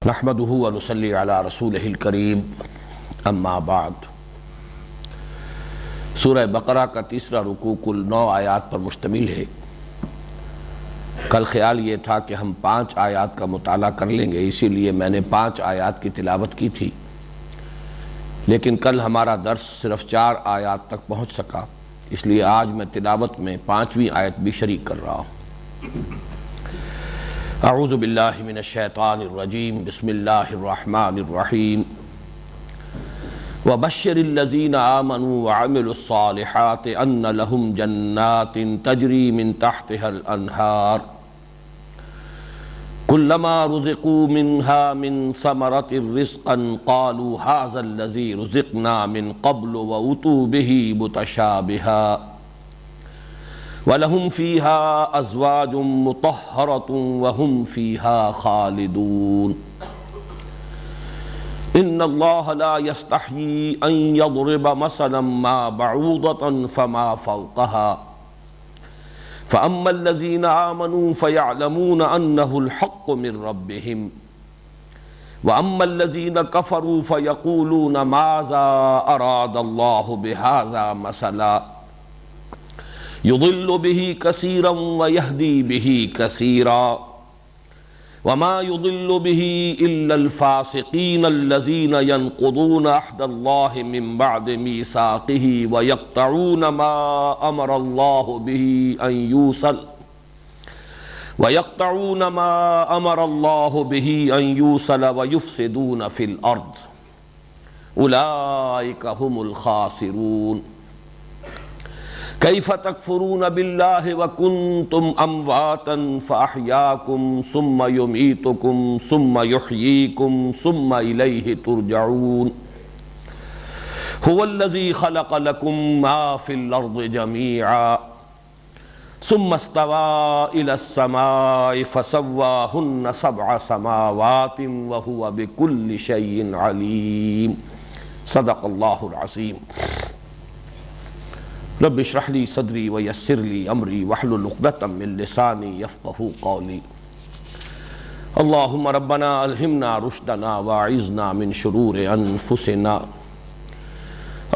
نحمده ونصلی علی رسولہ الکریم اما بعد۔ سورہ بقرہ کا تیسرا رکوع کل 9 آیات پر مشتمل ہے۔ کل خیال یہ تھا کہ ہم 5 آیات کا مطالعہ کر لیں گے، اسی لیے میں نے 5 آیات کی تلاوت کی تھی، لیکن کل ہمارا درس صرف 4 آیات تک پہنچ سکا، اس لیے آج میں تلاوت میں 5ویں آیت بھی شریک کر رہا ہوں۔ اعوذ باللہ من الشیطان الرجیم، بسم اللہ الرحمن الرحیم۔ وبشر الذین آمنوا وعملوا الصالحات ان لهم جنات تجری من تحتها الانہار کلما رزقوا منها من ثمرة رزقا قالوا هذا الذی رزقنا من قبل وأتوا به متشابها وَلَهُمْ فِيهَا أَزْوَاجٌ مُطَهَّرَةٌ وَهُمْ فِيهَا خَالِدُونَ۔ إِنَّ اللَّهَ لَا يَسْتَحْيِي أَن يَضْرِبَ مَثَلًا مَا بَعُوضَةً فَمَا فَوْقَهَا فَأَمَّا الَّذِينَ آمَنُوا فَيَعْلَمُونَ أَنَّهُ الْحَقُّ مِنْ رَبِّهِمْ وَأَمَّا الَّذِينَ كَفَرُوا فَيَقُولُونَ مَاذَا أَرَادَ اللَّهُ بِهَذَا مَثَلًا يضل به كثيرا ويهدي به كثيرا وما يضل به إلا الفاسقين الذين ينقضون عهد الله من بعد ميثاقه ويقطعون ما أمر الله به أن يوصل ويفسدون في الأرض أولئك هم الخاسرون۔ کیف تکفرون باللہ وکنتم امواتا فاحیاکم ثم یمیتکم ثم یحییکم ثم الیہ ترجعون۔ هو الذی خلق لکم ما فی الارض جمیعا ثم استوى الى السماء فسواہن 7 سماوات وهو بكل شیء علیم۔ صدق اللہ العظیم۔ رب اشرح لی صدری ویسر لی امری واحلل عقدۃ من لسانی یفقہوا قولی۔ اللہم ربنا الہمنا رشدنا واعذنا من شرور انفسنا۔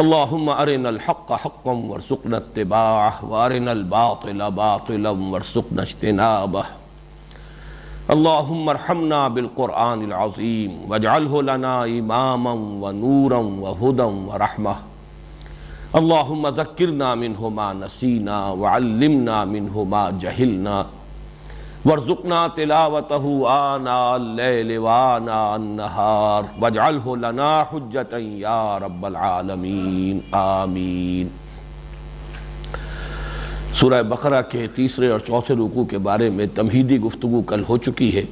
اللہم ارنا الحق حقا وارزقنا اتباعہ وارنا الباطل باطلا وارزقنا اجتنابہ۔ اللہم ارحمنا بالقرآن العظیم واجعلہ لنا اماما ونورا وہدی ورحمہ۔ اللہم ذکرنا منہ ما نسینا وعلمنا منہ ما جہلنا وارزقنا تلاوتہ آناء اللیل وآناء النہار واجعلہ لنا حجتا یا رب العالمین آمین۔ سورہ بقرہ کے تیسرے اور چوتھے رکوع کے بارے میں تمہیدی گفتگو کل ہو چکی ہے،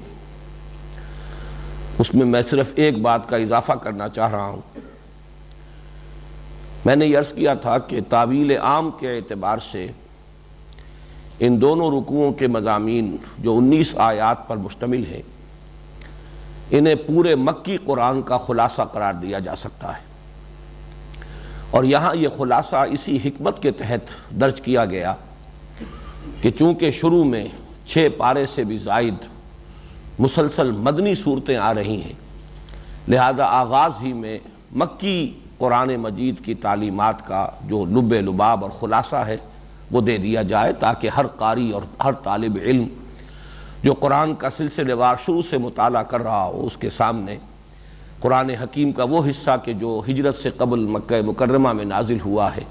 اس میں صرف ایک بات کا اضافہ کرنا چاہ رہا ہوں۔ میں نے یہ عرض کیا تھا کہ تاویل عام کے اعتبار سے ان دونوں رکوعوں کے مضامین جو 19 آیات پر مشتمل ہیں، انہیں پورے مکی قرآن کا خلاصہ قرار دیا جا سکتا ہے، اور یہاں یہ خلاصہ اسی حکمت کے تحت درج کیا گیا کہ چونکہ شروع میں 6 پارے سے بھی زائد مسلسل مدنی صورتیں آ رہی ہیں، لہذا آغاز ہی میں مکی قرآن مجید کی تعلیمات کا جو لب لباب اور خلاصہ ہے وہ دے دیا جائے، تاکہ ہر قاری اور ہر طالب علم جو قرآن کا سلسلے وار شروع سے مطالعہ کر رہا ہو، اس کے سامنے قرآن حکیم کا وہ حصہ کہ جو ہجرت سے قبل مکہ مکرمہ میں نازل ہوا ہے،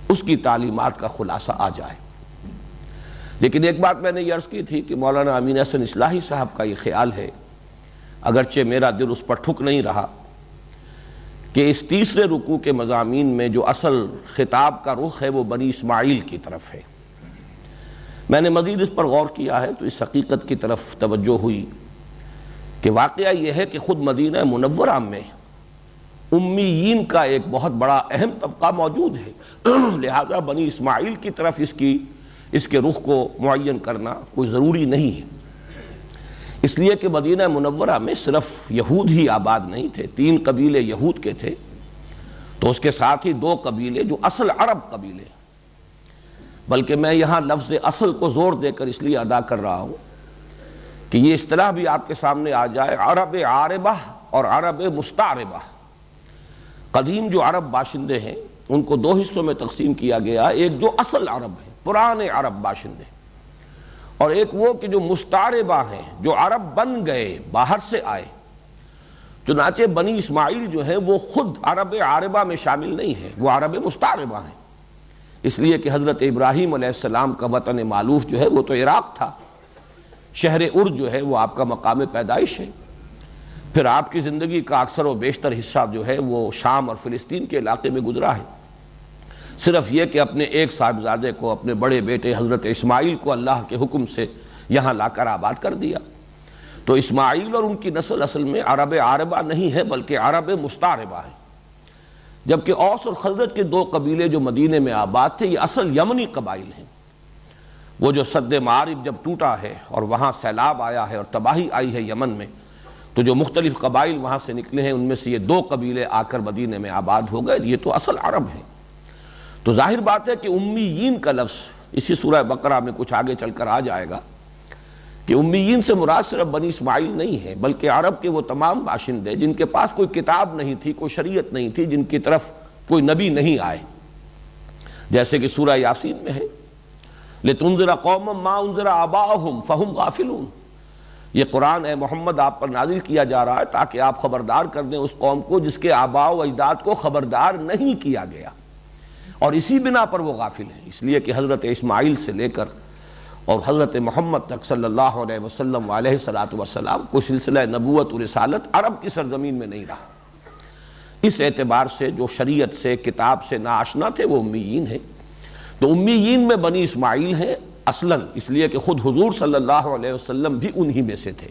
اس کی تعلیمات کا خلاصہ آ جائے۔ لیکن ایک بات میں نے یہ عرض کی تھی کہ مولانا امین احسن اصلاحی صاحب کا یہ خیال ہے، اگرچہ میرا دل اس پر ٹھک نہیں رہا، کہ اس تیسرے رکوع کے مضامین میں جو اصل خطاب کا رخ ہے وہ بنی اسماعیل کی طرف ہے۔ میں نے مزید اس پر غور کیا ہے تو اس حقیقت کی طرف توجہ ہوئی کہ واقعہ یہ ہے کہ خود مدینہ منورہ میں امیین کا ایک بہت بڑا اہم طبقہ موجود ہے، لہذا بنی اسماعیل کی طرف اس کے رخ کو معین کرنا کوئی ضروری نہیں ہے، اس لیے کہ مدینہ منورہ میں صرف یہود ہی آباد نہیں تھے، 3 قبیلے یہود کے تھے، تو اس کے ساتھ ہی 2 قبیلے جو اصل عرب قبیلے، بلکہ میں یہاں لفظ اصل کو زور دے کر اس لیے ادا کر رہا ہوں کہ یہ اصطلاح بھی آپ کے سامنے آ جائے، عرب عاربہ اور عرب مستعربہ۔ قدیم جو عرب باشندے ہیں ان کو دو حصوں میں تقسیم کیا گیا، ایک جو اصل عرب ہیں، پرانے عرب باشندے، اور ایک وہ کہ جو مستعربہ ہیں، جو عرب بن گئے، باہر سے آئے۔ چنانچہ بنی اسماعیل جو ہیں وہ خود عرب عاربہ میں شامل نہیں ہیں، وہ عرب مستعربہ ہیں، اس لیے کہ حضرت ابراہیم علیہ السلام کا وطن معلوف جو ہے وہ تو عراق تھا، شہر ار جو ہے وہ آپ کا مقام پیدائش ہے، پھر آپ کی زندگی کا اکثر و بیشتر حصہ جو ہے وہ شام اور فلسطین کے علاقے میں گزرا ہے۔ صرف یہ کہ اپنے ایک صاحبزادے کو، اپنے بڑے بیٹے حضرت اسماعیل کو اللہ کے حکم سے یہاں لا کر آباد کر دیا۔ تو اسماعیل اور ان کی نسل اصل میں عرب عاربہ نہیں ہے بلکہ عرب مستعربہ ہے، جبکہ اوس اور خزرج کے دو قبیلے جو مدینے میں آباد تھے یہ اصل یمنی قبائل ہیں۔ وہ جو سد معارب جب ٹوٹا ہے اور وہاں سیلاب آیا ہے اور تباہی آئی ہے یمن میں، تو جو مختلف قبائل وہاں سے نکلے ہیں ان میں سے یہ دو قبیلے آ کر مدینے میں آباد ہو گئے، یہ تو اصل عرب ہیں۔ تو ظاہر بات ہے کہ امیین کا لفظ اسی سورہ بقرہ میں کچھ آگے چل کر آ جائے گا کہ امیین سے مراد صرف بنی اسماعیل نہیں ہے بلکہ عرب کے وہ تمام باشندے جن کے پاس کوئی کتاب نہیں تھی، کوئی شریعت نہیں تھی، جن کی طرف کوئی نبی نہیں آئے، جیسے کہ سورہ یاسین میں ہے لِتُنذِرَ قَوْمًا مَا أُنذِرَ آبَاؤُهُمْ فَهُمْ غَافِلُونَ۔ یہ قرآن اے محمد آپ پر نازل کیا جا رہا ہے تاکہ آپ خبردار کر دیں اس قوم کو جس کے آباء و اجداد کو خبردار نہیں کیا گیا، اور اسی بنا پر وہ غافل ہیں، اس لیے کہ حضرت اسماعیل سے لے کر اور حضرت محمد تک صلی اللہ علیہ وسلم علیہ السلام کو سلسلہ نبوت و رسالت عرب کی سرزمین میں نہیں رہا۔ اس اعتبار سے جو شریعت سے، کتاب سے ناآشنا تھے وہ امیین ہیں۔ تو امیین میں بنی اسماعیل ہیں اصلاً، اس لیے کہ خود حضور صلی اللہ علیہ وسلم بھی انہی میں سے تھے،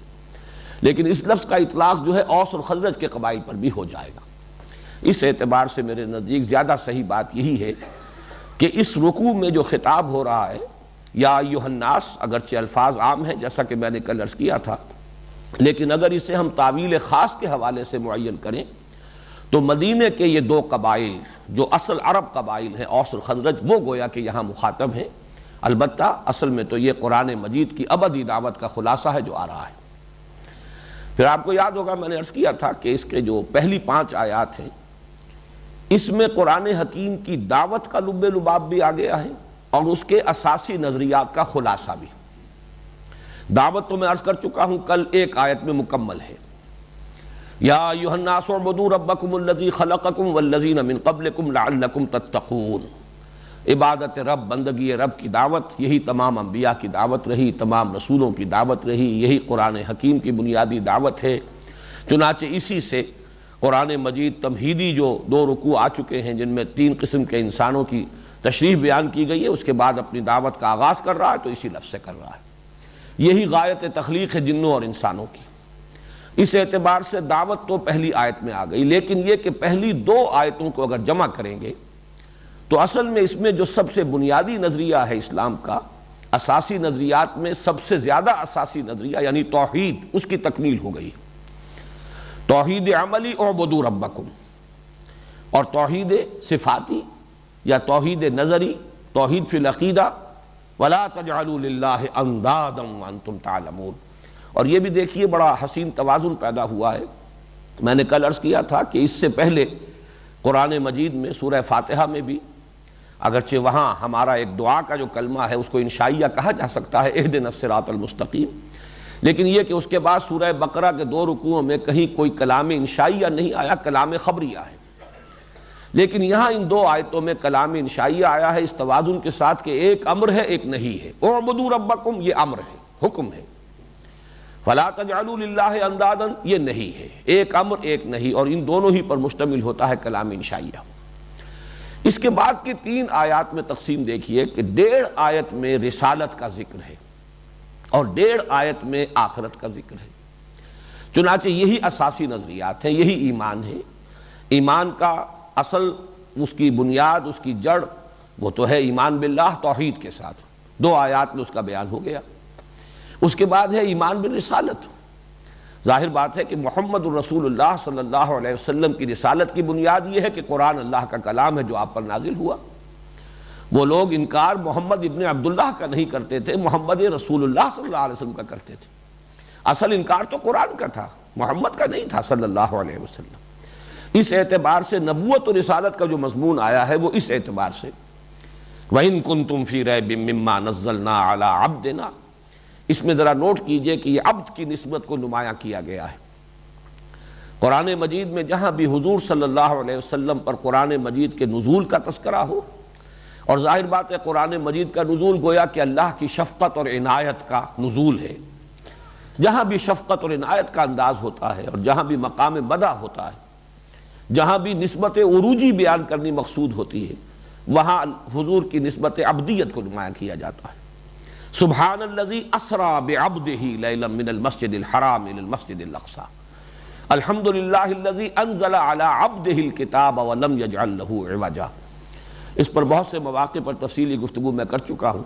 لیکن اس لفظ کا اطلاق جو ہے اوس اور خزرج کے قبائل پر بھی ہو جائے گا۔ اس اعتبار سے میرے نزدیک زیادہ صحیح بات یہی ہے کہ اس رکوع میں جو خطاب ہو رہا ہے یا ایھا الناس، اگرچہ الفاظ عام ہیں جیسا کہ میں نے کل عرض کیا تھا، لیکن اگر اسے ہم تعویل خاص کے حوالے سے معین کریں تو مدینے کے یہ دو قبائل جو اصل عرب قبائل ہیں اوس اور خزرج، وہ گویا کہ یہاں مخاطب ہیں۔ البتہ اصل میں تو یہ قرآن مجید کی ابدی دعوت کا خلاصہ ہے جو آ رہا ہے۔ پھر آپ کو یاد ہوگا میں نے عرض کیا تھا کہ اس کے جو پہلی 5 آیات ہیں اس میں قرآن حکیم کی دعوت کا لب لباب بھی آ گیا ہے اور اس کے اساسی نظریات کا خلاصہ بھی۔ دعوت تو میں عرض کر چکا ہوں کل، ایک آیت میں مکمل ہے، یا ایھا الناس اعبدوا ربکم الذی خلقکم والذین من قبلکم لعلکم تتقون۔ عبادت رب، بندگی رب کی دعوت، یہی تمام انبیاء کی دعوت رہی، تمام رسولوں کی دعوت رہی، یہی قرآن حکیم کی بنیادی دعوت ہے۔ چنانچہ اسی سے قرآن مجید تمہیدی جو 2 رکوع آ چکے ہیں جن میں 3 قسم کے انسانوں کی تشریح بیان کی گئی ہے، اس کے بعد اپنی دعوت کا آغاز کر رہا ہے تو اسی لفظ سے کر رہا ہے۔ یہی غایت تخلیق ہے جنوں اور انسانوں کی۔ اس اعتبار سے دعوت تو پہلی آیت میں آ گئی، لیکن یہ کہ پہلی 2 آیتوں کو اگر جمع کریں گے تو اصل میں اس میں جو سب سے بنیادی نظریہ ہے اسلام کا، اساسی نظریات میں سب سے زیادہ اساسی نظریہ یعنی توحید، اس کی تکمیل ہو گئی۔ توحید عملی اعبدوا ربکم، اور توحید صفاتی یا توحید نظری، توحید فی العقیدہ ولا تجعلوا للہ اندادا وانتم تعلمون۔ اور یہ بھی دیکھیے بڑا حسین توازن پیدا ہوا ہے۔ میں نے کل عرض کیا تھا کہ اس سے پہلے قرآن مجید میں سورہ فاتحہ میں بھی، اگرچہ وہاں ہمارا ایک دعا کا جو کلمہ ہے اس کو انشائیہ کہا جا سکتا ہے، اہدنا الصراط المستقیم، لیکن یہ کہ اس کے بعد سورہ بقرہ کے 2 رکوعوں میں کہیں کوئی کلام انشائیہ نہیں آیا، کلام خبریہ ہے۔ لیکن یہاں ان 2 آیتوں میں کلام انشائیہ آیا ہے اس توازن کے ساتھ کہ ایک امر ہے ایک نہیں ہے۔ اعبدوا ربکم یہ امر ہے، حکم ہے، فلا تجعلوا للہ اندادا یہ نہیں ہے، ایک امر ایک نہیں، اور ان دونوں ہی پر مشتمل ہوتا ہے کلام انشائیہ۔ اس کے بعد کی 3 آیات میں تقسیم دیکھیے کہ 1.5 آیت میں رسالت کا ذکر ہے اور 1.5 آیت میں آخرت کا ذکر ہے۔ چنانچہ یہی اساسی نظریات ہیں، یہی ایمان ہے۔ ایمان کا اصل، اس کی بنیاد، اس کی جڑ وہ تو ہے ایمان باللہ، توحید کے ساتھ 2 آیات میں اس کا بیان ہو گیا۔ اس کے بعد ہے ایمان بالرسالت۔ ظاہر بات ہے کہ محمد الرسول اللہ صلی اللہ علیہ وسلم کی رسالت کی بنیاد یہ ہے کہ قرآن اللہ کا کلام ہے جو آپ پر نازل ہوا۔ وہ لوگ انکار محمد ابن عبداللہ کا نہیں کرتے تھے، محمد رسول اللہ صلی اللہ علیہ وسلم کا کرتے تھے۔ اصل انکار تو قرآن کا تھا، محمد کا نہیں تھا صلی اللہ علیہ وسلم۔ اس اعتبار سے نبوت و رسالت کا جو مضمون آیا ہے وہ اس اعتبار سے وَإِن كُنتُمْ فِي رَيْبٍ مِّمَّا نَزَّلْنَا عَلَىٰ عَبْدِنَا، اس میں ذرا نوٹ کیجئے کہ یہ عبد کی نسبت کو نمایاں کیا گیا ہے۔ قرآن مجید میں جہاں بھی حضور صلی اللہ علیہ وسلم پر قرآن مجید کے نزول کا تذکرہ ہو، اور ظاہر بات ہے قرآن مجید کا نزول گویا کہ اللہ کی شفقت اور عنایت کا نزول ہے، جہاں بھی شفقت اور عنایت کا انداز ہوتا ہے اور جہاں بھی مقام مدح ہوتا ہے، جہاں بھی نسبت عروجی بیان کرنی مقصود ہوتی ہے، وہاں حضور کی نسبت عبدیت کو نمایاں کیا جاتا ہے۔ سبحان الذی اسری بعبدہ لیلا من المسجد الحرام الی المسجد الاقصی، الحمد للہ الذی انزل علی عبدہ الکتاب ولم یجعل لہ عوجا۔ اس پر بہت سے مواقع پر تفصیلی گفتگو میں کر چکا ہوں،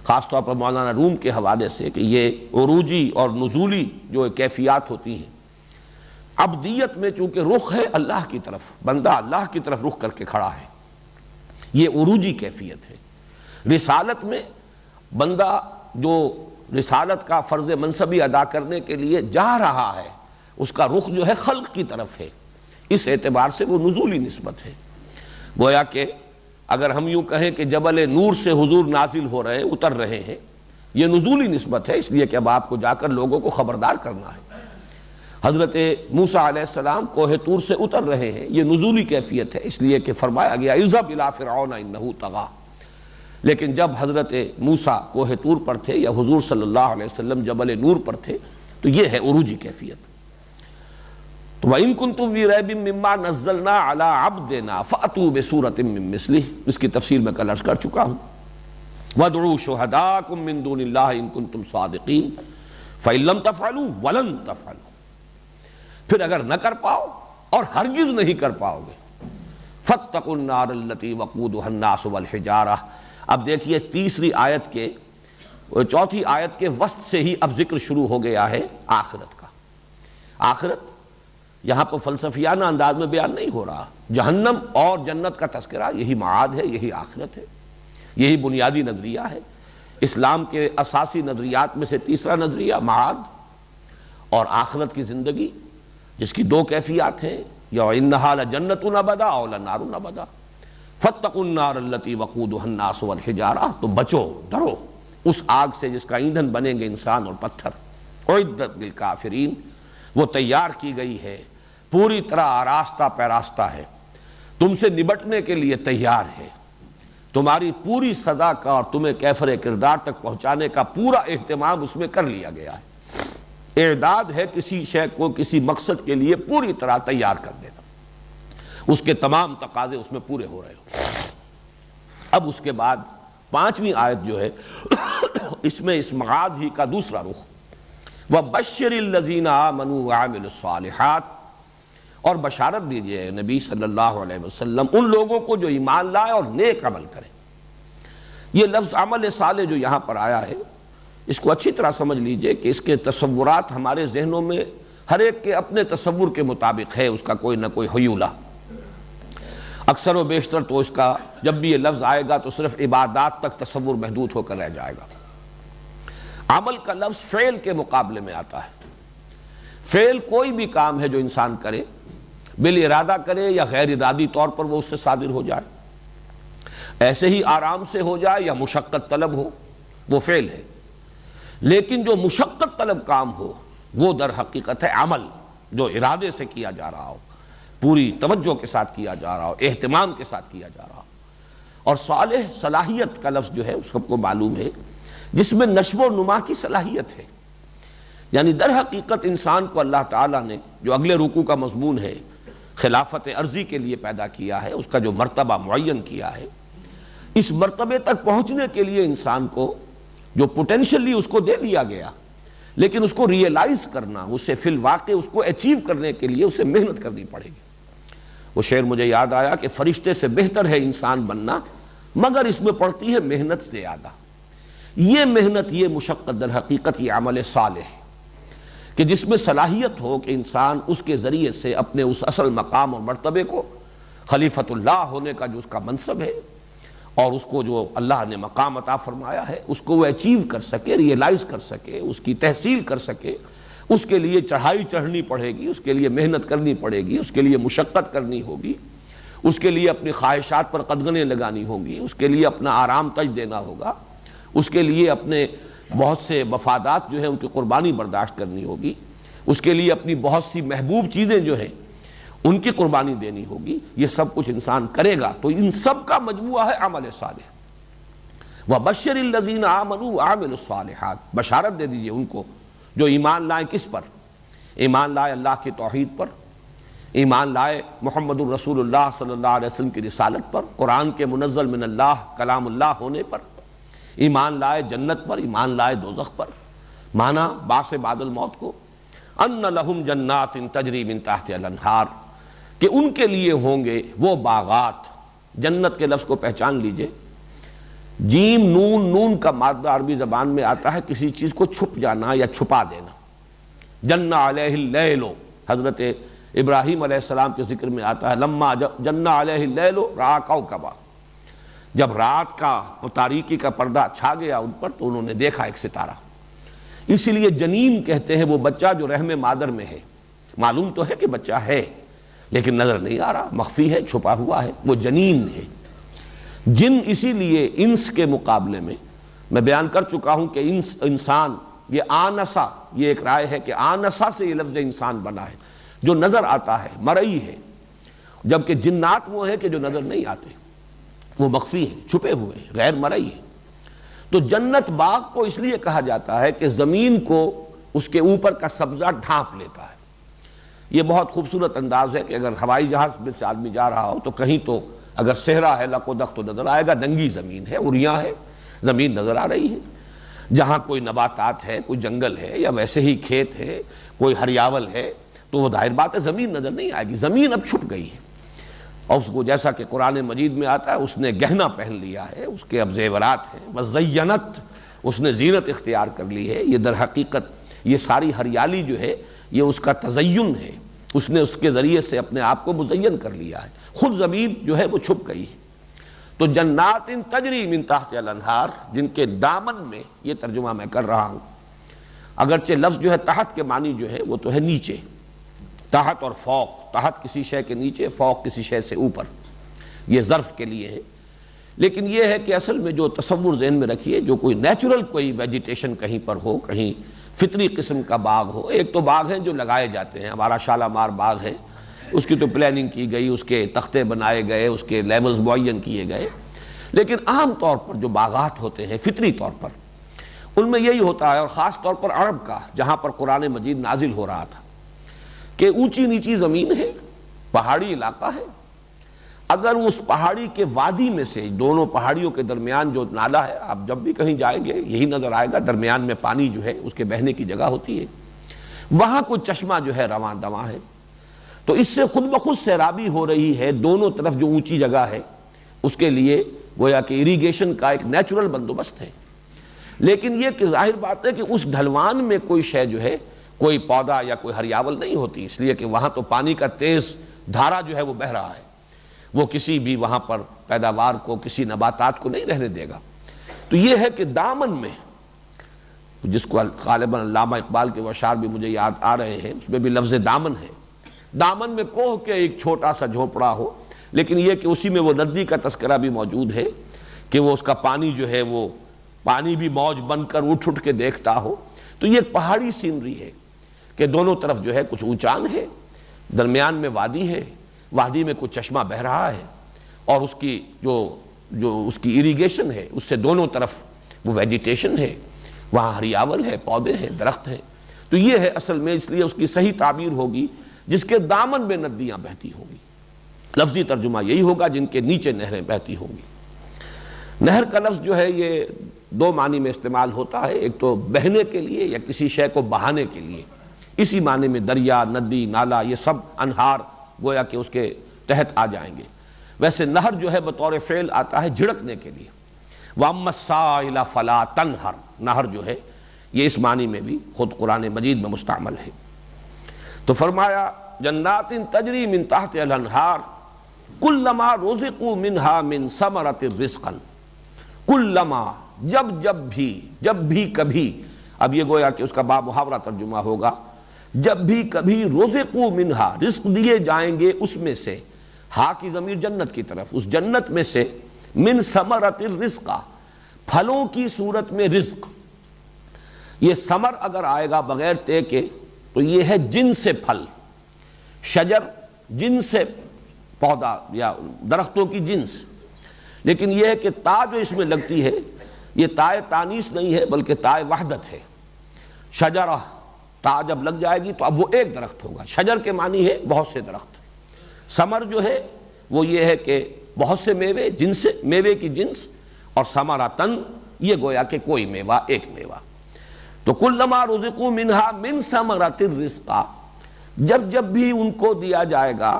خاص طور پر مولانا روم کے حوالے سے، کہ یہ عروجی اور نزولی جو کیفیات ہوتی ہیں، عبدیت میں چونکہ رخ ہے اللہ کی طرف، بندہ اللہ کی طرف رخ کر کے کھڑا ہے، یہ عروجی کیفیت ہے۔ رسالت میں بندہ جو رسالت کا فرض منصبی ادا کرنے کے لیے جا رہا ہے، اس کا رخ جو ہے خلق کی طرف ہے، اس اعتبار سے وہ نزولی نسبت ہے۔ گویا کہ اگر ہم یوں کہیں کہ جبل نور سے حضور نازل ہو رہے ہیں، اتر رہے ہیں، یہ نزولی نسبت ہے، اس لیے کہ اب آپ کو جا کر لوگوں کو خبردار کرنا ہے۔ حضرت موسیٰ علیہ السلام کوہ طور سے اتر رہے ہیں، یہ نزولی کیفیت ہے، اس لیے کہ فرمایا گیا اذهب الى فرعون انه طغى۔ لیکن جب حضرت موسیٰ کوہ طور پر تھے یا حضور صلی اللہ علیہ وسلم جبل نور پر تھے، تو یہ ہے عروجی کیفیت۔ تو وَإِن كُنتُمْ فِي رَيْبٍ مِّمَّا نَزَّلْنَا عَلَىٰ عَبْدِنَا فَأْتُوا بِسُورَةٍ مِّن مِّثْلِهِ، اس کی تفصیل میں کل عرض کر چکا ہوں۔ وَادْعُوا شُهَدَاءَكُم مِّن دُونِ اللَّهِ إِن كُنتُمْ صَادِقِينَ فَإِن لَّمْ تَفْعَلُوا وَلَن تَفْعَلُوا، پھر اگر نہ کر پاؤ اور ہرگز نہیں کر پاؤ گے، فَاتَّقُوا النَّارَ الَّتِي وَقُودُهَا النَّاسُ وَالْحِجَارَةُ۔ اب دیکھیے تیسری آیت کے چوتھی آیت کے وسط سے ہی اب ذکر شروع ہو گیا ہے آخرت کا۔ آخرت یہاں پر فلسفیانہ انداز میں بیان نہیں ہو رہا، جہنم اور جنت کا تذکرہ یہی معاد ہے، یہی آخرت ہے، یہی بنیادی نظریہ ہے۔ اسلام کے اساسی نظریات میں سے تیسرا نظریہ معاد اور آخرت کی زندگی، جس کی دو کیفیات ہیں، یا انہا لجنت ابدا اور لنار ابدا، فاتقوا النار التي وقودها الناس والحجارہ، تو بچو، ڈرو اس آگ سے جس کا ایندھن بنیں گے انسان اور پتھر۔ اعدت للکافرین، وہ تیار کی گئی ہے، پوری طرح آراستہ پیراستہ ہے، تم سے نبٹنے کے لیے تیار ہے، تمہاری پوری سزا کا اور تمہیں کیفر کردار تک پہنچانے کا پورا اہتمام اس میں کر لیا گیا ہے۔ اعداد ہے کسی شے کو کسی مقصد کے لیے پوری طرح تیار کر دینا، اس کے تمام تقاضے اس میں پورے ہو رہے ہو۔ اب اس کے بعد پانچویں آیت جو ہے اس میں اس معاد ہی کا دوسرا رخ، وَبَشِّرِ الَّذِينَ آمَنُوا وَعَمِلُوا الصَّالِحَاتِ، اور بشارت دیجئے نبی صلی اللہ علیہ وسلم ان لوگوں کو جو ایمان لائے اور نیک عمل کریں۔ یہ لفظ عمل صالح جو یہاں پر آیا ہے، اس کو اچھی طرح سمجھ لیجئے کہ اس کے تصورات ہمارے ذہنوں میں ہر ایک کے اپنے تصور کے مطابق ہے، اس کا کوئی نہ کوئی حیولہ۔ اکثر و بیشتر تو اس کا جب بھی یہ لفظ آئے گا تو صرف عبادات تک تصور محدود ہو کر رہ جائے گا۔ عمل کا لفظ فعل کے مقابلے میں آتا ہے۔ فعل کوئی بھی کام ہے جو انسان کرے، بالارادہ کرے یا غیر ارادی طور پر وہ اس سے صادر ہو جائے، ایسے ہی آرام سے ہو جائے یا مشقت طلب ہو، وہ فعل ہے۔ لیکن جو مشقت طلب کام ہو وہ در حقیقت ہے عمل، جو ارادے سے کیا جا رہا ہو، پوری توجہ کے ساتھ کیا جا رہا ہو، اہتمام کے ساتھ کیا جا رہا ہو۔ اور صالح صلاحیت کا لفظ جو ہے اس کو معلوم ہے، جس میں نشو و نما کی صلاحیت ہے، یعنی در حقیقت انسان کو اللہ تعالیٰ نے جو اگلے رکوع کا مضمون ہے خلافت ارضی کے لیے پیدا کیا ہے، اس کا جو مرتبہ معین کیا ہے، اس مرتبے تک پہنچنے کے لیے انسان کو جو پوٹینشلی اس کو دے دیا گیا، لیکن اس کو ریئلائز کرنا، اسے فی الواقع اس کو اچیو کرنے کے لیے اسے محنت کرنی پڑے گی۔ وہ شعر مجھے یاد آیا کہ فرشتے سے بہتر ہے انسان بننا، مگر اس میں پڑتی ہے محنت زیادہ۔ یہ محنت، یہ مشقت در حقیقت یہ عمل صالح ہے کہ جس میں صلاحیت ہو کہ انسان اس کے ذریعے سے اپنے اس اصل مقام اور مرتبے کو، خلیفۃ اللہ ہونے کا جو اس کا منصب ہے اور اس کو جو اللہ نے مقام عطا فرمایا ہے، اس کو وہ اچیو کر سکے، ریئلائز کر سکے، اس کی تحصیل کر سکے، اس کے لیے چڑھائی چڑھنی پڑے گی، اس کے لیے محنت کرنی پڑے گی، اس کے لیے مشقت کرنی ہوگی، اس کے لیے اپنی خواہشات پر قدغنیں لگانی ہوں گی، اس کے لیے اپنا آرام تج دینا ہوگا، اس کے لیے اپنے بہت سے مفادات جو ہیں ان کی قربانی برداشت کرنی ہوگی، اس کے لیے اپنی بہت سی محبوب چیزیں جو ہیں ان کی قربانی دینی ہوگی۔ یہ سب کچھ انسان کرے گا تو ان سب کا مجموعہ ہے عمل صالح۔ وَبَشِّرِ الَّذِينَ آمَنُوا وَعَمِلُوا الصَّالِحَاتِ، بشارت دے دیجئے ان کو جو ایمان لائیں۔ کس پر؟ ایمان لائے اللہ کی توحید پر، ایمان لائے محمد الرسول اللہ صلی اللہ علیہ وسلم کی رسالت پر، قرآن کے منزل من اللہ کلام اللہ ہونے پر، ایمان لائے جنت پر، ایمان لائے دوزخ پر۔ مانا باس بعد الموت کو، ان لہم جنات تجری من تحتہا الانہار، کہ ان کے لیے ہوں گے وہ باغات۔ جنت کے لفظ کو پہچان لیجئے، جیم نون، نون کا مادہ عربی زبان میں آتا ہے کسی چیز کو چھپ جانا یا چھپا دینا۔ جن علیہ اللیل، حضرت ابراہیم علیہ السلام کے ذکر میں آتا ہے لما جن علیہ اللیل رأى کوكبا، جب رات کا تاریکی کا پردہ چھا گیا ان پر تو انہوں نے دیکھا ایک ستارہ۔ اسی لیے جنین کہتے ہیں وہ بچہ جو رحم مادر میں ہے، معلوم تو ہے کہ بچہ ہے لیکن نظر نہیں آ رہا، مخفی ہے، چھپا ہوا ہے، وہ جنین ہے۔ جن اسی لیے انس کے مقابلے میں بیان کر چکا ہوں کہ انسان یہ آنسا، یہ ایک رائے ہے کہ آنسا سے یہ لفظ انسان بنا ہے جو نظر آتا ہے، مرئی ہے، جبکہ جنات وہ ہیں کہ جو نظر نہیں آتے، وہ مخفی ہیں، چھپے ہوئے ہیں، غیر مرئی ہیں۔ تو جنت باغ کو اس لیے کہا جاتا ہے کہ زمین کو اس کے اوپر کا سبزہ ڈھانپ لیتا ہے۔ یہ بہت خوبصورت انداز ہے کہ اگر ہوائی جہاز میں سے آدمی جا رہا ہو تو کہیں تو اگر صحرا ہے لق و دق تو نظر آئے گا، ننگی زمین ہے، اریاں ہے، زمین نظر آ رہی ہے۔ جہاں کوئی نباتات ہے، کوئی جنگل ہے یا ویسے ہی کھیت ہے، کوئی ہریاول ہے تو وہ ظاہر بات ہے زمین نظر نہیں آئے گی، زمین اب چھپ گئی ہے۔ اور اس کو جیسا کہ قرآن مجید میں آتا ہے اس نے گہنا پہن لیا ہے، اس کے اب زیورات ہیں، وزینت، اس نے زینت اختیار کر لی ہے۔ یہ در حقیقت یہ ساری ہریالی جو ہے یہ اس کا تزین ہے، اس نے اس کے ذریعے سے اپنے آپ کو مزین کر لیا ہے، خود زمین جو ہے وہ چھپ گئی ہے۔ تو جنات تجری من تحتہا الانہار، جن کے دامن میں، یہ ترجمہ میں کر رہا ہوں، اگرچہ لفظ جو ہے تحت کے معنی جو ہے وہ تو ہے نیچے، تحت اور فوق، تحت کسی شے کے نیچے، فوق کسی شے سے اوپر، یہ ظرف کے لیے ہے۔ لیکن یہ ہے کہ اصل میں جو تصور ذہن میں رکھیے، جو کوئی نیچرل کوئی ویجیٹیشن کہیں پر ہو، کہیں فطری قسم کا باغ ہو، ایک تو باغ ہیں جو لگائے جاتے ہیں، ہمارا شالامار باغ ہے، اس کی تو پلاننگ کی گئی، اس کے تختے بنائے گئے، اس کے لیولز معین کیے گئے، لیکن عام طور پر جو باغات ہوتے ہیں فطری طور پر ان میں یہی ہوتا ہے، اور خاص طور پر عرب کا جہاں پر قرآن مجید نازل ہو رہا تھا، کہ اونچی نیچی زمین ہے، پہاڑی علاقہ ہے، اگر اس پہاڑی کے وادی میں سے، دونوں پہاڑیوں کے درمیان جو نالا ہے، آپ جب بھی کہیں جائیں گے یہی نظر آئے گا، درمیان میں پانی جو ہے اس کے بہنے کی جگہ ہوتی ہے، وہاں کوئی چشمہ جو ہے رواں دواں ہے، تو اس سے خود بخود سیرابی ہو رہی ہے، دونوں طرف جو اونچی جگہ ہے اس کے لیے گویا کہ اریگیشن کا ایک نیچرل بندوبست ہے۔ لیکن یہ کہ ظاہر بات ہے کہ اس ڈھلوان میں کوئی شے جو ہے، کوئی پودا یا کوئی ہریاول نہیں ہوتی، اس لیے کہ وہاں تو پانی کا تیز دھارا جو ہے وہ بہہ رہا ہے، وہ کسی بھی وہاں پر پیداوار کو، کسی نباتات کو نہیں رہنے دے گا۔ تو یہ ہے کہ دامن میں، جس کو غالباً علامہ اقبال کے اشعار بھی مجھے یاد آ رہے ہیں، اس میں بھی لفظ دامن ہے، دامن میں کوہ کے ایک چھوٹا سا جھونپڑا ہو، لیکن یہ کہ اسی میں وہ ندی کا تذکرہ بھی موجود ہے کہ وہ اس کا پانی جو ہے وہ پانی بھی موج بن کر اٹھ اٹھ کے دیکھتا ہو۔ تو یہ ایک پہاڑی سینری ہے کہ دونوں طرف جو ہے کچھ اونچان ہے، درمیان میں وادی ہے، وادی میں کچھ چشمہ بہہ رہا ہے، اور اس کی جو اس کی اریگیشن ہے اس سے دونوں طرف وہ ویجیٹیشن ہے، وہاں ہریاول ہے، پودے ہیں، درخت ہیں۔ تو یہ ہے اصل میں، اس لیے اس کی صحیح تعبیر ہوگی جس کے دامن میں ندیاں بہتی ہوں گی، لفظی ترجمہ یہی ہوگا جن کے نیچے نہریں بہتی ہوں گی۔ نہر کا لفظ جو ہے یہ دو معنی میں استعمال ہوتا ہے، ایک تو بہنے کے لیے یا کسی شے کو بہانے کے لیے، اسی معنی میں دریا، ندی، نالا، یہ سب انہار گویا کہ اس کے تحت آ جائیں گے۔ ویسے نہر جو ہے بطور فعل آتا ہے جھڑکنے کے لیے، وَأَمَّا السَّائِلَ فَلَا تَنْهَرْ، نہر جو ہے یہ اس معنی میں بھی خود قرآن مجید میں مستعمل ہے۔ تو فرمایا جنات تجری من تحتہا الانہار کلما رزقوا منہا من ثمرۃ رزقا، کلما، جب بھی کبھی، اب یہ گویا کہ اس کا با محاورہ ترجمہ ہوگا جب بھی کبھی رزقوا منہا رزق دیے جائیں گے اس میں سے، ہا کی ضمیر جنت کی طرف، اس جنت میں سے، من ثمرۃ الرزق پھلوں کی صورت میں رزق. یہ ثمر اگر آئے گا بغیر تے کے تو یہ ہے جن سے پھل، شجر جن سے پودا یا درختوں کی جنس. لیکن یہ ہے کہ تا جو اس میں لگتی ہے یہ تائے تانیث نہیں ہے بلکہ تائے وحدت ہے. شجرہ تا جب لگ جائے گی تو اب وہ ایک درخت ہوگا. شجر کے معنی ہے بہت سے درخت. ثمر جو ہے وہ یہ ہے کہ بہت سے میوے، جنس میوے کی جنس، اور ثمرۃن یہ گویا کہ کوئی میوہ، ایک میوہ. تو کلما رزقوا منہا من ثمرۃ الرزق، جب جب بھی ان کو دیا جائے گا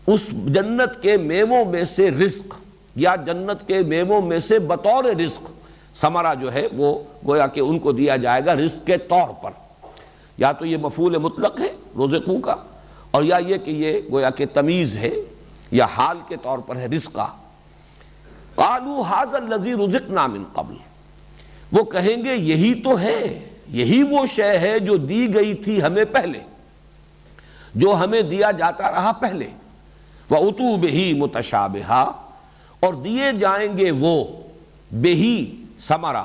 اس جنت کے میووں میں سے رزق، یا جنت کے میووں میں سے بطور رزق، ثمرہ جو ہے وہ گویا کہ ان کو دیا جائے گا رزق کے طور پر. یا تو یہ مفعول مطلق ہے رزقوا کا، اور یا یہ کہ یہ گویا کہ تمیز ہے یا حال کے طور پر ہے رزقہ. قالوا ھذا الذی رزقنا من قبل، وہ کہیں گے یہی تو ہے، یہی وہ شے ہے جو دی گئی تھی ہمیں پہلے، جو ہمیں دیا جاتا رہا پہلے. وَأُتُوا بِهِ مُتَشَابِهًا، اور دیے جائیں گے وہ بہی ثمرہ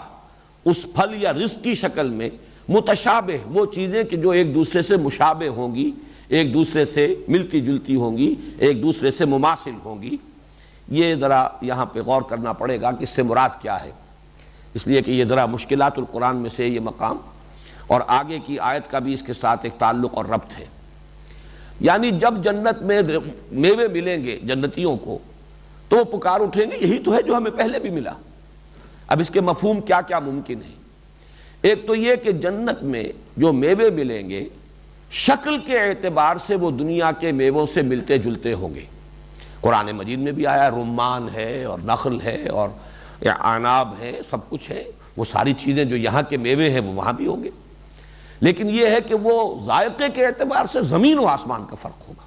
اس پھل یا رزق کی شکل میں، متشابہ وہ چیزیں کہ جو ایک دوسرے سے مشابہ ہوں گی، ایک دوسرے سے ملتی جلتی ہوں گی، ایک دوسرے سے مماثل ہوں گی. یہ ذرا یہاں پہ غور کرنا پڑے گا کہ اس سے مراد کیا ہے، اس لیے کہ یہ ذرا مشکلات القرآن میں سے یہ مقام، اور آگے کی آیت کا بھی اس کے ساتھ ایک تعلق اور ربط ہے. یعنی جب جنت میں میوے ملیں گے جنتیوں کو تو وہ پکار اٹھیں گے یہی تو ہے جو ہمیں پہلے بھی ملا. اب اس کے مفہوم کیا کیا ممکن ہے. ایک تو یہ کہ جنت میں جو میوے ملیں گے شکل کے اعتبار سے وہ دنیا کے میووں سے ملتے جلتے ہوں گے. قرآن مجید میں بھی آیا رمان ہے اور نخل ہے اور عناب ہے، سب کچھ ہے، وہ ساری چیزیں جو یہاں کے میوے ہیں وہ وہاں بھی ہوں گے. لیکن یہ ہے کہ وہ ذائقے کے اعتبار سے زمین و آسمان کا فرق ہوگا.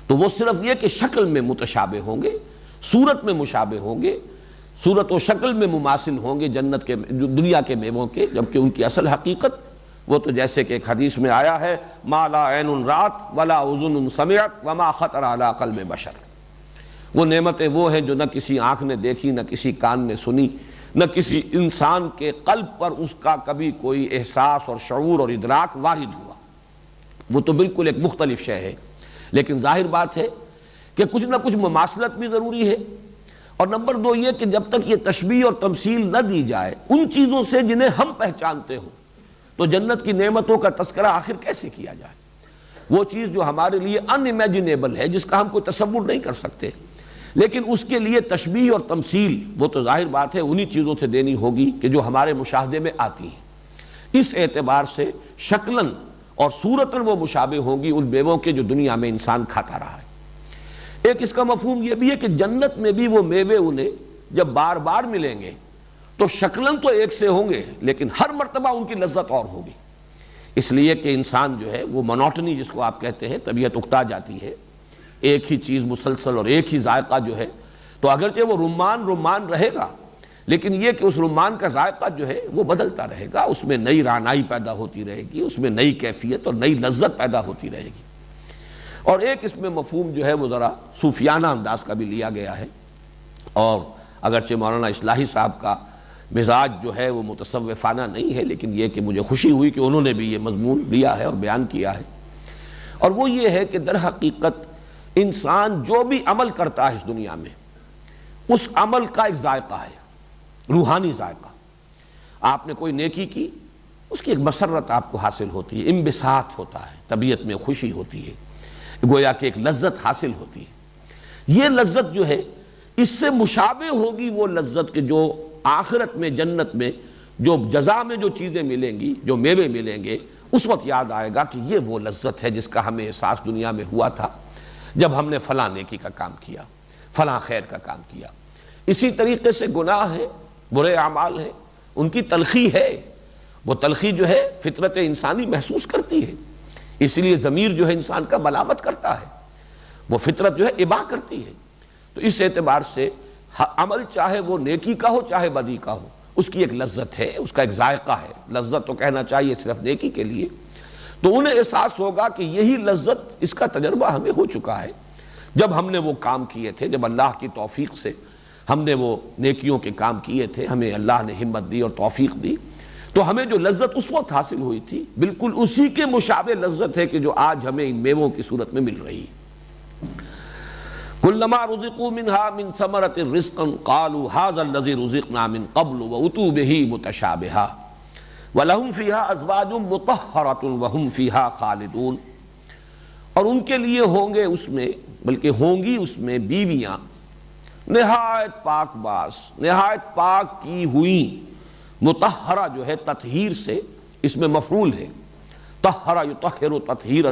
تو وہ صرف یہ کہ شکل میں متشابہ ہوں گے، صورت میں مشابہ ہوں گے، صورت و شکل میں مماثل ہوں گے جنت کے دنیا کے میووں کے، جبکہ ان کی اصل حقیقت وہ تو جیسے کہ ایک حدیث میں آیا ہے ما لا عین رات ولا اذن سمعت وما خطر علی قلب بشر. وہ نعمتیں وہ ہیں جو نہ کسی آنکھ نے دیکھی، نہ کسی کان نے سنی، نہ کسی انسان کے قلب پر اس کا کبھی کوئی احساس اور شعور اور ادراک وارد ہوا. وہ تو بالکل ایک مختلف شے ہے. لیکن ظاہر بات ہے کہ کچھ نہ کچھ مماثلت بھی ضروری ہے. اور نمبر دو یہ کہ جب تک یہ تشبیہ اور تمثیل نہ دی جائے ان چیزوں سے جنہیں ہم پہچانتے ہوں تو جنت کی نعمتوں کا تذکرہ آخر کیسے کیا جائے. وہ چیز جو ہمارے لیے ان امیجنیبل ہے، جس کا ہم کوئی تصور نہیں کر سکتے، لیکن اس کے لیے تشبیہ اور تمثیل وہ تو ظاہر بات ہے انہی چیزوں سے دینی ہوگی کہ جو ہمارے مشاہدے میں آتی ہیں. اس اعتبار سے شکلاً اور صورتاً وہ مشابہ ہوں گی ان میووں کے جو دنیا میں انسان کھاتا رہا ہے. ایک اس کا مفہوم یہ بھی ہے کہ جنت میں بھی وہ میوے انہیں جب بار بار ملیں گے تو شکلاً تو ایک سے ہوں گے لیکن ہر مرتبہ ان کی لذت اور ہوگی. اس لیے کہ انسان جو ہے وہ منوٹنی جس کو آپ کہتے ہیں، طبیعت اکتا جاتی ہے، ایک ہی چیز مسلسل اور ایک ہی ذائقہ جو ہے. تو اگرچہ وہ رمان رہے گا لیکن یہ کہ اس رمان کا ذائقہ جو ہے وہ بدلتا رہے گا، اس میں نئی رعنائی پیدا ہوتی رہے گی، اس میں نئی کیفیت اور نئی لذت پیدا ہوتی رہے گی. اور ایک اس میں مفہوم جو ہے وہ ذرا صوفیانہ انداز کا بھی لیا گیا ہے. اور اگرچہ مولانا اصلاحی صاحب کا مزاج جو ہے وہ متصوفانہ نہیں ہے، لیکن یہ کہ مجھے خوشی ہوئی کہ انہوں نے بھی یہ مضمون لیا ہے اور بیان کیا ہے. اور وہ یہ ہے کہ در حقیقت انسان جو بھی عمل کرتا ہے اس دنیا میں اس عمل کا ایک ذائقہ ہے، روحانی ذائقہ. آپ نے کوئی نیکی کی، اس کی ایک مسرت آپ کو حاصل ہوتی ہے، انبساط ہوتا ہے، طبیعت میں خوشی ہوتی ہے، گویا کہ ایک لذت حاصل ہوتی ہے. یہ لذت جو ہے اس سے مشابہ ہوگی وہ لذت کہ جو آخرت میں جنت میں جو جزا میں جو چیزیں ملیں گی، جو میوے ملیں گے، اس وقت یاد آئے گا کہ یہ وہ لذت ہے جس کا ہمیں احساس دنیا میں ہوا تھا جب ہم نے فلاں نیکی کا کام کیا، فلاں خیر کا کام کیا. اسی طریقے سے گناہ ہے، برے اعمال ہیں، ان کی تلخی ہے. وہ تلخی جو ہے فطرت انسانی محسوس کرتی ہے، اس لیے ضمیر جو ہے انسان کا ملامت کرتا ہے، وہ فطرت جو ہے اباح کرتی ہے. تو اس اعتبار سے عمل چاہے وہ نیکی کا ہو چاہے بدی کا ہو، اس کی ایک لذت ہے، اس کا ایک ذائقہ ہے. لذت تو کہنا چاہیے صرف نیکی کے لیے، تو انہیں احساس ہوگا کہ یہی لذت، اس کا تجربہ ہمیں ہو چکا ہے جب ہم نے وہ کام کیے تھے، جب اللہ کی توفیق سے ہم نے وہ نیکیوں کے کام کیے تھے، ہمیں اللہ نے ہمت دی اور توفیق دی، تو ہمیں جو لذت اس وقت حاصل ہوئی تھی بالکل اسی کے مشابہ لذت ہے کہ جو آج ہمیں ان میووں کی صورت میں مل رہی ہے۔ کلما رزقوا منها من ثمرۃ رزقا قالوا هذا الذي رزقنا من قبل واتوا به متشابها وَلَهُمْ فِيهَا أَزْوَاجٌ مُطَهَّرَةٌ وَهُمْ فِيهَا خَالِدُونَ، اور ان کے لیے ہوں گے اس میں، بلکہ ہوں گی اس میں بیویاں نہایت پاک باز، نہایت پاک کی ہوئی، مطہرہ جو ہے تطہیر سے، اس میں مفعول ہے، طہر یطہر تطہیرا،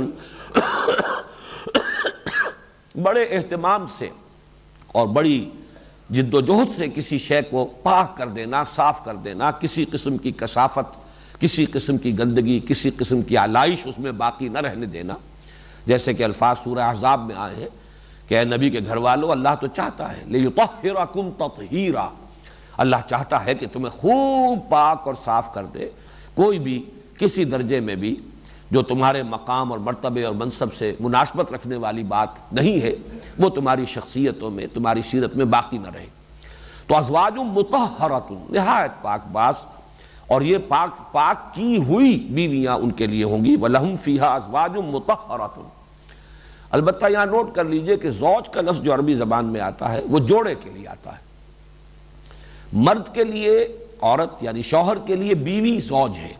بڑے اہتمام سے اور بڑی جد و جہد سے کسی شے کو پاک کر دینا، صاف کر دینا، کسی قسم کی کثافت، کسی قسم کی گندگی، کسی قسم کی آلائش اس میں باقی نہ رہنے دینا، جیسے کہ الفاظ سورہ احزاب میں آئے ہیں کہ اے نبی کے گھر والوں، اللہ تو چاہتا ہے لِيُطَهِّرَكُمْ تَطْهِيرًا، اللہ چاہتا ہے کہ تمہیں خوب پاک اور صاف کر دے، کوئی بھی کسی درجے میں بھی جو تمہارے مقام اور مرتبے اور منصب سے مناسبت رکھنے والی بات نہیں ہے وہ تمہاری شخصیتوں میں، تمہاری سیرت میں باقی نہ رہے۔ تو ازواج مطہرۃ، نہایت پاک باز، اور یہ پاک کی ہوئی بیویاں ان کے لیے ہوں گی، وَلَهُمْ فِيهَا أَزْوَاجٌ مُطَهَّرَةٌ۔ البتہ یہاں نوٹ کر لیجئے کہ زوج کا لفظ جو عربی زبان میں آتا ہے وہ جوڑے کے لیے آتا ہے، مرد کے لیے عورت یعنی شوہر کے لیے بیوی زوج ہے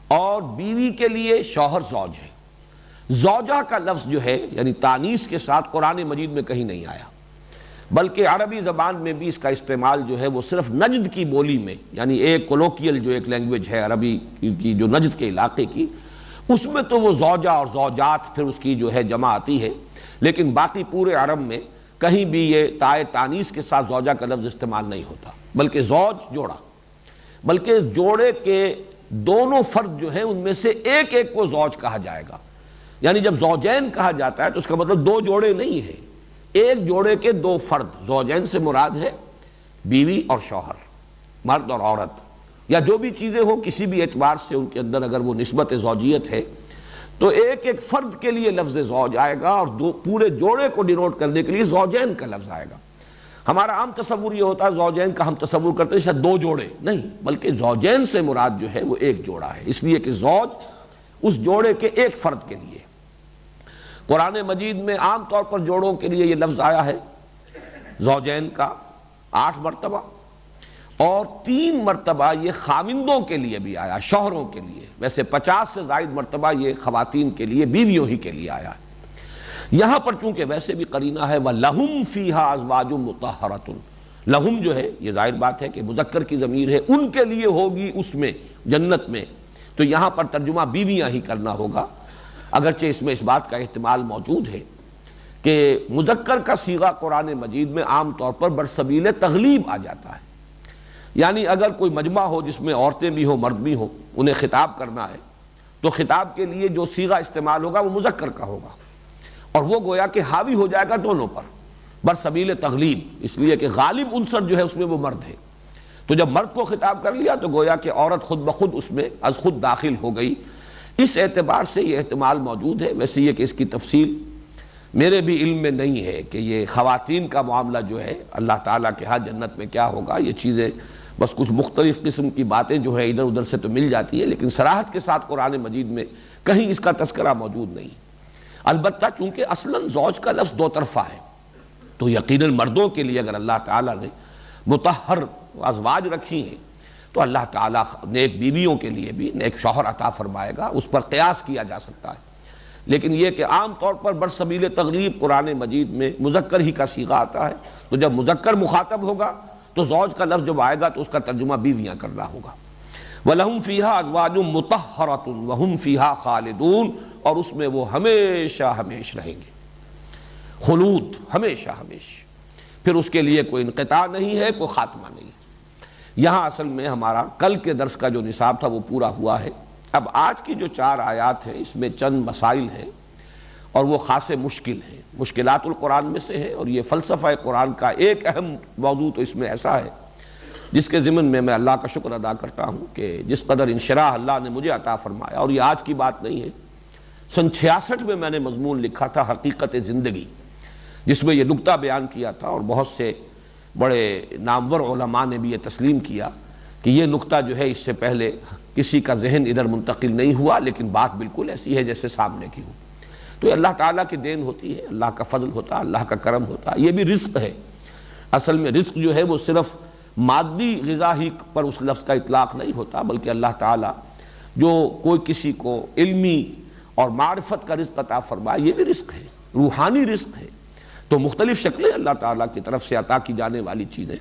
اور بیوی کے لیے شوہر زوج ہے۔ زوجہ کا لفظ جو ہے یعنی تانیث کے ساتھ قرآن مجید میں کہیں نہیں آیا، بلکہ عربی زبان میں بھی اس کا استعمال جو ہے وہ صرف نجد کی بولی میں، یعنی ایک کولوکیل جو ایک لینگویج ہے عربی کی جو نجد کے علاقے کی، اس میں تو وہ زوجہ اور زوجات پھر اس کی جو ہے جمع آتی ہے، لیکن باقی پورے عرب میں کہیں بھی یہ تائے تانیث کے ساتھ زوجہ کا لفظ استعمال نہیں ہوتا، بلکہ زوج جوڑا، بلکہ جوڑے کے دونوں فرد جو ہیں ان میں سے ایک ایک کو زوج کہا جائے گا، یعنی جب زوجین کہا جاتا ہے تو اس کا مطلب دو جوڑے نہیں ہیں، ایک جوڑے کے دو فرد، زوجین سے مراد ہے بیوی اور شوہر، مرد اور عورت، یا جو بھی چیزیں ہوں کسی بھی اعتبار سے ان کے اندر اگر وہ نسبت زوجیت ہے تو ایک ایک فرد کے لیے لفظ زوج آئے گا اور پورے جوڑے کو ڈینوٹ کرنے کے لیے زوجین کا لفظ آئے گا۔ ہمارا عام تصور یہ ہوتا ہے زوجین کا ہم تصور کرتے ہیں شاید دو جوڑے، نہیں، بلکہ زوجین سے مراد جو ہے وہ ایک جوڑا ہے، اس لیے کہ زوج اس جوڑے کے ایک فرد کے لیے۔ قرآن مجید میں عام طور پر جوڑوں کے لیے یہ لفظ آیا ہے زوجین کا 8 مرتبہ، اور 3 مرتبہ یہ خاوندوں کے لیے بھی آیا، شوہروں کے لیے، ویسے 50 سے زائد مرتبہ یہ خواتین کے لیے، بیویوں ہی کے لیے آیا ہے۔ یہاں پر چونکہ ویسے بھی قرینہ ہے وَلَهُمْ فِيهَا أَزْوَاجٌ مُطَهَّرَةٌ، لہم جو ہے یہ ظاہر بات ہے کہ مذکر کی ضمیر ہے، ان کے لیے ہوگی اس میں جنت میں، تو یہاں پر ترجمہ بیویاں ہی کرنا ہوگا، اگرچہ اس میں اس بات کا احتمال موجود ہے کہ مذکر کا صیغہ قرآن مجید میں عام طور پر برسبیل تغلیب آ جاتا ہے، یعنی اگر کوئی مجمع ہو جس میں عورتیں بھی ہوں مرد بھی ہوں، انہیں خطاب کرنا ہے تو خطاب کے لیے جو صیغہ استعمال ہوگا وہ مذکر کا ہوگا، اور وہ گویا کہ حاوی ہو جائے گا دونوں پر برسبیل تغلیب، اس لیے کہ غالب عنصر جو ہے اس میں وہ مرد ہے، تو جب مرد کو خطاب کر لیا تو گویا کہ عورت خود بخود اس میں از خود داخل ہو گئی۔ اس اعتبار سے یہ احتمال موجود ہے، ویسے یہ کہ اس کی تفصیل میرے بھی علم میں نہیں ہے کہ یہ خواتین کا معاملہ جو ہے اللہ تعالیٰ کے ہاں جنت میں کیا ہوگا، یہ چیزیں بس کچھ مختلف قسم کی باتیں جو ہیں ادھر ادھر سے تو مل جاتی ہے، لیکن صراحت کے ساتھ قرآن مجید میں کہیں اس کا تذکرہ موجود نہیں۔ البتہ چونکہ اصلاً زوج کا لفظ دو طرفہ ہے تو یقیناً مردوں کے لیے اگر اللہ تعالیٰ نے مطہر ازواج رکھی ہیں تو اللہ تعالیٰ نیک بیویوں کے لیے بھی نیک شوہر عطا فرمائے گا، اس پر قیاس کیا جا سکتا ہے، لیکن یہ کہ عام طور پر برسبیل تغلیب قرآن مجید میں مذکر ہی کا صیغہ آتا ہے، تو جب مذکر مخاطب ہوگا تو زوج کا لفظ جب آئے گا تو اس کا ترجمہ بیویاں کرنا ہوگا۔ وَلَهُمْ فِيهَا أَزْوَاجٌ مُطَهَّرَةٌ وَهُمْ فِيهَا خَالِدُونَ، اور اس میں وہ ہمیشہ ہمیش رہیں گے، خلود، ہمیشہ ہمیش، پھر اس کے لیے کوئی انقطاع نہیں ہے، کوئی خاتمہ نہیں ہے۔ یہاں اصل میں ہمارا کل کے درس کا جو نصاب تھا وہ پورا ہوا ہے۔ اب آج کی جو 4 آیات ہیں اس میں چند مسائل ہیں اور وہ خاص مشکل ہیں، مشکلات القرآن میں سے ہے، اور یہ فلسفہ قرآن کا ایک اہم موضوع تو اس میں ایسا ہے جس کے ضمن میں اللہ کا شکر ادا کرتا ہوں کہ جس قدر انشراح اللہ نے مجھے عطا فرمایا، اور یہ آج کی بات نہیں ہے، سن 66 میں نے مضمون لکھا تھا حقیقت زندگی، جس میں یہ نکتہ بیان کیا تھا، اور بہت سے بڑے نامور علماء نے بھی یہ تسلیم کیا کہ یہ نکتہ جو ہے اس سے پہلے کسی کا ذہن ادھر منتقل نہیں ہوا، لیکن بات بالکل ایسی ہے جیسے سامنے کی ہو۔ تو یہ اللہ تعالیٰ کی دین ہوتی ہے، اللہ کا فضل ہوتا ہے، اللہ کا کرم ہوتا ہے۔ یہ بھی رزق ہے، اصل میں رزق جو ہے وہ صرف مادی غذا ہی پر اس لفظ کا اطلاق نہیں ہوتا، بلکہ اللہ تعالیٰ جو کوئی کسی کو علمی اور معرفت کا رزق عطا فرمائے، یہ بھی رزق ہے، روحانی رزق ہے۔ تو مختلف شکلیں اللہ تعالیٰ کی طرف سے عطا کی جانے والی چیزیں۔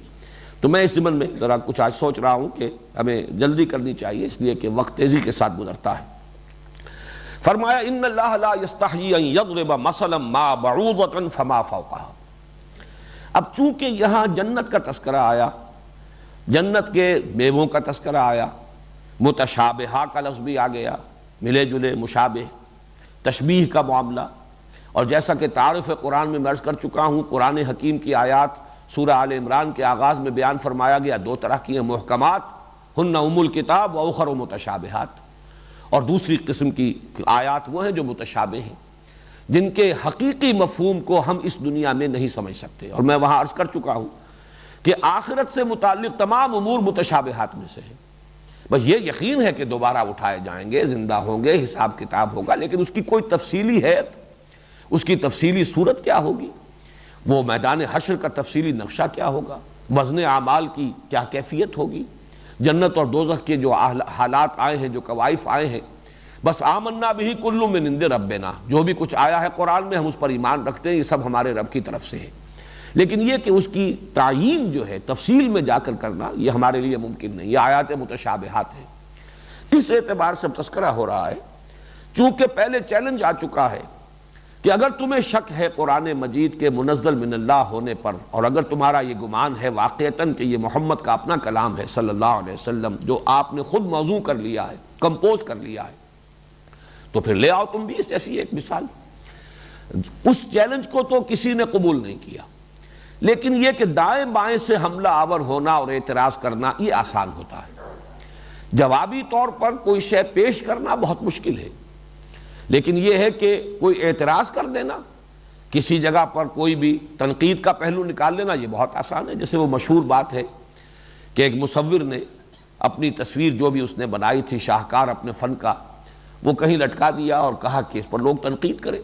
تو میں اس ضمن میں ذرا کچھ آج سوچ رہا ہوں کہ ہمیں جلدی کرنی چاہیے، اس لیے کہ وقت تیزی کے ساتھ گزرتا ہے۔ فرمایا ان اللہ لا یستحیی ان یضرب مثلا ما بعوضۃ فما فوقها۔ اب چونکہ یہاں جنت کا تذکرہ آیا، جنت کے میووں کا تذکرہ آیا، متشابہہ کا لفظ بھی آ گیا، ملے جلے مشابہ، تشبیہ کا معاملہ، اور جیسا کہ تعارف قرآن میں عرض کر چکا ہوں، قرآن حکیم کی آیات سورہ آل عمران کے آغاز میں بیان فرمایا گیا دو طرح کی ہیں، محکمات ہن ام الکتاب و اخر متشابہات، اور دوسری قسم کی آیات وہ ہیں جو متشابہ ہیں، جن کے حقیقی مفہوم کو ہم اس دنیا میں نہیں سمجھ سکتے۔ اور میں وہاں عرض کر چکا ہوں کہ آخرت سے متعلق تمام امور متشابہات میں سے ہیں، بس یہ یقین ہے کہ دوبارہ اٹھائے جائیں گے، زندہ ہوں گے، حساب کتاب ہوگا، لیکن اس کی کوئی تفصیلی حیت، اس کی تفصیلی صورت کیا ہوگی، وہ میدان حشر کا تفصیلی نقشہ کیا ہوگا، وزن اعمال کی کیا کیفیت ہوگی، جنت اور دوزخ کے جو حالات آئے ہیں، جو کوائف آئے ہیں، بس آمنا بہ کل من عند ربنا، جو بھی کچھ آیا ہے قرآن میں ہم اس پر ایمان رکھتے ہیں، یہ سب ہمارے رب کی طرف سے ہے۔ لیکن یہ کہ اس کی تعیین جو ہے تفصیل میں جا کر کرنا، یہ ہمارے لیے ممکن نہیں، یہ آیات متشابہات ہیں۔ اس اعتبار سے تذکرہ ہو رہا ہے، چونکہ پہلے چیلنج آ چکا ہے کہ اگر تمہیں شک ہے قرآن مجید کے منزل من اللہ ہونے پر، اور اگر تمہارا یہ گمان ہے واقعتاً کہ یہ محمد کا اپنا کلام ہے صلی اللہ علیہ وسلم، جو آپ نے خود موضوع کر لیا ہے، کمپوز کر لیا ہے، تو پھر لے آؤ تم بھی اس ایسی ایک مثال۔ اس چیلنج کو تو کسی نے قبول نہیں کیا، لیکن یہ کہ دائیں بائیں سے حملہ آور ہونا اور اعتراض کرنا یہ آسان ہوتا ہے، جوابی طور پر کوئی شے پیش کرنا بہت مشکل ہے، لیکن یہ ہے کہ کوئی اعتراض کر دینا، کسی جگہ پر کوئی بھی تنقید کا پہلو نکال لینا، یہ بہت آسان ہے۔ جیسے وہ مشہور بات ہے کہ ایک مصور نے اپنی تصویر جو بھی اس نے بنائی تھی، شاہکار اپنے فن کا، وہ کہیں لٹکا دیا اور کہا کہ اس پر لوگ تنقید کریں۔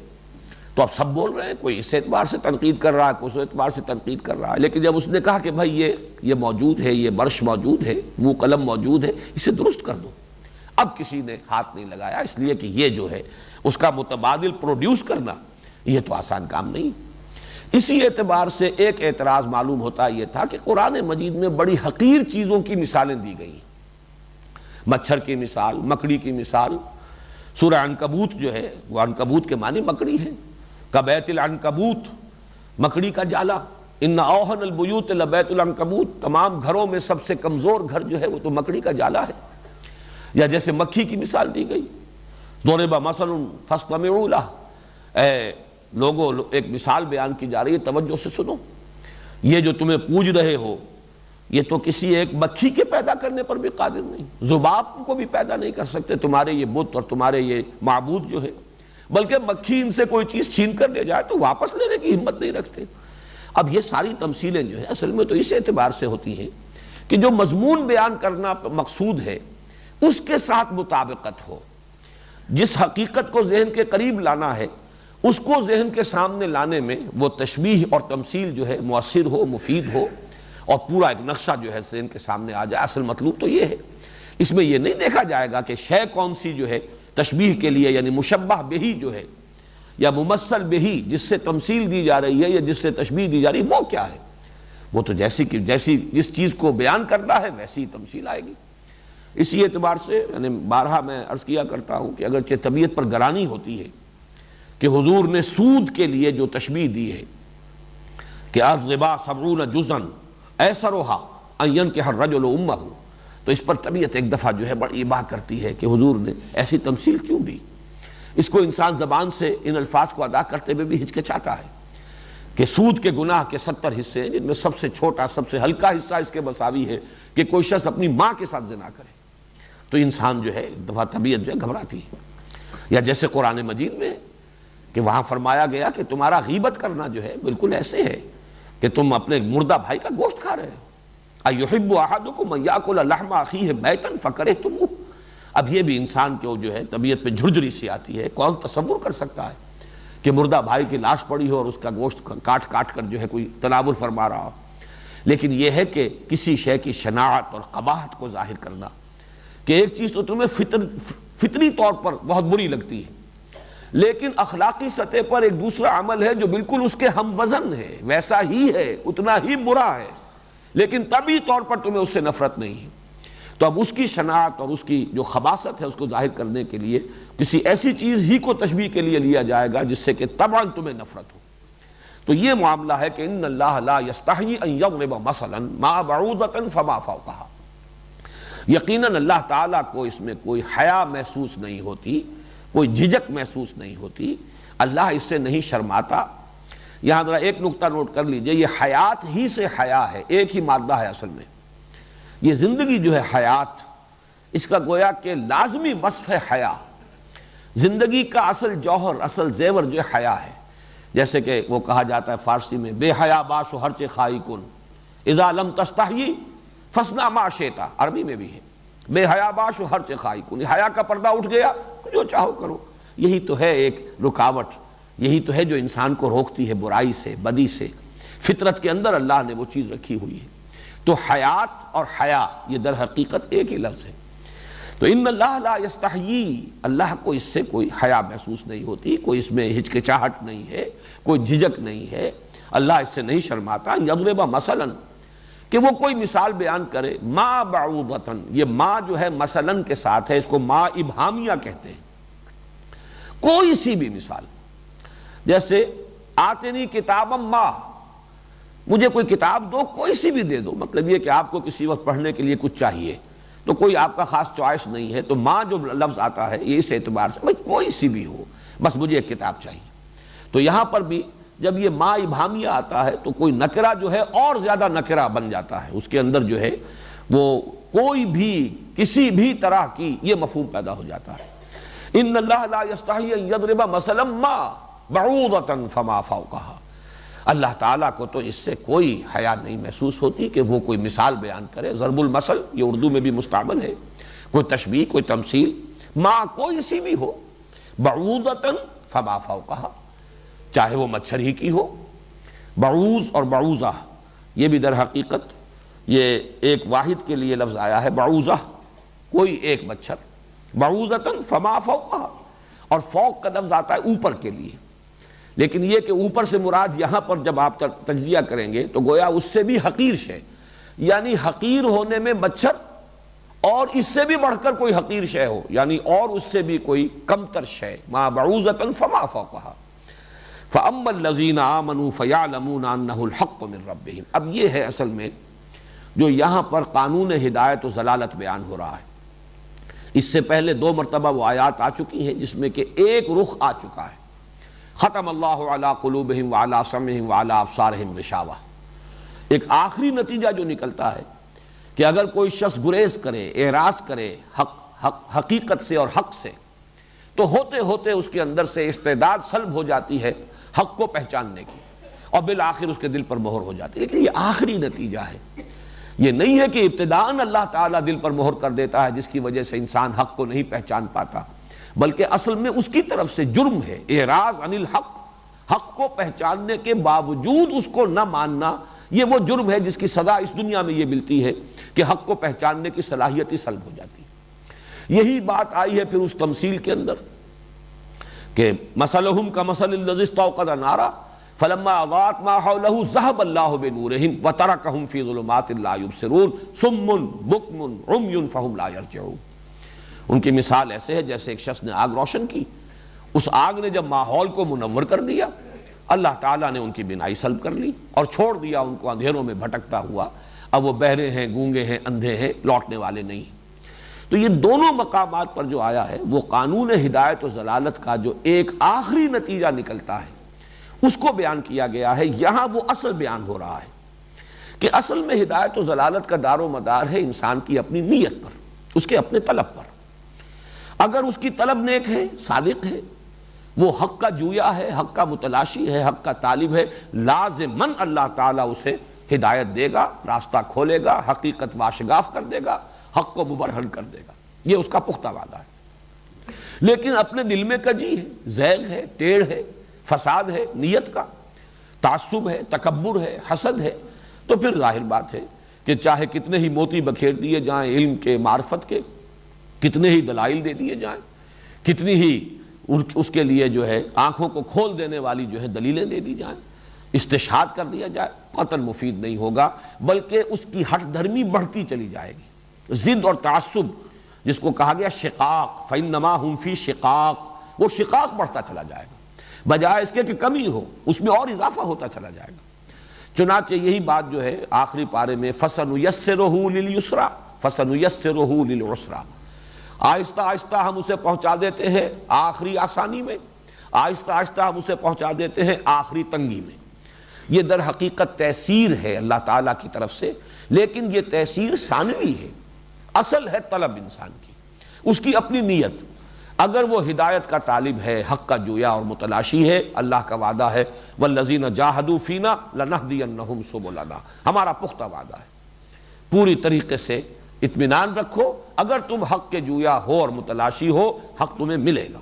تو اب سب بول رہے ہیں، کوئی اس اعتبار سے تنقید کر رہا ہے، کوئی اس اعتبار سے تنقید کر رہا ہے، لیکن جب اس نے کہا کہ بھائی یہ موجود ہے، یہ برش موجود ہے، وہ قلم موجود ہے، اسے درست کر دو، اب کسی نے ہاتھ نہیں لگایا، اس لیے کہ یہ جو ہے اس کا متبادل پروڈیوس کرنا یہ تو آسان کام نہیں۔ اسی اعتبار سے ایک اعتراض معلوم ہوتا یہ تھا کہ قرآن مجید میں بڑی حقیر چیزوں کی مثالیں دی گئی ہیں، مچھر کی مثال، مکڑی کی مثال، سورہ عنکبوت جو ہے وہ عنکبوت کے معنی مکڑی ہے، کبیت العنکبوت، مکڑی کا جالا، ان اوہن البیوت لبیت العنکبوت، تمام گھروں میں سب سے کمزور گھر جو ہے وہ تو مکڑی کا جالا ہے۔ یا جیسے مکھی کی مثال دی گئی، ضرب مثل فاستمعوا لہ، اے لوگوں ایک مثال بیان کی جا رہی ہے، توجہ سے سنو، یہ جو تمہیں پوج رہے ہو یہ تو کسی ایک مکھی کے پیدا کرنے پر بھی قادر نہیں، ذباب کو بھی پیدا نہیں کر سکتے تمہارے یہ بت اور تمہارے یہ معبود جو ہے، بلکہ مکھی ان سے کوئی چیز چھین کر لے جائے تو واپس لینے کی ہمت نہیں رکھتے۔ اب یہ ساری تمثیلیں جو ہے اصل میں تو اس اعتبار سے ہوتی ہیں کہ جو مضمون بیان کرنا مقصود ہے اس کے ساتھ مطابقت ہو، جس حقیقت کو ذہن کے قریب لانا ہے اس کو ذہن کے سامنے لانے میں وہ تشبیہ اور تمثیل جو ہے مؤثر ہو، مفید ہو، اور پورا ایک نقشہ جو ہے ذہن کے سامنے آ جائے۔ اصل مطلوب تو یہ ہے، اس میں یہ نہیں دیکھا جائے گا کہ شے کون سی جو ہے تشبیہ کے لیے، یعنی مشبہ بہی جو ہے یا ممثل بہی جس سے تمثیل دی جا رہی ہے یا جس سے تشبیہ دی جا رہی ہے وہ کیا ہے، وہ تو جیسی جس چیز کو بیان کرنا ہے ویسی تمثیل آئے گی۔ اسی اعتبار سے یعنی بارہا میں عرض کیا کرتا ہوں کہ اگرچہ طبیعت پر گرانی ہوتی ہے کہ حضور نے سود کے لیے جو تشبیہ دی ہے کہ الربا 70 جزءا ایسرھا ان ينكح الرجل امه، تو اس پر طبیعت ایک دفعہ جو ہے بڑی اباہ کرتی ہے کہ حضور نے ایسی تمثیل کیوں دی۔ اس کو انسان زبان سے ان الفاظ کو ادا کرتے ہوئے بھی ہچکچاتا ہے کہ سود کے گناہ کے 70 حصے ہیں، جن میں سب سے چھوٹا، سب سے ہلکا حصہ اس کے مساوی ہے کہ کوئی شخص اپنی ماں کے ساتھ زنا کرے، تو انسان جو ہے ایک دفعہ طبیعت جو ہے گھبراتی ہے۔ یا جیسے قرآن مجید میں کہ وہاں فرمایا گیا کہ تمہارا غیبت کرنا جو ہے بالکل ایسے ہے کہ تم اپنے مردہ بھائی کا گوشت کھا رہے ہو۔ اَيُحِبُّ أَحَدُكُمْ أَن يَأْكُلَ لَحْمَ أَخِيهِ مَيْتًا فَكَرِهْتُمُوهُ۔ اب یہ بھی انسان کو جو ہے طبیعت پہ جھرجھری سی آتی ہے، کون تصور کر سکتا ہے کہ مردہ بھائی کی لاش پڑی ہو اور اس کا گوشت کاٹ کاٹ کر جو ہے کوئی تناول فرما رہا ہو۔ لیکن یہ ہے کہ کسی شے کی شناعت اور قباحت کو ظاہر کرنا، کہ ایک چیز تو تمہیں فطری طور پر بہت بری لگتی ہے، لیکن اخلاقی سطح پر ایک دوسرا عمل ہے جو بالکل اس کے ہم وزن ہے، ویسا ہی ہے، اتنا ہی برا ہے، لیکن طبعی طور پر تمہیں اس سے نفرت نہیں ہے۔ تو اب اس کی شناعت اور اس کی جو خباثت ہے اس کو ظاہر کرنے کے لیے کسی ایسی چیز ہی کو تشبیہ کے لیے لیا جائے گا جس سے کہ طبعاً تمہیں نفرت ہو۔ تو یہ معاملہ ہے کہ ان اللہ لا یستحیی ان یضرب مثلا ما بعوضۃ فما فوقها، یقیناً اللہ تعالیٰ کو اس میں کوئی حیا محسوس نہیں ہوتی، کوئی جھجک محسوس نہیں ہوتی، اللہ اس سے نہیں شرماتا۔ یہاں ذرا ایک نقطہ نوٹ کر لیجئے، یہ حیات ہی سے حیا ہے، ایک ہی مادہ ہے اصل میں۔ یہ زندگی جو ہے حیات، اس کا گویا کہ لازمی وصف ہے حیا۔ زندگی کا اصل جوہر، اصل زیور جو ہے حیا ہے۔ جیسے کہ وہ کہا جاتا ہے فارسی میں، بے حیا باش و ہرچ خائی کن اذا لم تستحیی فاصنع ما شئت، عربی میں بھی ہے، بے حیا باش و ہرچ خائی کن، حیا کا پردہ اٹھ گیا جو چاہو کرو۔ یہی تو ہے ایک رکاوٹ، یہی تو ہے جو انسان کو روکتی ہے برائی سے، بدی سے۔ فطرت کے اندر اللہ نے وہ چیز رکھی ہوئی ہے۔ تو حیات اور حیا یہ در حقیقت ایک ہی لفظ ہے۔ تو ان اللہ لا یستحیی، اللہ کو اس سے کوئی حیا محسوس نہیں ہوتی، کوئی اس میں ہچکچاہٹ نہیں ہے، کوئی جھجک نہیں ہے، اللہ اس سے نہیں شرماتا۔ یضرب مثلا، کہ وہ کوئی مثال بیان کرے، ما بعوضۃ، یہ ما جو ہے مثلاً کے ساتھ ہے، اس کو ما ابہامیہ کہتے ہیں۔ کوئی سی بھی مثال، جیسے آتنی کتابا ما، مجھے کوئی کتاب دو، کوئی سی بھی دے دو، مطلب یہ کہ آپ کو کسی وقت پڑھنے کے لیے کچھ چاہیے تو کوئی آپ کا خاص چوائس نہیں ہے، تو ماں جو لفظ آتا ہے یہ اس اعتبار سے بھائی کوئی سی بھی ہو، بس مجھے ایک کتاب چاہیے۔ تو یہاں پر بھی جب یہ ما ابہامیہ آتا ہے تو کوئی نکرہ جو ہے اور زیادہ نکرہ بن جاتا ہے، اس کے اندر جو ہے وہ کوئی بھی کسی بھی طرح کی یہ مفہوم پیدا ہو جاتا ہے۔ ان اللہ لا یستحیی ان یضرب مثلا ما بعوضۃ فما فوقها، اللہ تعالیٰ کو تو اس سے کوئی حیا نہیں محسوس ہوتی کہ وہ کوئی مثال بیان کرے۔ ضرب المثل یہ اردو میں بھی مستعمل ہے، کوئی تشبیہ، کوئی تمثیل، ما کوئی سی بھی ہو، بعوضۃ فما فوقها، چاہے وہ مچھر ہی کی ہو۔ بعوض اور بعوضہ یہ بھی در حقیقت یہ ایک واحد کے لیے لفظ آیا ہے، بعوضہ کوئی ایک مچھر، بعوضۃ فما فوقها، اور فوق کا لفظ آتا ہے اوپر کے لیے، لیکن یہ کہ اوپر سے مراد یہاں پر جب آپ تجزیہ کریں گے تو گویا اس سے بھی حقیر شے، یعنی حقیر ہونے میں مچھر، اور اس سے بھی بڑھ کر کوئی حقیر شے ہو، یعنی اور اس سے بھی کوئی کمتر شے، ما بعوضۃ فما فوقها۔ فَأَمَّا الَّذِينَ آمَنُوا فَيَعْلَمُونَ أَنَّهُ الْحَقُّ مِنْ رَبِّهِمْ، اب یہ ہے اصل میں جو یہاں پر قانون ہدایت و ضلالت بیان ہو رہا ہے۔ اس سے پہلے 2 مرتبہ وہ آیات آ چکی ہیں جس میں کہ ایک رخ آ چکا ہے، ختم اللہ علی قلوبہم وعلی سمعہم وعلی ابصارہم غشاوہ۔ ایک آخری نتیجہ جو نکلتا ہے کہ اگر کوئی شخص گریز کرے، اعراض کرے حقیقت سے اور حق سے، تو ہوتے ہوتے اس کے اندر سے استعداد سلب ہو جاتی ہے حق کو پہچاننے کی، اور بالآخر اس کے دل پر مہر ہو جاتی ہے۔ لیکن یہ آخری نتیجہ ہے، یہ نہیں ہے کہ ابتداءً اللہ تعالیٰ دل پر مہر کر دیتا ہے جس کی وجہ سے انسان حق کو نہیں پہچان پاتا، بلکہ اصل میں اس کی طرف سے جرم ہے اعراض عن الحق، حق کو پہچاننے کے باوجود اس کو نہ ماننا، یہ وہ جرم ہے جس کی سزا اس دنیا میں یہ ملتی ہے کہ حق کو پہچاننے کی صلاحیت ہی سلب ہو جاتی ہے۔ یہی بات آئی ہے پھر اس تمثیل کے اندر کہ مثلہم کمثل الذی استوقد نارا فلما اضاءت ما حولہ ذہب اللہ بنورہم وترکہم فی ظلمات لا یبصرون صم بکم عمی فہم لا یرجعون۔ ان کی مثال ایسے ہے جیسے ایک شخص نے آگ روشن کی، اس آگ نے جب ماحول کو منور کر دیا، اللہ تعالیٰ نے ان کی بینائی سلب کر لی اور چھوڑ دیا ان کو اندھیروں میں بھٹکتا ہوا۔ اب وہ بہرے ہیں، گونگے ہیں، اندھے ہیں، لوٹنے والے نہیں۔ تو یہ دونوں مقامات پر جو آیا ہے وہ قانون ہدایت و ضلالت کا جو ایک آخری نتیجہ نکلتا ہے، اس کو بیان کیا گیا ہے۔ یہاں وہ اصل بیان ہو رہا ہے کہ اصل میں ہدایت و ضلالت کا دار و مدار ہے انسان کی اپنی نیت پر، اس کے اپنے طلب پر۔ اگر اس کی طلب نیک ہے، صادق ہے، وہ حق کا جویا ہے، حق کا متلاشی ہے، حق کا طالب ہے، لازماً اللہ تعالیٰ اسے ہدایت دے گا، راستہ کھولے گا، حقیقت واشگاف کر دے گا، حق کو مبرہن کر دے گا، یہ اس کا پختہ وعدہ ہے۔ لیکن اپنے دل میں کجی ہے، زیغ ہے، ٹیڑھ ہے، فساد ہے نیت کا، تعصب ہے، تکبر ہے، حسد ہے، تو پھر ظاہر بات ہے کہ چاہے کتنے ہی موتی بکھیر دیے جائیں علم کے، معرفت کے، کتنے ہی دلائل دے دیے جائیں، کتنی ہی اس کے لیے جو ہے آنکھوں کو کھول دینے والی جو ہے دلیلیں دے دی جائیں، استشہاد کر دیا جائے، قطعاً مفید نہیں ہوگا، بلکہ اس کی ہٹ دھرمی بڑھتی چلی جائے گی۔ ضد اور تعصب جس کو کہا گیا شقاق، فَإِنَّمَا هُمْ فِي شِقَاق، وہ شقاق بڑھتا چلا جائے گا، بجائے اس کے کہ کمی ہو، اس میں اور اضافہ ہوتا چلا جائے گا۔ چنانچہ یہی بات جو ہے آخری پارے میں فَسَنُيَسِّرُهُ لِلْيُسْرَىٰ فَسَنُيَسِّرُهُ لِلْعُسْرَىٰ، آہستہ آہستہ ہم اسے پہنچا دیتے ہیں آخری آسانی میں، آہستہ آہستہ ہم اسے پہنچا دیتے ہیں آخری تنگی میں۔ یہ در حقیقت تیسیر ہے اللہ تعالیٰ کی طرف سے، لیکن یہ تیسیر ثانوی ہے، اصل ہے طلب انسان کی، اس کی اپنی نیت۔ اگر وہ ہدایت کا طالب ہے، حق کا جویا اور متلاشی ہے، اللہ کا وعدہ ہے وَالَّذِينَ جَاهَدُوا فِينَا لَنَهْدِيَنَّهُمْ سُبُلَنَا، ہمارا پختہ وعدہ ہے۔ پوری طریقے سے اطمینان رکھو، اگر تم حق کے جویا ہو اور متلاشی ہو، حق تمہیں ملے گا۔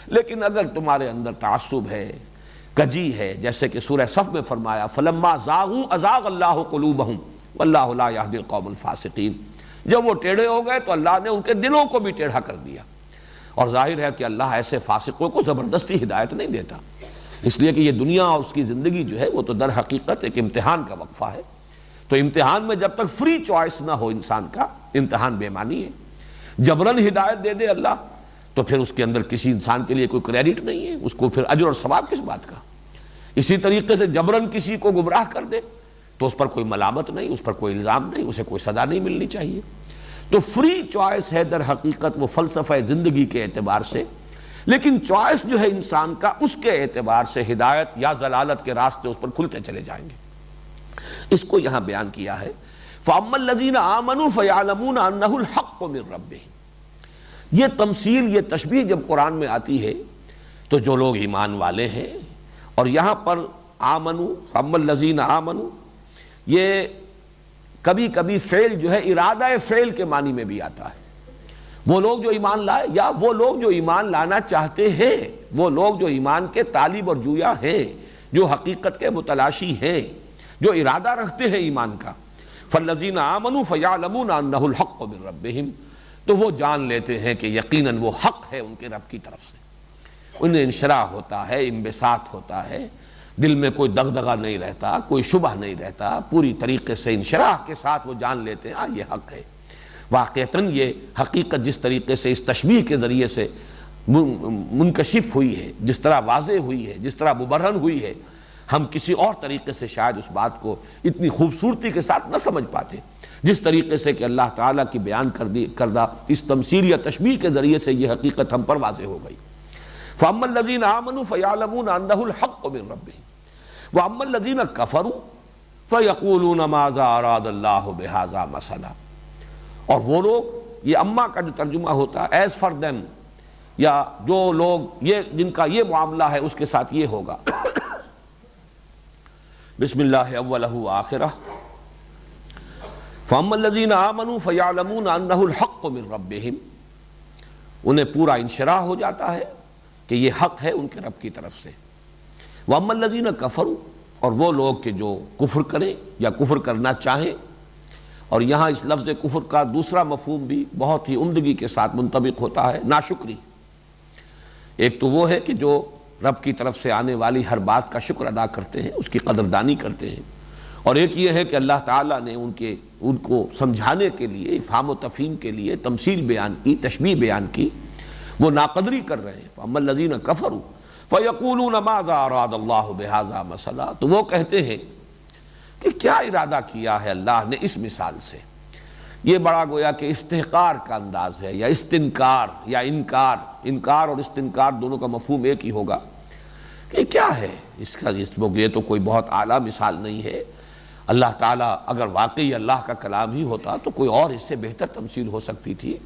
لیکن اگر تمہارے اندر تعصب ہے، کجی ہے، جیسے کہ سورہ صف میں فرمایا فَلَمَّا زَاغُوا أَزَاغَ اللَّهُ قُلُوبَهُمْ وَاللَّهُ لَا يَهْدِي الْقَوْمَ الْفَاسِقِينَ، جب وہ ٹیڑھے ہو گئے تو اللہ نے ان کے دلوں کو بھی ٹیڑھا کر دیا، اور ظاہر ہے کہ اللہ ایسے فاسقوں کو زبردستی ہدایت نہیں دیتا، اس لیے کہ یہ دنیا اور اس کی زندگی جو ہے وہ تو در حقیقت ایک امتحان کا وقفہ ہے۔ تو امتحان میں جب تک فری چوائس نہ ہو انسان کا، امتحان بے معنی ہے۔ جبراً ہدایت دے دے اللہ تو پھر اس کے اندر کسی انسان کے لیے کوئی کریڈٹ نہیں ہے، اس کو پھر اجر اور ثواب کس بات کا۔ اسی طریقے سے جبراً کسی کو گمراہ کر دے تو اس پر کوئی ملامت نہیں، اس پر کوئی الزام نہیں، اسے کوئی سزا نہیں ملنی چاہیے۔ تو فری چوائس ہے در حقیقت وہ فلسفہ زندگی کے اعتبار سے، لیکن چوائس جو ہے انسان کا اس کے اعتبار سے ہدایت یا ضلالت کے راستے اس پر کھلتے چلے جائیں گے۔ اس کو یہاں بیان کیا ہے فَأَمَّا الَّذِينَ آمَنُوا فَيَعْلَمُونَ أَنَّهُ الْحَقُّ مِنْ رَبِّهِمْ، یہ تمثیل، یہ تشبیہ جب قرآن میں آتی ہے تو جو لوگ ایمان والے ہیں، اور یہاں پر آمنوا، فَأَمَّا الَّذِينَ آمَنُوا، یہ کبھی کبھی فعل جو ہے ارادہ فعل کے معنی میں بھی آتا ہے، وہ لوگ جو ایمان لائے یا وہ لوگ جو ایمان لانا چاہتے ہیں، وہ لوگ جو ایمان کے طالب اور جویا ہیں، جو حقیقت کے متلاشی ہیں، جو ارادہ رکھتے ہیں ایمان کا۔ فَالَّذِينَ آمَنُوا فَيَعْلَمُونَ أَنَّهُ الْحَقُّ مِنْ رَبِّهِمْ، تو وہ جان لیتے ہیں کہ یقیناً وہ حق ہے ان کے رب کی طرف سے۔ انہیں انشراح ہوتا ہے، انبساط ہوتا ہے، دل میں کوئی دغدغہ نہیں رہتا، کوئی شبہ نہیں رہتا، پوری طریقے سے انشراح کے ساتھ وہ جان لیتے ہیں یہ حق ہے۔ واقعتاً یہ حقیقت جس طریقے سے اس تشبیہ کے ذریعے سے منکشف ہوئی ہے، جس طرح واضح ہوئی ہے، جس طرح مبرہن ہوئی ہے، ہم کسی اور طریقے سے شاید اس بات کو اتنی خوبصورتی کے ساتھ نہ سمجھ پاتے، جس طریقے سے کہ اللہ تعالیٰ کی بیان کردہ اس تمثیل یا تشبیہ کے ذریعے سے یہ حقیقت ہم پر واضح ہو گئی۔ فَأَمَّا الَّذِينَ آمَنُوا فَيَعْلَمُونَ أَنَّهُ الْحَقُّ مِنْ رَبِّهِمْ وَأَمَّا الَّذِينَ كَفَرُوا فَيَقُولُونَ مَاذَا أَرَادَ اللَّهُ بِهَذَا مَثَلًا، اور وہ لوگ، یہ اما کا جو ترجمہ ہوتا ہے ایز فار دیم، یا جو لوگ یہ جن کا یہ معاملہ ہے اس کے ساتھ یہ ہوگا۔ بسم اللہ اولہ آخرہ۔ فَأَمَّا الَّذِينَ آمَنُوا فَيَعْلَمُونَ أَنَّهُ الْحَقُّ مِنْ رَبِّهِمْ، انہیں پورا انشراح ہو جاتا ہے کہ یہ حق ہے ان کے رب کی طرف سے۔ وَأَمَّا الَّذِينَ كَفَرُوا، اور وہ لوگ کہ جو کفر کریں یا کفر کرنا چاہیں، اور یہاں اس لفظ کفر کا دوسرا مفہوم بھی بہت ہی عمدگی کے ساتھ منطبق ہوتا ہے، ناشکری۔ ایک تو وہ ہے کہ جو رب کی طرف سے آنے والی ہر بات کا شکر ادا کرتے ہیں، اس کی قدردانی کرتے ہیں، اور ایک یہ ہے کہ اللہ تعالیٰ نے ان کو سمجھانے کے لیے، افہام و تفہیم کے لیے تمثیل بیان کی، تشبیہ بیان کی، وہ ناقدری کر رہے ہیں۔ فَأَمَّا الَّذِينَ كَفَرُوا فَيَقُولُونَ مَاذَا أَرَادَ اللَّهُ بِهَذَا مَثَلًا، تو وہ کہتے ہیں کہ کیا ارادہ کیا ہے اللہ نے اس مثال سے۔ یہ بڑا گویا کہ استحقار کا انداز ہے، یا استنکار یا انکار، انکار اور استنکار دونوں کا مفہوم ایک ہی ہوگا کہ کیا ہے اس کا، یہ تو کوئی بہت اعلیٰ مثال نہیں ہے. اللہ تعالیٰ اگر واقعی اللہ کا کلام ہی ہوتا تو کوئی اور اس سے بہتر تمثیل ہو سکتی تھی،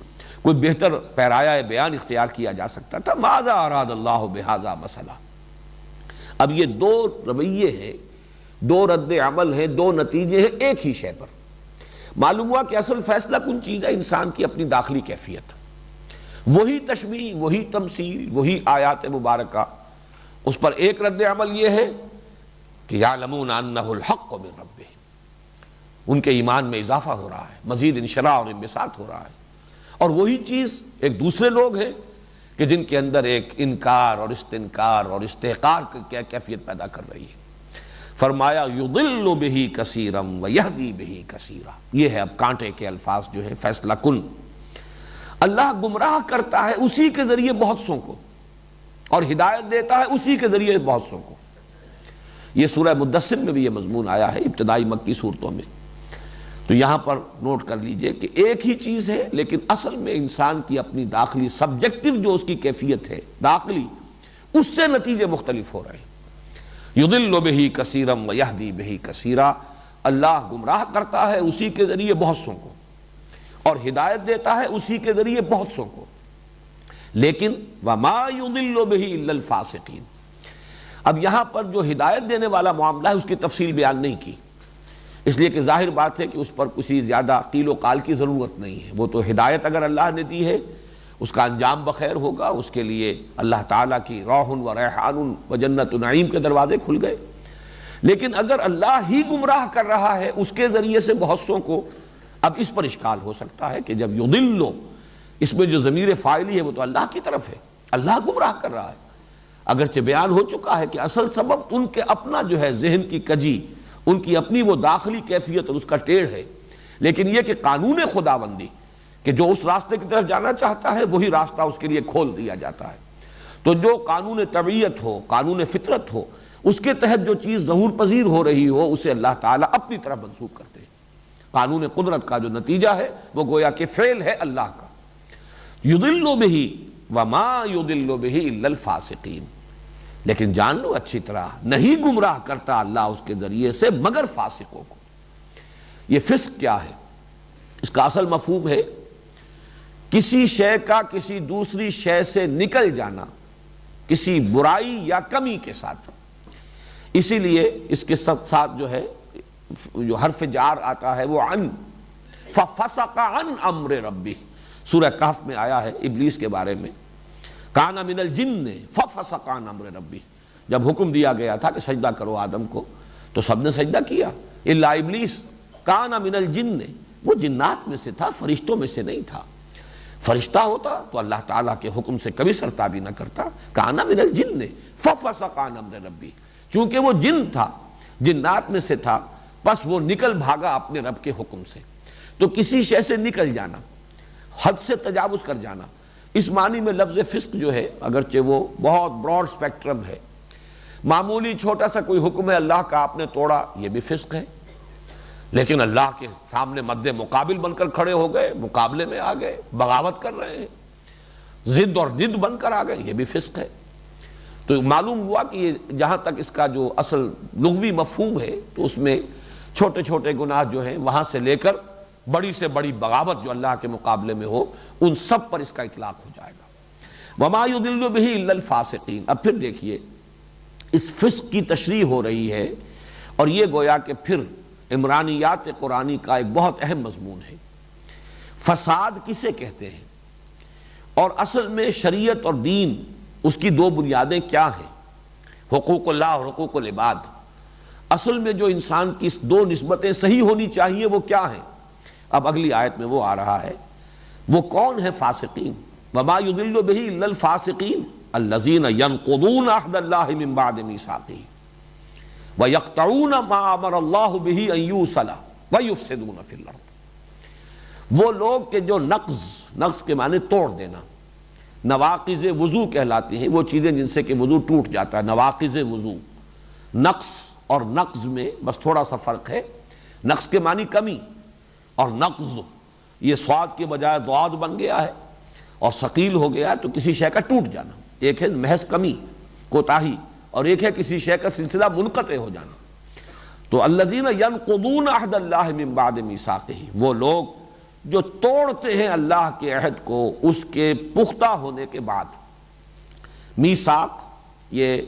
کوئی بہتر پیرایہ بیان اختیار کیا جا سکتا تھا. ماذا اراد اللہ بہذا مسئلہ. اب یہ دو رویے ہیں، دو رد عمل ہیں، دو نتیجے ہیں ایک ہی شے پر. معلوم ہوا کہ اصل فیصلہ کن چیز ہے، انسان کی اپنی داخلی کیفیت. وہی تشبیہ، وہی تمثیل، وہی آیات مبارکہ. اس پر ایک رد عمل یہ ہے کہ یعلمون انہ الحق من ربہم، ان کے ایمان میں اضافہ ہو رہا ہے، مزید انشراح اور انبساط ہو رہا ہے. اور وہی چیز ایک دوسرے لوگ ہیں کہ جن کے اندر ایک انکار اور استنکار اور استحقار کی کیفیت پیدا کر رہی ہے. فرمایا یضل بہ کثیرا ویہدی بہ کثیرا. یہ ہے اب کانٹے کے الفاظ جو ہے فیصلہ کن. اللہ گمراہ کرتا ہے اسی کے ذریعے بہت سوں کو، اور ہدایت دیتا ہے اسی کے ذریعے بہت سوں کو. یہ سورہ مدثر میں بھی یہ مضمون آیا ہے ابتدائی مکی صورتوں میں. تو یہاں پر نوٹ کر لیجئے کہ ایک ہی چیز ہے، لیکن اصل میں انسان کی اپنی داخلی سبجیکٹو جو اس کی کیفیت ہے داخلی، اس سے نتیجے مختلف ہو رہے ہیں. یضل بہ کثیرا ویہدی بہ کثیرا. اللہ گمراہ کرتا ہے اسی کے ذریعے بہت سوں کو، اور ہدایت دیتا ہے اسی کے ذریعے بہت سوں کو. لیکن وما یضل بہ الا الفاسقین. اب یہاں پر جو ہدایت دینے والا معاملہ ہے اس کی تفصیل بیان نہیں کی، اس لیے کہ ظاہر بات ہے کہ اس پر کسی زیادہ قیل و قال کی ضرورت نہیں ہے. وہ تو ہدایت اگر اللہ نے دی ہے اس کا انجام بخیر ہوگا، اس کے لیے اللہ تعالیٰ کی روح و ریحان و جنت و نعیم کے دروازے کھل گئے. لیکن اگر اللہ ہی گمراہ کر رہا ہے اس کے ذریعے سے بہت سوں کو، اب اس پر اشکال ہو سکتا ہے کہ جب یضل، اس میں جو ضمیر فاعلی ہے وہ تو اللہ کی طرف ہے، اللہ گمراہ کر رہا ہے. اگرچہ بیان ہو چکا ہے کہ اصل سبب ان کے اپنا جو ہے ذہن کی کجی، ان کی اپنی وہ داخلی کیفیت اور اس کا ٹیڑھ ہے. لیکن یہ کہ قانون خداوندی کہ جو اس راستے کی طرف جانا چاہتا ہے وہی راستہ اس کے لیے کھول دیا جاتا ہے. تو جو قانون طبیعت ہو، قانون فطرت ہو، اس کے تحت جو چیز ظہور پذیر ہو رہی ہو اسے اللہ تعالیٰ اپنی طرف منسوخ کرتے ہیں. قانون قدرت کا جو نتیجہ ہے وہ گویا کہ فعل ہے اللہ کا. یضل بہ وما یضل بہ الا الفاسقین. لیکن جان لو اچھی طرح، نہیں گمراہ کرتا اللہ اس کے ذریعے سے مگر فاسقوں کو. یہ فسق کیا ہے؟ اس کا اصل مفہوم ہے کسی شے کا کسی دوسری شے سے نکل جانا کسی برائی یا کمی کے ساتھ. اسی لیے اس کے ساتھ جو ہے جو حرف جار آتا ہے وہ عن، ففسق عن امر ربہ. سورہ کہف میں آیا ہے ابلیس کے بارے میں، کان من الجن ففسق عن امر ربہ. جب حکم دیا گیا تھا کہ سجدہ کرو آدم کو تو سب نے سجدہ کیا الا ابلیس. کان من الجن، وہ جنات میں سے تھا، فرشتوں میں سے نہیں تھا. فرشتہ ہوتا تو اللہ تعالیٰ کے حکم سے کبھی سرتابی نہ کرتا. کان من الجن ففسق عن امر ربہ. چونکہ وہ جن تھا، جنات میں سے تھا، بس وہ نکل بھاگا اپنے رب کے حکم سے. تو کسی شے سے نکل جانا، حد سے تجاوز کر جانا، اس معنی میں لفظ فسق جو ہے اگرچہ وہ بہت براڈ سپیکٹرم ہے. معمولی چھوٹا سا کوئی حکم ہے اللہ کا آپ نے توڑا، یہ بھی فسق ہے. لیکن اللہ کے سامنے مد مقابل بن کر کھڑے ہو گئے، مقابلے میں آ گئے، بغاوت کر رہے ہیں، ضد اور ند بن کر آ گئے، یہ بھی فسق ہے. تو معلوم ہوا کہ یہ جہاں تک اس کا جو اصل لغوی مفہوم ہے تو اس میں چھوٹے چھوٹے گناہ جو ہیں وہاں سے لے کر بڑی سے بڑی بغاوت جو اللہ کے مقابلے میں ہو ان سب پر اس کا اطلاق ہو جائے گا. وما یضل بہ الا الفاسقین. اب پھر دیکھیے اس فسق کی تشریح ہو رہی ہے، اور یہ گویا کہ پھر عمرانیات قرآنی کا ایک بہت اہم مضمون ہے. فساد کسے کہتے ہیں، اور اصل میں شریعت اور دین اس کی دو بنیادیں کیا ہیں، حقوق اللہ اور حقوق العباد. اصل میں جو انسان کی دو نسبتیں صحیح ہونی چاہیے وہ کیا ہیں؟ اب اگلی آیت میں وہ آ رہا ہے. وہ کون ہے فاسقین؟ وما یضل بہ الا الفاسقین الذین ینقضون عہد اللہ من بعد میثاقہ ویقطعون ما امر اللہ بہ ان یوصل ویفسدون فی الارض. وہ لوگ کہ جو نقض کے معنی توڑ دینا، نواقض وضو کہلاتی ہیں وہ چیزیں جن سے کہ وضو ٹوٹ جاتا ہے، نواقض وضو. نقص اور نقض میں بس تھوڑا سا فرق ہے. نقص کے معنی کمی، اور نقض یہ صاد کے بجائے ضاد بن گیا ہے اور ثقیل ہو گیا تو کسی شے کا ٹوٹ جانا. ایک ہے محض کمی، کوتاہی، اور ایک ہے کسی شے کا سلسلہ منقطع ہو جانا۔ تو الذین ینقضون عہد اللہ من بعد میثاقہ، وہ لوگ جو توڑتے ہیں اللہ کے عہد کو اس کے پختہ ہونے کے بعد۔ میثاق یہ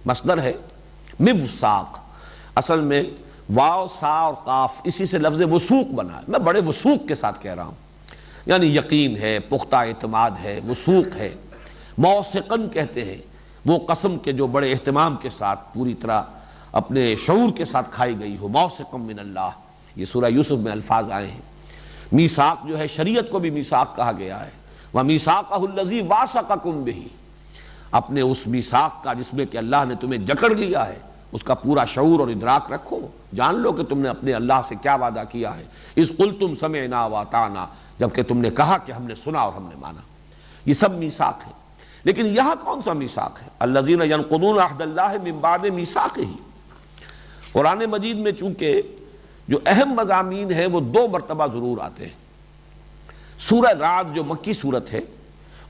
مصدر ہے، موثاق اصل میں واو سا اور قاف اسی سے لفظ وثوق بنا ہے، میں بڑے وثوق کے ساتھ کہہ رہا ہوں، یعنی یقین ہے، پختہ اعتماد ہے، وثوق ہے۔ موثقاً کہتے ہیں وہ قسم کے جو بڑے اہتمام کے ساتھ پوری طرح اپنے شعور کے ساتھ کھائی گئی ہو، موثقا من اللہ، یہ سورہ یوسف میں الفاظ آئے ہیں۔ میثاق جو ہے شریعت کو بھی میثاق کہا گیا ہے، وَمِیثَاقَهُ الَّذِی وَاثَقَکُم بِہ، اپنے اس میثاق کا جس میں کہ اللہ نے تمہیں جکڑ لیا ہے اس کا پورا شعور اور ادراک رکھو، جان لو کہ تم نے اپنے اللہ سے کیا وعدہ کیا ہے۔ اِذْ قُلْتُمْ سَمِعْنَا وَأَطَعْنَا، جبکہ تم نے کہا کہ ہم نے سنا اور ہم نے مانا۔ یہ سب میثاق ہے، لیکن یہاں کون سا میثاق ہے؟ الذین ینقضون عہد اللہ من بعد میثاقہ۔ قرآن مجید میں چونکہ جو اہم مضامین ہیں وہ دو مرتبہ ضرور آتے ہیں۔ سورہ رعد جو مکی صورت ہے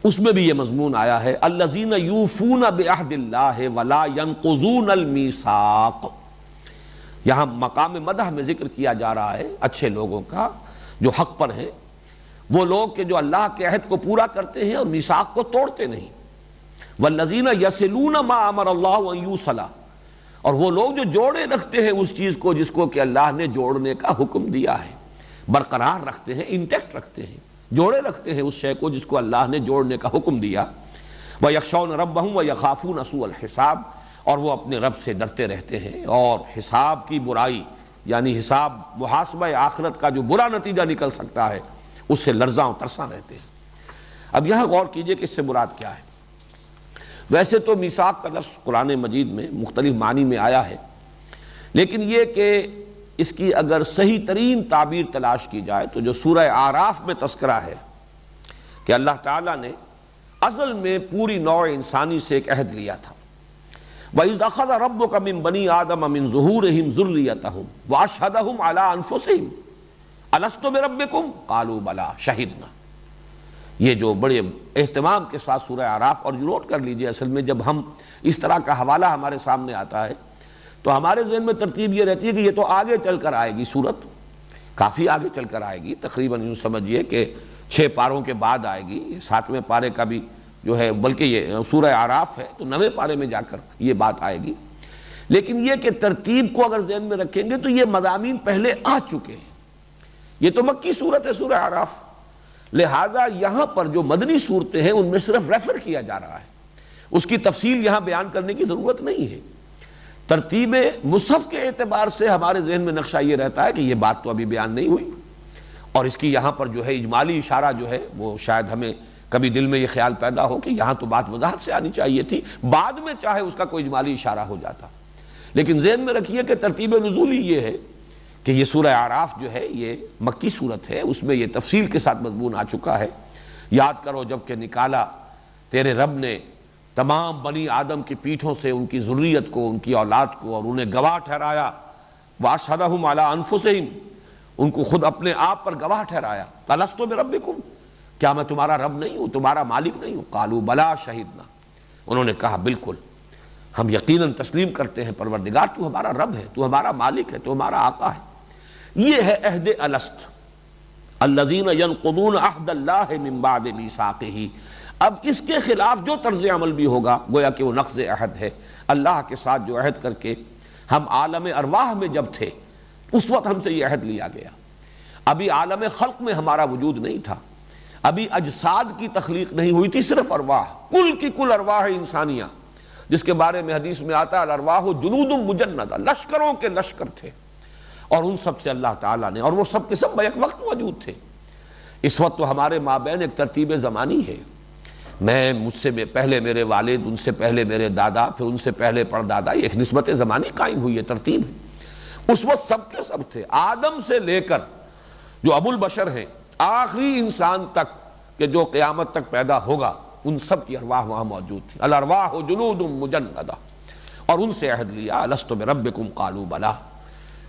اس میں بھی یہ مضمون آیا ہے، الذین یوفون بعہد اللہ ولا ینقضون المیثاق۔ یہاں مقام مدح میں ذکر کیا جا رہا ہے اچھے لوگوں کا جو حق پر ہیں، وہ لوگ کہ جو اللہ کے عہد کو پورا کرتے ہیں اور میثاق کو توڑتے نہیں۔ والذین یصلون ما امر اللہ ان یوصل، اور وہ لوگ جو جوڑے رکھتے ہیں اس چیز کو جس کو کہ اللہ نے جوڑنے کا حکم دیا ہے، برقرار رکھتے ہیں، انٹیکٹ رکھتے ہیں، جوڑے رکھتے ہیں اس شے کو جس کو اللہ نے جوڑنے کا حکم دیا۔ وَيَخْشَوْنَ رَبَّهُمْ وَيَخَافُونَ سُوءَ الْحِسَابِ، اور وہ اپنے رب سے ڈرتے رہتے ہیں اور حساب کی برائی، یعنی حساب محاسبہ آخرت کا جو برا نتیجہ نکل سکتا ہے اس سے لرزاں و ترساں رہتے ہیں۔ اب یہاں غور کیجئے کہ اس سے مراد کیا ہے۔ ویسے تو میثاق کا لفظ قرآن مجید میں مختلف معنی میں آیا ہے، لیکن یہ کہ اس کی اگر صحیح ترین تعبیر تلاش کی جائے تو جو سورہ اعراف میں تذکرہ ہے کہ اللہ تعالیٰ نے ازل میں پوری نوع انسانی سے ایک عہد لیا تھا، وَإِذْ أَخَذَ رَبُّكَ مِن بَنِي آدَمَ مِن ظُهُورِهِمْ ذُرِّيَّتَهُمْ وَأَشْهَدَهُمْ عَلَىٰ أَنفُسِهِمْ أَلَسْتُ بِرَبِّكُمْ قَالُوا بَلَىٰ شَهِدْنَا۔ یہ جو بڑے اہتمام کے ساتھ سورہ اعراف، اور نوٹ کر لیجئے اصل میں جب ہم اس طرح کا حوالہ ہمارے سامنے آتا ہے تو ہمارے ذہن میں ترتیب یہ رہتی ہے کہ یہ تو آگے چل کر آئے گی، صورت کافی آگے چل کر آئے گی، تقریباً یوں سمجھیے کہ 6 پاروں کے بعد آئے گی، 7ویں پارے کا بھی جو ہے، بلکہ یہ سورہ اعراف ہے تو 9ویں پارے میں جا کر یہ بات آئے گی۔ لیکن یہ کہ ترتیب کو اگر ذہن میں رکھیں گے تو یہ مضامین پہلے آ چکے ہیں، یہ تو مکی صورت ہے سورہ اعراف، لہٰذا یہاں پر جو مدنی صورتیں ہیں ان میں صرف ریفر کیا جا رہا ہے، اس کی تفصیل یہاں بیان کرنے کی ضرورت نہیں ہے۔ ترتیب مصحف کے اعتبار سے ہمارے ذہن میں نقشہ یہ رہتا ہے کہ یہ بات تو ابھی بیان نہیں ہوئی، اور اس کی یہاں پر جو ہے اجمالی اشارہ جو ہے وہ شاید ہمیں کبھی دل میں یہ خیال پیدا ہو کہ یہاں تو بات وضاحت سے آنی چاہیے تھی، بعد میں چاہے اس کا کوئی اجمالی اشارہ ہو جاتا، لیکن ذہن میں رکھیے کہ ترتیب نزولی یہ ہے کہ یہ سورہ اعراف جو ہے یہ مکی صورت ہے، اس میں یہ تفصیل کے ساتھ مضمون آ چکا ہے۔ یاد کرو جب کہ نکالا تیرے رب نے تمام بنی آدم کی پیٹھوں سے ان کی ذریت کو، ان کی اولاد کو، اور انہیں گواہ ٹھہرایا، وَأَشْهَدَهُمْ عَلَىٰ أَنفُسِهِمْ، ان کو خود اپنے آپ پر گواہ ٹھہرایا، أَلَسْتُ بِرَبِّكُمْ، کیا میں تمہارا رب نہیں ہوں، تمہارا مالک نہیں ہوں؟ قَالُوا بَلَىٰ شَهِدْنَا، انہوں نے کہا بالکل ہم یقیناً تسلیم کرتے ہیں پروردگار تو ہمارا رب ہے، تو ہمارا مالک ہے، تو ہمارا آقا ہے۔ یہ ہے عہد الست، الذین ینقضون عہد اللہ من بعد میثاقہ۔ اب اس کے خلاف جو طرز عمل بھی ہوگا گویا کہ وہ نقض عہد ہے، اللہ کے ساتھ جو عہد کر کے ہم عالم ارواح میں جب تھے اس وقت ہم سے یہ عہد لیا گیا، ابھی عالم خلق میں ہمارا وجود نہیں تھا، ابھی اجساد کی تخلیق نہیں ہوئی تھی، صرف ارواح، کل کی کل ارواح انسانیہ، جس کے بارے میں حدیث میں آتا ہے الارواح جنود مجندہ، لشکروں کے لشکر تھے، اور ان سب سے اللہ تعالیٰ نے، اور وہ سب کے سب بیک وقت موجود تھے۔ اس وقت تو ہمارے مابین ایک ترتیب زمانی ہے، مجھ سے پہلے میرے والد، ان سے پہلے میرے دادا، پھر ان سے پہلے پردادا، ایک نسبت زمانی قائم ہوئی ہے، ترتیب ہے۔ اس وقت سب کے سب تھے، آدم سے لے کر جو ابو البشر ہیں آخری انسان تک کہ جو قیامت تک پیدا ہوگا، ان سب کی ارواح وہاں موجود تھی۔ الارواح جنود مجندہ، اور ان سے عہد لیا، الست بربکم قالوا بلی،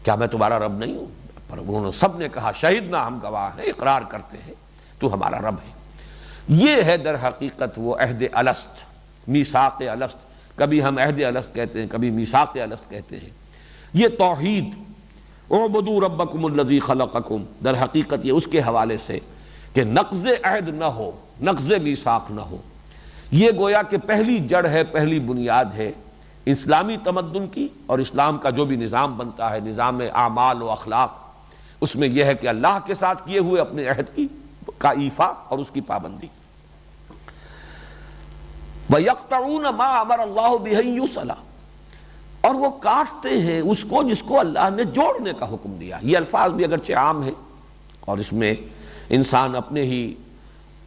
کیا میں تمہارا رب نہیں ہوں؟ پر انہوں نے سب نے کہا شہیدنا، ہم گواہ ہیں، اقرار کرتے ہیں تو ہمارا رب ہے۔ یہ ہے در حقیقت وہ عہد الست، میثاق الست۔ کبھی ہم عہد الست کہتے ہیں، کبھی میثاق الست کہتے ہیں۔ یہ توحید اعبدوا ربکم الذی خلقکم، در حقیقت یہ اس کے حوالے سے کہ نقض عہد نہ ہو، نقض میثاق نہ ہو، یہ گویا کہ پہلی جڑ ہے، پہلی بنیاد ہے اسلامی تمدن کی۔ اور اسلام کا جو بھی نظام بنتا ہے، نظام اعمال و اخلاق، اس میں یہ ہے کہ اللہ کے ساتھ کیے ہوئے اپنے عہد کا ایفا اور اس کی پابندی۔ وَيَقْطَعُونَ مَا أَمَرَ اللَّهُ بِهِ أَن يُوصَلَ، اور وہ کاٹتے ہیں اس کو جس کو اللہ نے جوڑنے کا حکم دیا۔ یہ الفاظ بھی اگرچہ عام ہیں اور اس میں انسان اپنے ہی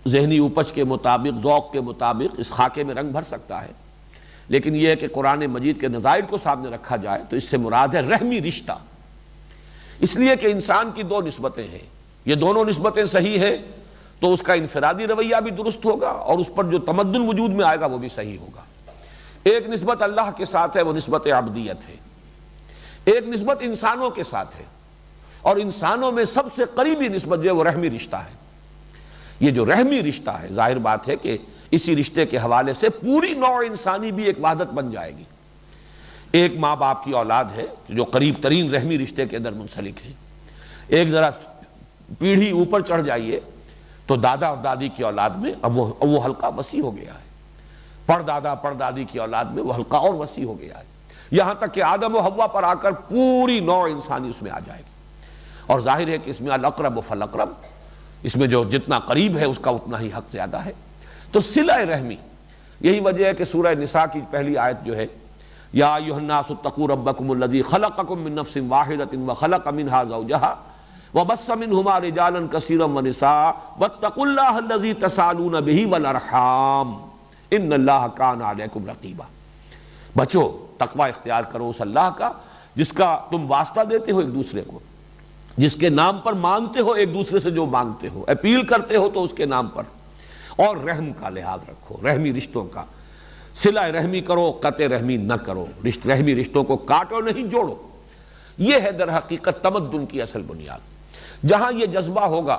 ذہنی اپج کے مطابق، ذوق کے مطابق اس خاکے میں رنگ بھر سکتا ہے، لیکن یہ ہے کہ قرآن مجید کے نظائر کو سامنے رکھا جائے تو اس سے مراد ہے رحمی رشتہ۔ اس لیے کہ انسان کی دو نسبتیں ہیں، یہ دونوں نسبتیں صحیح ہیں تو اس کا انفرادی رویہ بھی درست ہوگا اور اس پر جو تمدن وجود میں آئے گا وہ بھی صحیح ہوگا۔ ایک نسبت اللہ کے ساتھ ہے، وہ نسبت عبدیت ہے۔ ایک نسبت انسانوں کے ساتھ ہے، اور انسانوں میں سب سے قریبی نسبت جو ہے وہ رحمی رشتہ ہے۔ یہ جو رحمی رشتہ ہے، ظاہر بات ہے کہ اسی رشتے کے حوالے سے پوری نوع انسانی بھی ایک وحدت بن جائے گی۔ ایک ماں باپ کی اولاد ہے جو قریب ترین رحمی رشتے کے اندر منسلک ہے۔ ایک ذرا پیڑھی اوپر چڑھ جائیے تو دادا اور دادی کی اولاد میں اب وہ حلقہ وسیع ہو گیا ہے، پردادا پردادی کی اولاد میں وہ حلقہ اور وسیع ہو گیا ہے، یہاں تک کہ آدم و حوا پر آ کر پوری نوع انسانی اس میں آ جائے گی۔ اور ظاہر ہے کہ اس میں الاقرب فالاقرب، اس میں جو جتنا قریب ہے اس کا اتنا ہی حق زیادہ ہے۔ تو صلہ رحمی، یہی وجہ ہے کہ سورہ نساء کی پہلی آیت جو ہے یا ایھا الناس اتقوا ربکم الذی خلقکم من نفس واحدۃ وخلق منها زوجها وبث منهما رجالا كثيرا ونساء واتقوا الله الذي تساءلون به والارحام ان اللہ کان علیکم رقیبا۔ بچو، تقوی اختیار کرو اس اللہ کا جس کا تم واسطہ دیتے ہو ایک دوسرے کو، جس کے نام پر مانگتے ہو ایک دوسرے سے، جو مانگتے ہو اپیل کرتے ہو تو اس کے نام پر، اور رحم کا لحاظ رکھو، رحمی رشتوں کا صلہ رحمی کرو، قطع رحمی نہ کرو، رحمی رشتوں کو کاٹو نہیں، جوڑو۔ یہ ہے در حقیقت تمدن کی اصل بنیاد۔ جہاں یہ جذبہ ہوگا،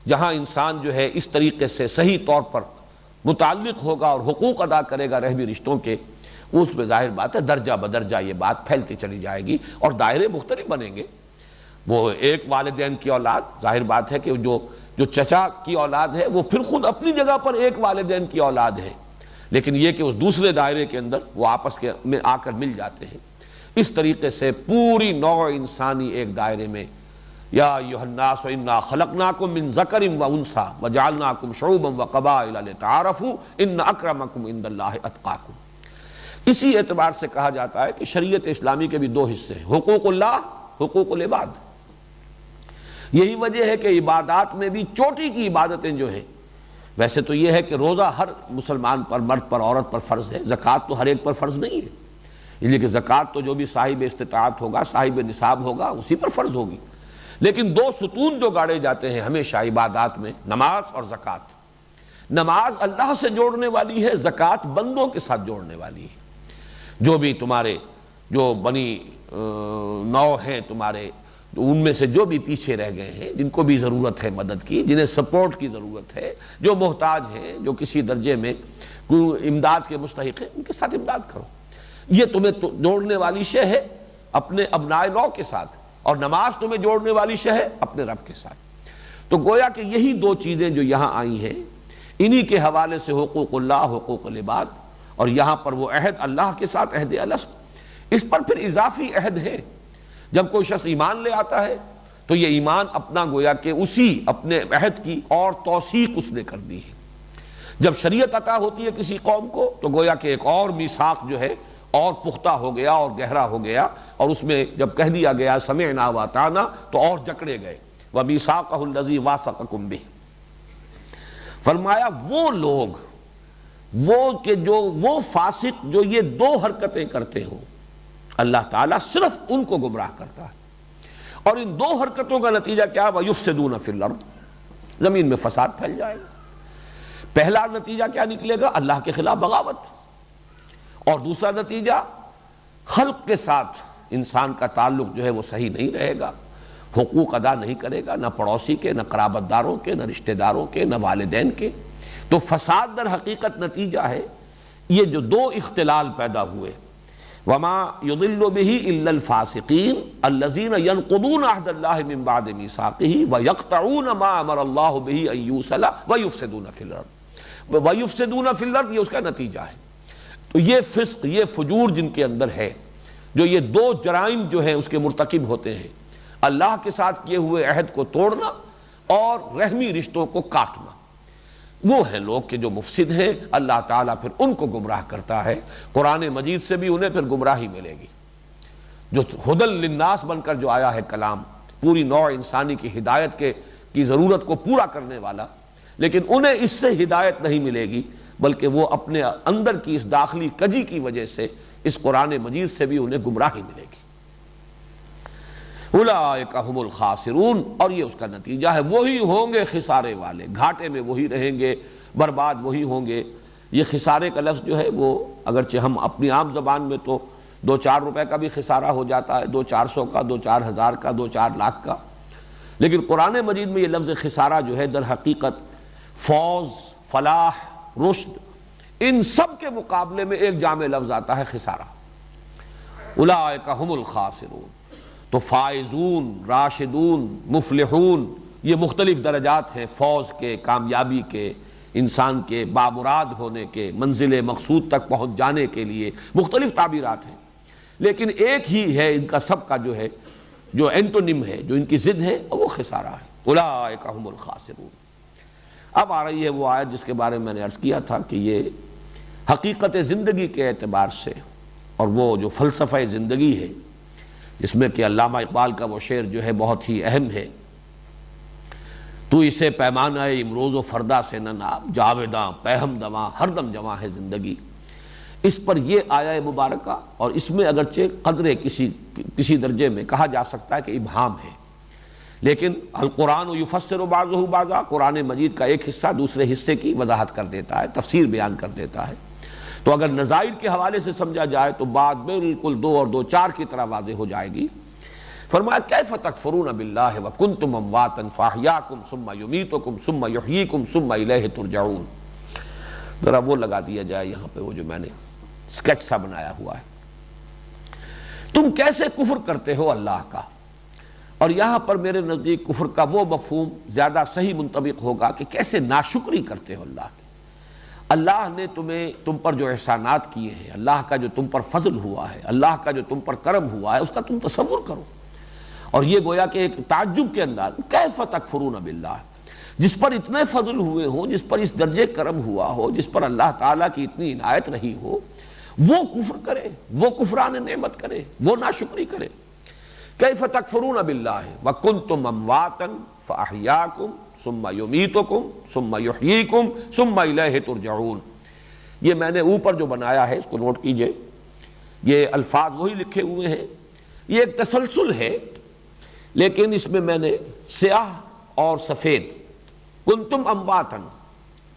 جہاں انسان جو ہے اس طریقے سے صحیح طور پر متعلق ہوگا اور حقوق ادا کرے گا رحمی رشتوں کے، اس میں ظاہر بات ہے درجہ بدرجہ یہ بات پھیلتی چلی جائے گی اور دائرے مختلف بنیں گے۔ وہ ایک والدین کی اولاد، ظاہر بات ہے کہ جو چچا کی اولاد ہے وہ پھر خود اپنی جگہ پر ایک والدین کی اولاد ہے، لیکن یہ کہ اس دوسرے دائرے کے اندر وہ آپس کے میں آ کر مل جاتے ہیں۔ اس طریقے سے پوری نوع انسانی ایک دائرے میں، یا ایھا الناس انا خلقناکم من ذکر و انثی وجعلناکم شعوبا وقبائل لتعارفوا ان اکرمکم عند اللہ اتقاکم۔ اسی اعتبار سے کہا جاتا ہے کہ شریعت اسلامی کے بھی دو حصے ہیں، حقوق اللہ، حقوق العباد۔ یہی وجہ ہے کہ عبادات میں بھی چوٹی کی عبادتیں جو ہیں، ویسے تو یہ ہے کہ روزہ ہر مسلمان پر، مرد پر، عورت پر فرض ہے، زکوٰۃ تو ہر ایک پر فرض نہیں ہے، اس لیے کہ زکوٰۃ تو جو بھی صاحب استطاعت ہوگا، صاحب نصاب ہوگا، اسی پر فرض ہوگی۔ لیکن دو ستون جو گاڑے جاتے ہیں ہمیشہ عبادات میں، نماز اور زکوٰۃ۔ نماز اللہ سے جوڑنے والی ہے، زکوٰۃ بندوں کے ساتھ جوڑنے والی ہے۔ جو بھی تمہارے جو بنی نو ہیں تمہارے، ان میں سے جو بھی پیچھے رہ گئے ہیں، جن کو بھی ضرورت ہے مدد کی، جنہیں سپورٹ کی ضرورت ہے، جو محتاج ہیں، جو کسی درجے میں کوئی امداد کے مستحق ہیں، ان کے ساتھ امداد کرو۔ یہ تمہیں جوڑنے والی شے ہے اپنے ابنائے نو کے ساتھ، اور نماز تمہیں جوڑنے والی شے ہے اپنے رب کے ساتھ۔ تو گویا کہ یہی دو چیزیں جو یہاں آئی ہیں، انہی کے حوالے سے حقوق اللہ، حقوق العباد، اور یہاں پر وہ عہد اللہ کے ساتھ، عہد الست۔ اس پر پھر اضافی عہد ہے۔ جب کوئی شخص ایمان لے آتا ہے تو یہ ایمان اپنا گویا کہ اسی اپنے عہد کی اور توثیق اس نے کر دی ہے۔ جب شریعت عطا ہوتی ہے کسی قوم کو تو گویا کہ ایک اور میثاق جو ہے اور پختہ ہو گیا اور گہرا ہو گیا، اور اس میں جب کہہ دیا گیا سمعنا واطعنا تو اور جکڑے گئے۔ وَمِيثَاقَهُ الَّذِي وَاثَقَكُم بِهِ، فرمایا وہ لوگ، وہ فاسق جو یہ دو حرکتیں کرتے ہوں، اللہ تعالیٰ صرف ان کو گمراہ کرتا ہے، اور ان دو حرکتوں کا نتیجہ کیا؟ وَيُفْسِدُونَ فِي الْأَرْضِ، زمین میں فساد پھیل جائے گا۔ پہلا نتیجہ کیا نکلے گا؟ اللہ کے خلاف بغاوت، اور دوسرا نتیجہ خلق کے ساتھ انسان کا تعلق جو ہے وہ صحیح نہیں رہے گا، حقوق ادا نہیں کرے گا، نہ پڑوسی کے، نہ قرابت داروں کے، نہ رشتہ داروں کے، نہ والدین کے۔ تو فساد در حقیقت نتیجہ ہے یہ جو دو اختلال پیدا ہوئے، وما يضل به الا الفاسقين الذين ينقضون عهد الله من بعد ميثاقه ويقطعون ما امر الله به ان يوصل ويفسدون في الارض ويفسدون في الارض، یہ اس کا نتیجہ ہے۔ تو یہ فسق، یہ فجور جن کے اندر ہے، جو یہ دو جرائم جو ہیں اس کے مرتکب ہوتے ہیں، اللہ کے ساتھ کیے ہوئے عہد کو توڑنا اور رحمی رشتوں کو کاٹنا، وہ ہیں لوگ کہ جو مفسد ہیں۔ اللہ تعالیٰ پھر ان کو گمراہ کرتا ہے۔ قرآن مجید سے بھی انہیں پھر گمراہی ملے گی۔ جو ہدی للناس بن کر جو آیا ہے کلام، پوری نوع انسانی کی ہدایت کی ضرورت کو پورا کرنے والا، لیکن انہیں اس سے ہدایت نہیں ملے گی، بلکہ وہ اپنے اندر کی اس داخلی کجی کی وجہ سے اس قرآن مجید سے بھی انہیں گمراہی ملے گی۔ اولئک ھم الخاسرون، اور یہ اس کا نتیجہ ہے، وہی ہوں گے خسارے والے، گھاٹے میں وہی رہیں گے، برباد وہی ہوں گے۔ یہ خسارے کا لفظ جو ہے وہ اگرچہ ہم اپنی عام زبان میں تو 2-4 روپے کا بھی خسارہ ہو جاتا ہے، 2-400 کا، 2-4 ہزار کا، 2-4 لاکھ کا، لیکن قرآن مجید میں یہ لفظ خسارہ جو ہے در حقیقت فوز، فلاح، رشد، ان سب کے مقابلے میں ایک جامع لفظ آتا ہے خسارہ۔ اولئک ھم الخاسرون۔ تو فائزون، راشدون، مفلحون، یہ مختلف درجات ہیں فوز کے، کامیابی کے، انسان کے بامراد ہونے کے، منزل مقصود تک پہنچ جانے کے لیے مختلف تعبیرات ہیں، لیکن ایک ہی ہے ان کا سب کا جو ہے، جو اینٹونیم ہے، جو ان کی ضد ہے، وہ خسارہ ہے۔ اولئک ھم الخاسرون۔ اب آ رہی ہے وہ آیت جس کے بارے میں نے عرض کیا تھا کہ یہ حقیقت زندگی کے اعتبار سے، اور وہ جو فلسفہ زندگی ہے، جس میں کہ علامہ اقبال کا وہ شعر جو ہے بہت ہی اہم ہے، تو اسے پیمانہ امروز و فردا سے نہ ناب، جاویداں پہم دواں ہر دم جواں ہے زندگی، اس پر یہ آیا مبارکہ، اور اس میں اگرچہ قدرے کسی درجے میں کہا جا سکتا ہے کہ ابہام ہے، لیکن القرآن یفسر بعضہ بعضا، قرآن مجید کا ایک حصہ دوسرے حصے کی وضاحت کر دیتا ہے، تفسیر بیان کر دیتا ہے۔ تو اگر نظائر کے حوالے سے سمجھا جائے تو بات بالکل 2 اور 2 4 کی طرح واضح ہو جائے گی۔ فرمایا کیف تکفرون باللہ وکنتم امواتا فاحیاکم ثم یمیتکم ثم یحییکم ثم الیہ ترجعون۔ ذرا وہ لگا دیا جائے یہاں پہ، وہ جو میں نے اسکیچ سا بنایا ہوا ہے، تم کیسے کفر کرتے ہو اللہ کا۔ اور یہاں پر میرے نزدیک کفر کا وہ مفہوم زیادہ صحیح منطبق ہوگا کہ کیسے ناشکری کرتے ہو اللہ کی۔ اللہ نے تم پر جو احسانات کیے ہیں، اللہ کا جو تم پر فضل ہوا ہے، اللہ کا جو تم پر کرم ہوا ہے، اس کا تم تصور کرو۔ اور یہ گویا کہ ایک تعجب کے انداز، کیف تکفرون باللہ، جس پر اتنے فضل ہوئے ہوں، جس پر اس درجے کرم ہوا ہو، جس پر اللہ تعالیٰ کی اتنی عنایت رہی ہو، وہ کفر کرے، وہ کفران نعمت کرے، وہ ناشکری کرے۔ کیف تکفرون باللہ وکنتم امواتا فاحیاکم ثم یمیتکم ثم یحییکم ثم الیہ ترجعون۔ یہ میں نے اوپر جو بنایا ہے اس کو نوٹ کیجئے، یہ الفاظ وہی لکھے ہوئے ہیں، یہ ایک تسلسل ہے، لیکن اس میں نے سیاہ اور سفید، کنتم امواتا،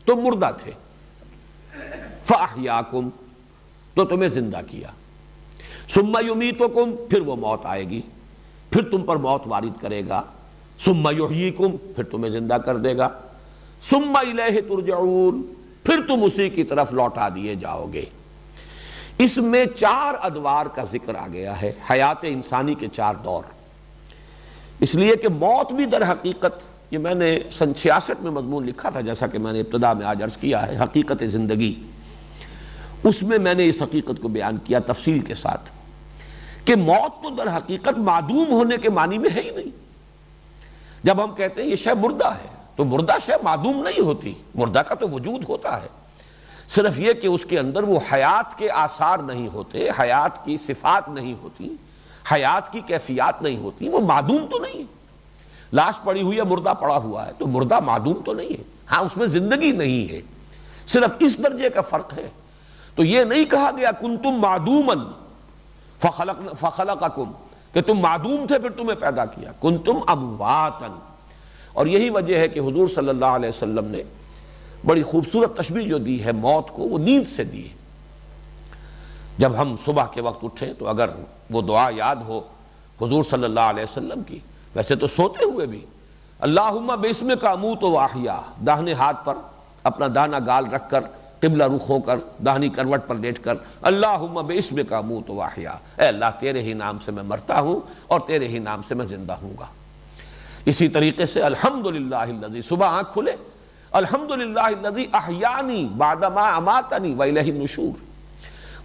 تم مردہ تھے، فاحیاکم، تو تمہیں زندہ کیا، ثم یمیتکم، پھر وہ موت آئے گی، پھر تم پر موت وارد کرے گا، ثم یحییکم، پھر تمہیں زندہ کر دے گا، ثم الیہ ترجعون، پھر تم اسی کی طرف لوٹا دیے جاؤ گے۔ اس میں 4 ادوار کا ذکر آ گیا ہے، حیات انسانی کے 4 دور، اس لیے کہ موت بھی در حقیقت، یہ میں نے سن 66 میں مضمون لکھا تھا، جیسا کہ میں نے ابتدا میں آج عرض کیا ہے، حقیقت زندگی، اس میں نے اس حقیقت کو بیان کیا تفصیل کے ساتھ کہ موت تو در حقیقت معدوم ہونے کے معنی میں ہے ہی نہیں۔ جب ہم کہتے ہیں یہ شے مردہ ہے تو مردہ شے معدوم نہیں ہوتی، مردہ کا تو وجود ہوتا ہے، صرف یہ کہ اس کے اندر وہ حیات کے آثار نہیں ہوتے، حیات کی صفات نہیں ہوتی، حیات کی کیفیات نہیں ہوتی، وہ معدوم تو نہیں ہے۔ لاش پڑی ہوئی ہے، مردہ پڑا ہوا ہے، تو مردہ معدوم تو نہیں ہے، ہاں اس میں زندگی نہیں ہے، صرف اس درجے کا فرق ہے۔ تو یہ نہیں کہا گیا کنتم معدوما فخلقکم، کہ تم معدوم تھے پھر تمہیں پیدا کیا، کنتم امواتا۔ اور یہی وجہ ہے کہ حضور صلی اللہ علیہ وسلم نے بڑی خوبصورت تشبیہ جو دی ہے موت کو، وہ نیند سے دی ہے۔ جب ہم صبح کے وقت اٹھیں تو اگر وہ دعا یاد ہو حضور صلی اللہ علیہ وسلم کی، ویسے تو سوتے ہوئے بھی، اللہم باسمک اموت و احیا، داہنے ہاتھ پر اپنا دانا گال رکھ کر قبلہ رخ ہو کر داہنی کروٹ پر لیٹ کر اللہم باسمک اموت و احیا، اے اللہ تیرے ہی نام سے میں مرتا ہوں اور تیرے ہی نام سے میں زندہ ہوں گا۔ اسی طریقے سے الحمدللہ الذی، صبح آنکھ کھلے الحمدللہ الذی احیانی بعدما اماتنی والیہ النشور،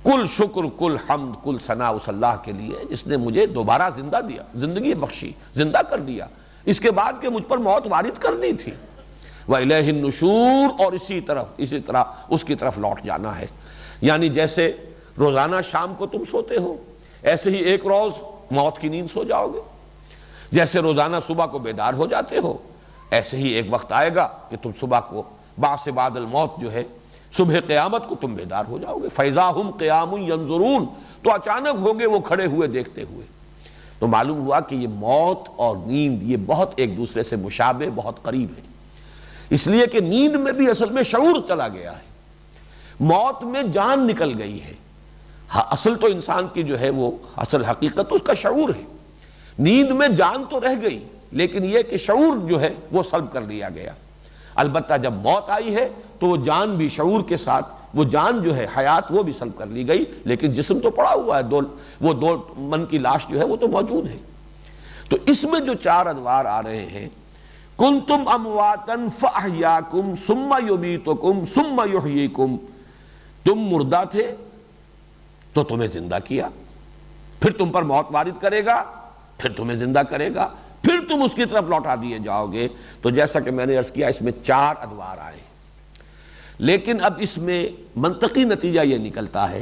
کل شکر کل حمد کل ثناء اس اللہ کے لیے جس نے مجھے دوبارہ زندہ دیا، زندگی بخشی، زندہ کر دیا، اس کے بعد کہ مجھ پر موت وارد کر دی تھی، وَإِلَيْهِ النُّشُورُ، اور اسی طرح اس کی طرف لوٹ جانا ہے۔ یعنی جیسے روزانہ شام کو تم سوتے ہو، ایسے ہی ایک روز موت کی نیند سو جاؤ گے، جیسے روزانہ صبح کو بیدار ہو جاتے ہو، ایسے ہی ایک وقت آئے گا کہ تم صبح کو بعث بعد الموت جو ہے صبح قیامت کو تم بیدار ہو جاؤ گے۔ فَإِذَا هُمْ قِيَامٌ يَنظُرُونَ، تو اچانک ہوگے وہ کھڑے ہوئے دیکھتے ہوئے۔ تو معلوم ہوا کہ یہ موت اور نیند یہ بہت ایک دوسرے سے مشابہ، بہت قریب ہے، اس لیے کہ نیند میں بھی اصل میں شعور چلا گیا ہے، موت میں جان نکل گئی ہے۔ اصل تو انسان کی جو ہے وہ اصل حقیقت اس کا شعور ہے، نیند میں جان تو رہ گئی لیکن یہ کہ شعور جو ہے وہ سلب کر لیا گیا۔ البتہ جب موت آئی ہے تو وہ جان بھی شعور کے ساتھ، وہ جان جو ہے حیات وہ بھی سلب کر لی گئی، لیکن جسم تو پڑا ہوا ہے، وہ دو من کی لاش جو ہے وہ تو موجود ہے۔ تو اس میں جو چار انوار آ رہے ہیں، کنتم امواتا فاحیاکم ثم یمیتکم ثم یحییکم، تم مردہ تھے تو تمہیں زندہ کیا، پھر تم پر موت وارد کرے گا، پھر تمہیں زندہ کرے گا، پھر تم اس کی طرف لوٹا دیے جاؤ گے۔ تو جیسا کہ میں نے عرض کیا اس میں چار ادوار آئے، لیکن اب اس میں منطقی نتیجہ یہ نکلتا ہے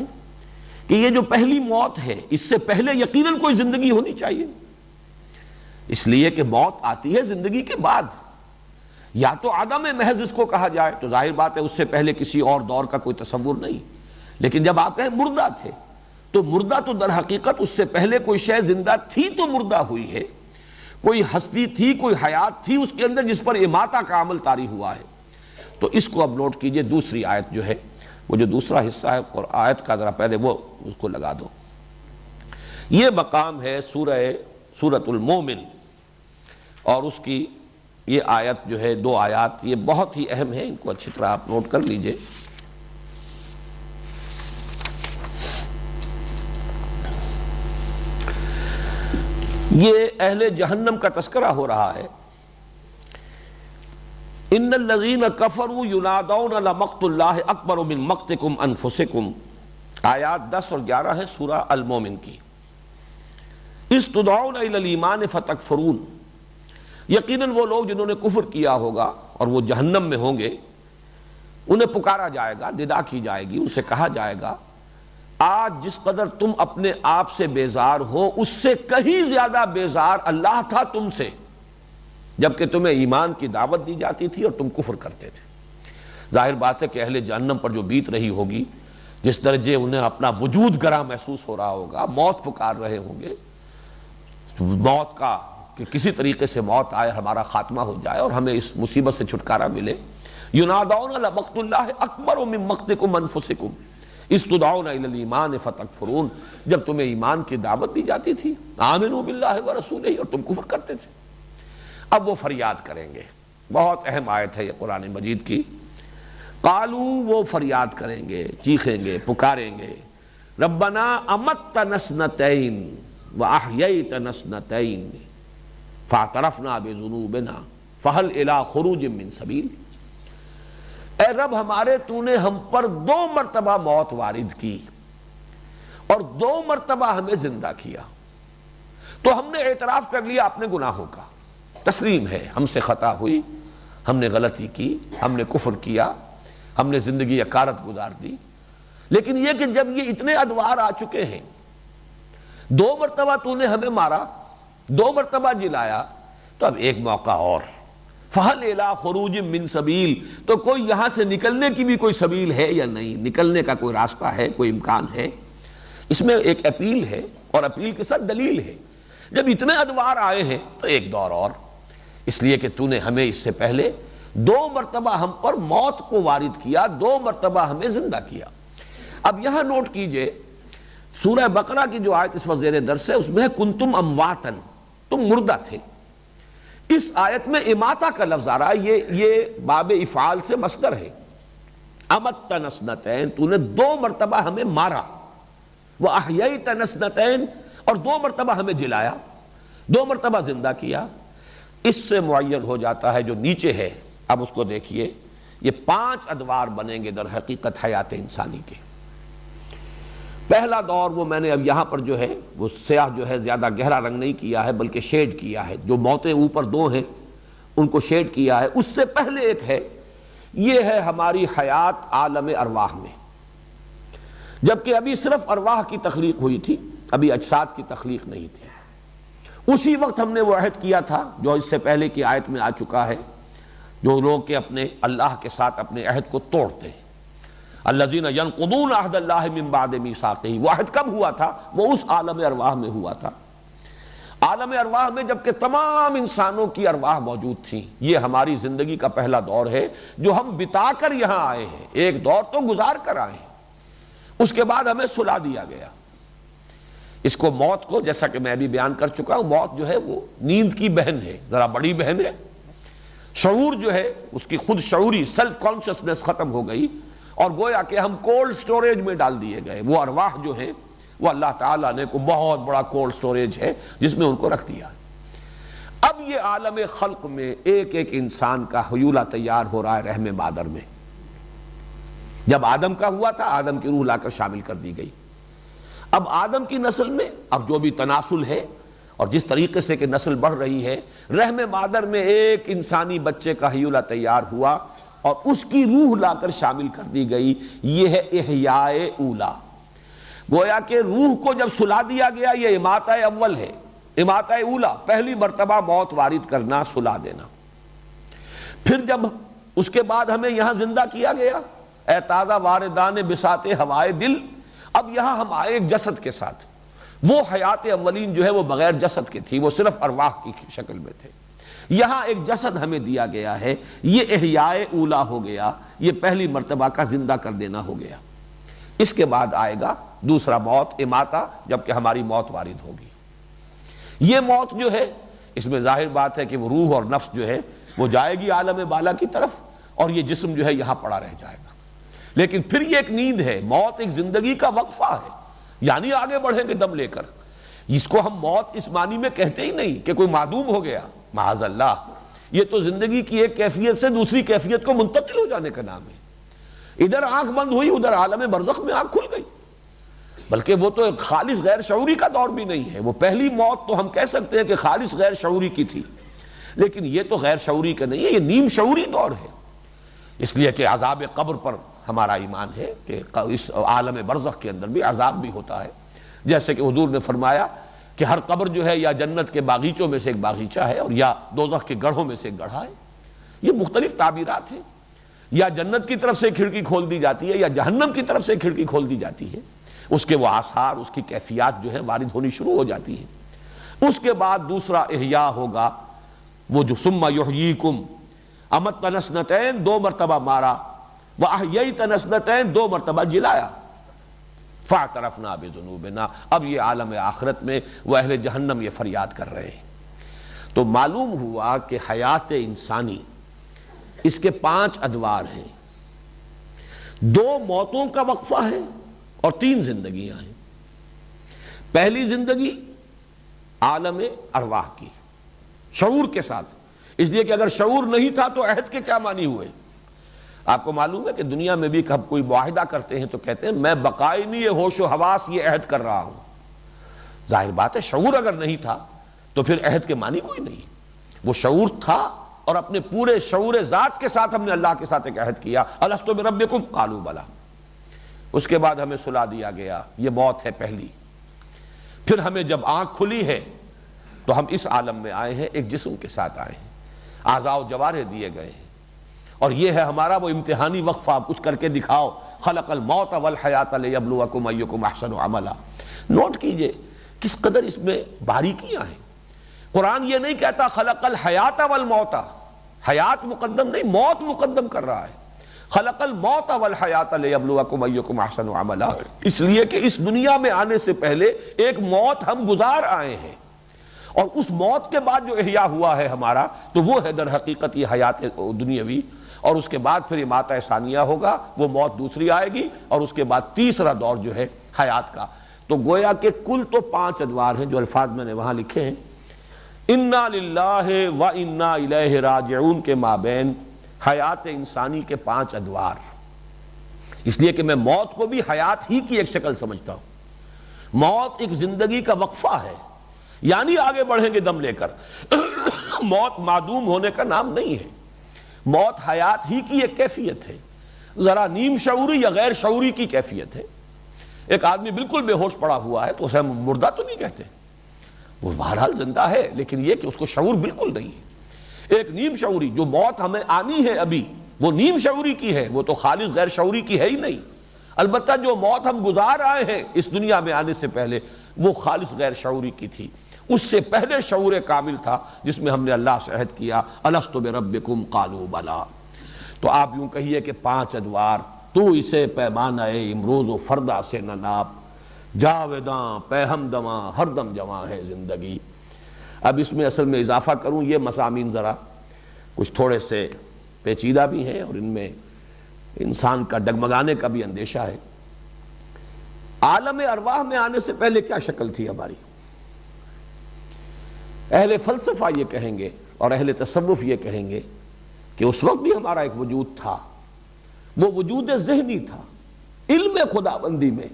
کہ یہ جو پہلی موت ہے اس سے پہلے یقیناً کوئی زندگی ہونی چاہیے، اس لیے کہ موت آتی ہے زندگی کے بعد، یا تو عدم محض اس کو کہا جائے تو ظاہر بات ہے اس سے پہلے کسی اور دور کا کوئی تصور نہیں، لیکن جب آپ کہیں مردہ تھے تو مردہ تو در حقیقت اس سے پہلے کوئی شے زندہ تھی تو مردہ ہوئی ہے، کوئی ہستی تھی، کوئی حیات تھی اس کے اندر جس پر اماتہ کا عمل طاری ہوا ہے۔ تو اس کو اب نوٹ کیجئے، دوسری آیت جو ہے وہ جو دوسرا حصہ ہے اور آیت کا ذرا پہلے وہ اس کو لگا دو، یہ مقام ہے سورۃ المومن، اور اس کی یہ آیت جو ہے دو آیات یہ بہت ہی اہم ہے، ان کو اچھی طرح آپ نوٹ کر لیجئے۔ یہ اہل جہنم کا تذکرہ ہو رہا ہے۔ ان الذین کفروا ینادون لمقت اللہ اکبر من مقتکم انفسکم، آیات 10 اور 11 ہے سورہ المومن کی۔ اذ تدعون الی الایمان فتکفرون، یقیناً وہ لوگ جنہوں نے کفر کیا ہوگا اور وہ جہنم میں ہوں گے، انہیں پکارا جائے گا، ندا کی جائے گی، ان سے کہا جائے گا آج جس قدر تم اپنے آپ سے بیزار ہو اس سے کہیں زیادہ بیزار اللہ تھا تم سے، جبکہ تمہیں ایمان کی دعوت دی جاتی تھی اور تم کفر کرتے تھے۔ ظاہر بات ہے کہ اہل جہنم پر جو بیت رہی ہوگی، جس درجے انہیں اپنا وجود گراں محسوس ہو رہا ہوگا، موت پکار رہے ہوں گے، موت کا کہ کسی طریقے سے موت آئے، ہمارا خاتمہ ہو جائے اور ہمیں اس مصیبت سے چھٹکارا ملے۔ ینادون لمقت اللہ اکبر من مقتکم انفسکم اذ تدعون الی الایمان فتکفرون، جب تمہیں ایمان کی دعوت دی جاتی تھی، آمنوا باللہ ورسولہ، اور تم کفر کرتے تھے۔ اب وہ فریاد کریں گے، بہت اہم آیت ہے یہ قرآن مجید کی۔ قالوا، وہ فریاد کریں گے، چیخیں گے، پکاریں گے، ربنا امتنا سنتین واحییتنا سنتین فاعترفنا بذنوبنا فہل الی خروج من سبیل، اے رب ہمارے تو نے ہم پر 2 مرتبہ موت وارد کی اور 2 مرتبہ ہمیں زندہ کیا، تو ہم نے اعتراف کر لیا اپنے گناہوں کا، تسلیم ہے ہم سے خطا ہوئی، ہم نے غلطی کی، ہم نے کفر کیا، ہم نے زندگی اکارت گزار دی، لیکن یہ کہ جب یہ اتنے ادوار آ چکے ہیں، 2 مرتبہ تو نے ہمیں مارا، 2 مرتبہ جلایا، تو اب ایک موقع اور، فَهَلْ إِلَىٰ خُرُوجٍ مِّن سَبِيلٍ، تو کوئی یہاں سے نکلنے کی بھی کوئی سبیل ہے یا نہیں، نکلنے کا کوئی راستہ ہے، کوئی امکان ہے۔ اس میں ایک اپیل ہے اور اپیل کے ساتھ دلیل ہے، جب اتنے ادوار آئے ہیں تو ایک دور اور، اس لیے کہ تو نے ہمیں اس سے پہلے 2 مرتبہ ہم پر موت کو وارد کیا، 2 مرتبہ ہمیں زندہ کیا۔ اب یہاں نوٹ کیجئے سورہ بقرہ کی جو آیت اس وقت زیر درس ہے اس میں ہے کنتم امواتن، تم مردہ تھے۔ اس آیت میں اماتہ کا لفظ آ رہا ہے، یہ باب افعال سے مصدر ہے، امتنا سنتین، تو نے 2 مرتبہ ہمیں مارا، وَأَحْيَيْتَنَا سنتین، اور 2 مرتبہ ہمیں جلایا، 2 مرتبہ زندہ کیا۔ اس سے معین ہو جاتا ہے جو نیچے ہے، اب اس کو دیکھیے، یہ 5 ادوار بنیں گے در حقیقت حیات انسانی کے۔ پہلا دور وہ میں نے اب یہاں پر جو ہے وہ سیاہ جو ہے زیادہ گہرا رنگ نہیں کیا ہے بلکہ شیڈ کیا ہے، جو موتیں اوپر 2 ہیں ان کو شیڈ کیا ہے۔ اس سے پہلے ایک ہے، یہ ہے ہماری حیات عالم ارواح میں، جبکہ ابھی صرف ارواح کی تخلیق ہوئی تھی، ابھی اجساد کی تخلیق نہیں تھی۔ اسی وقت ہم نے وہ عہد کیا تھا جو اس سے پہلے کی آیت میں آ چکا ہے، جو لوگ کہ اپنے اللہ کے ساتھ اپنے عہد کو توڑتے ہیں، الذین ینقضون عہد اللہ من بعد میثاقہ۔ وہ عہد کب ہوا تھا؟ وہ اس عالم ارواح میں ہوا تھا، عالم ارواح میں جبکہ تمام انسانوں کی ارواح موجود تھیں۔ یہ ہماری زندگی کا پہلا دور ہے جو ہم بتا کر یہاں آئے ہیں، ایک دور تو گزار کر آئے ہیں، اس کے بعد ہمیں سلا دیا گیا۔ اس کو موت کو، جیسا کہ میں بھی بیان کر چکا ہوں، موت جو ہے وہ نیند کی بہن ہے، ذرا بڑی بہن ہے۔ شعور جو ہے اس کی خود شعوری سیلف کانشسنس ختم ہو گئی، اور گویا کہ ہم کولڈ سٹوریج میں ڈال دیے گئے۔ وہ ارواح جو ہیں وہ اللہ تعالیٰ نے کو بہت بڑا کولڈ سٹوریج ہے جس میں ان کو رکھ دیا۔ اب یہ عالم خلق میں ایک ایک انسان کا حیولہ تیار ہو رہا ہے رحم مادر میں۔ جب آدم کا ہوا تھا، آدم کی روح لا کر شامل کر دی گئی۔ اب آدم کی نسل میں اب جو بھی تناسل ہے اور جس طریقے سے کہ نسل بڑھ رہی ہے، رحم مادر میں ایک انسانی بچے کا حیولہ تیار ہوا اور اس کی روح لا کر شامل کر دی گئی۔ یہ ہے احیاء اولا۔ گویا کہ روح کو جب سلا دیا گیا، یہ اماتہ اول ہے، اماتہ اولا، پہلی مرتبہ موت وارد کرنا، سلا دینا۔ پھر جب اس کے بعد ہمیں یہاں زندہ کیا گیا، اے تازہ واردان بساط ہوائے دل، اب یہاں ہم آئے ایک جسد کے ساتھ۔ وہ حیات اولین جو ہے وہ بغیر جسد کے تھی، وہ صرف ارواح کی شکل میں تھے۔ یہاں ایک جسد ہمیں دیا گیا ہے، یہ احیاء اولا ہو گیا، یہ پہلی مرتبہ کا زندہ کر دینا ہو گیا۔ اس کے بعد آئے گا دوسرا موت، اماتہ، جبکہ ہماری موت وارد ہوگی۔ یہ موت جو ہے اس میں ظاہر بات ہے کہ وہ روح اور نفس جو ہے وہ جائے گی عالم بالا کی طرف، اور یہ جسم جو ہے یہاں پڑا رہ جائے گا۔ لیکن پھر یہ ایک نیند ہے، موت ایک زندگی کا وقفہ ہے، یعنی آگے بڑھیں گے دم لے کر۔ اس کو ہم موت اس معنی میں کہتے ہی نہیں کہ کوئی معدوم ہو گیا، معاذ اللہ، یہ تو زندگی کی ایک کیفیت سے دوسری کیفیت کو منتقل ہو جانے کا نام ہے۔ ادھر آنکھ بند ہوئی، ادھر عالم برزخ میں آنکھ کھل گئی۔ بلکہ وہ تو ایک خالص غیر شعوری کا دور بھی نہیں ہے، وہ پہلی موت تو ہم کہہ سکتے ہیں کہ خالص غیر شعوری کی تھی، لیکن یہ تو غیر شعوری کا نہیں ہے، یہ نیم شعوری دور ہے۔ اس لیے کہ عذاب قبر پر ہمارا ایمان ہے کہ اس عالم برزخ کے اندر بھی عذاب بھی ہوتا ہے، جیسے کہ حضور نے فرمایا کہ ہر قبر جو ہے یا جنت کے باغیچوں میں سے ایک باغیچہ ہے، اور یا دوزخ کے گڑھوں میں سے ایک گڑھا ہے۔ یہ مختلف تعبیرات ہیں، یا جنت کی طرف سے کھڑکی کھول دی جاتی ہے یا جہنم کی طرف سے کھڑکی کھول دی جاتی ہے، اس کے وہ آثار، اس کی کیفیات جو ہے وارد ہونی شروع ہو جاتی ہیں۔ اس کے بعد دوسرا احیاء ہوگا، وہ جو ثم یحییکم، امتنا سنتین، 2 مرتبہ مارا، وَأَحْيَيْتَنَا سنتین، 2 مرتبہ جلایا، فَاعْتَرَفْنَا بِذُنُوبِنَا۔ اب یہ عالم آخرت میں وہ اہل جہنم یہ فریاد کر رہے ہیں۔ تو معلوم ہوا کہ حیات انسانی اس کے 5 ادوار ہیں، 2 موتوں کا وقفہ ہے اور 3 زندگیاں ہیں۔ پہلی زندگی عالم ارواح کی، شعور کے ساتھ، اس لیے کہ اگر شعور نہیں تھا تو عہد کے کیا معنی ہوئے؟ آپ کو معلوم ہے کہ دنیا میں بھی کب کوئی معاہدہ کرتے ہیں تو کہتے ہیں میں بقائمی ہوش و حواس یہ عہد کر رہا ہوں۔ ظاہر بات ہے شعور اگر نہیں تھا تو پھر عہد کے معنی کوئی نہیں۔ وہ شعور تھا اور اپنے پورے شعور ذات کے ساتھ ہم نے اللہ کے ساتھ ایک عہد کیا، الستو بربکم قالوا بلی۔ اس کے بعد ہمیں سلا دیا گیا، یہ موت ہے پہلی۔ پھر ہمیں جب آنکھ کھلی ہے تو ہم اس عالم میں آئے ہیں، ایک جسم کے ساتھ آئے ہیں، اعضاء و جوارح دیے گئے ہیں، اور یہ ہے ہمارا وہ امتحانی وقفہ، آپ کچھ کر کے دکھاؤ، خلق الموت والحیات لیبلوکم ایکم احسن عملا۔ نوٹ کیجئے کس قدر اس میں باریکیاں ہیں۔ قرآن یہ نہیں کہتا خلق الحیات والموت، حیات مقدم نہیں، موت مقدم کر رہا ہے۔ خلق الموت والحیات لیبلوکم ایکم احسن عملا، اس لیے کہ اس دنیا میں آنے سے پہلے ایک موت ہم گزار آئے ہیں، اور اس موت کے بعد جو احیاء ہوا ہے ہمارا، تو وہ ہے در حقیقت یہ حیات دنیاوی، اور اس کے بعد پھر اماتہ ثانیہ ہوگا، وہ موت دوسری آئے گی، اور اس کے بعد تیسرا دور جو ہے حیات کا۔ تو گویا کہ کل تو 5 ادوار ہیں جو الفاظ میں نے وہاں لکھے ہیں، انا للہ و انا الیہ راجعون کے مابین حیات انسانی کے 5 ادوار، اس لیے کہ میں موت کو بھی حیات ہی کی ایک شکل سمجھتا ہوں۔ موت ایک زندگی کا وقفہ ہے، یعنی آگے بڑھیں گے دم لے کر۔ موت معدوم ہونے کا نام نہیں ہے، موت حیات ہی کی ایک کیفیت ہے، ذرا نیم شعوری یا غیر شعوری کی کیفیت ہے۔ ایک آدمی بالکل بے ہوش پڑا ہوا ہے تو اسے ہم مردہ تو نہیں کہتے، وہ بہرحال زندہ ہے، لیکن یہ کہ اس کو شعور بالکل نہیں ہے۔ ایک نیم شعوری جو موت ہمیں آنی ہے ابھی، وہ نیم شعوری کی ہے، وہ تو خالص غیر شعوری کی ہے ہی نہیں۔ البتہ جو موت ہم گزار آئے ہیں اس دنیا میں آنے سے پہلے، وہ خالص غیر شعوری کی تھی۔ اس سے پہلے شعور کامل تھا جس میں ہم نے اللہ سے عہد کیا، الست بربکم قالوا بلا۔ تو آپ یوں کہیے کہ 5 ادوار، تو اسے پیمانہ امروز و فردا سے نہ ناپ، جاویداں پہ ہمدماں ہر دم جواں ہے زندگی۔ اب اس میں اصل میں اضافہ کروں، یہ مضامین ذرا کچھ تھوڑے سے پیچیدہ بھی ہیں اور ان میں انسان کا ڈگمگانے کا بھی اندیشہ ہے۔ عالم ارواح میں آنے سے پہلے کیا شکل تھی ہماری؟ اہل فلسفہ یہ کہیں گے اور اہل تصوف یہ کہیں گے کہ اس وقت بھی ہمارا ایک وجود تھا، وہ وجود ذہنی تھا، علم خداوندی میں،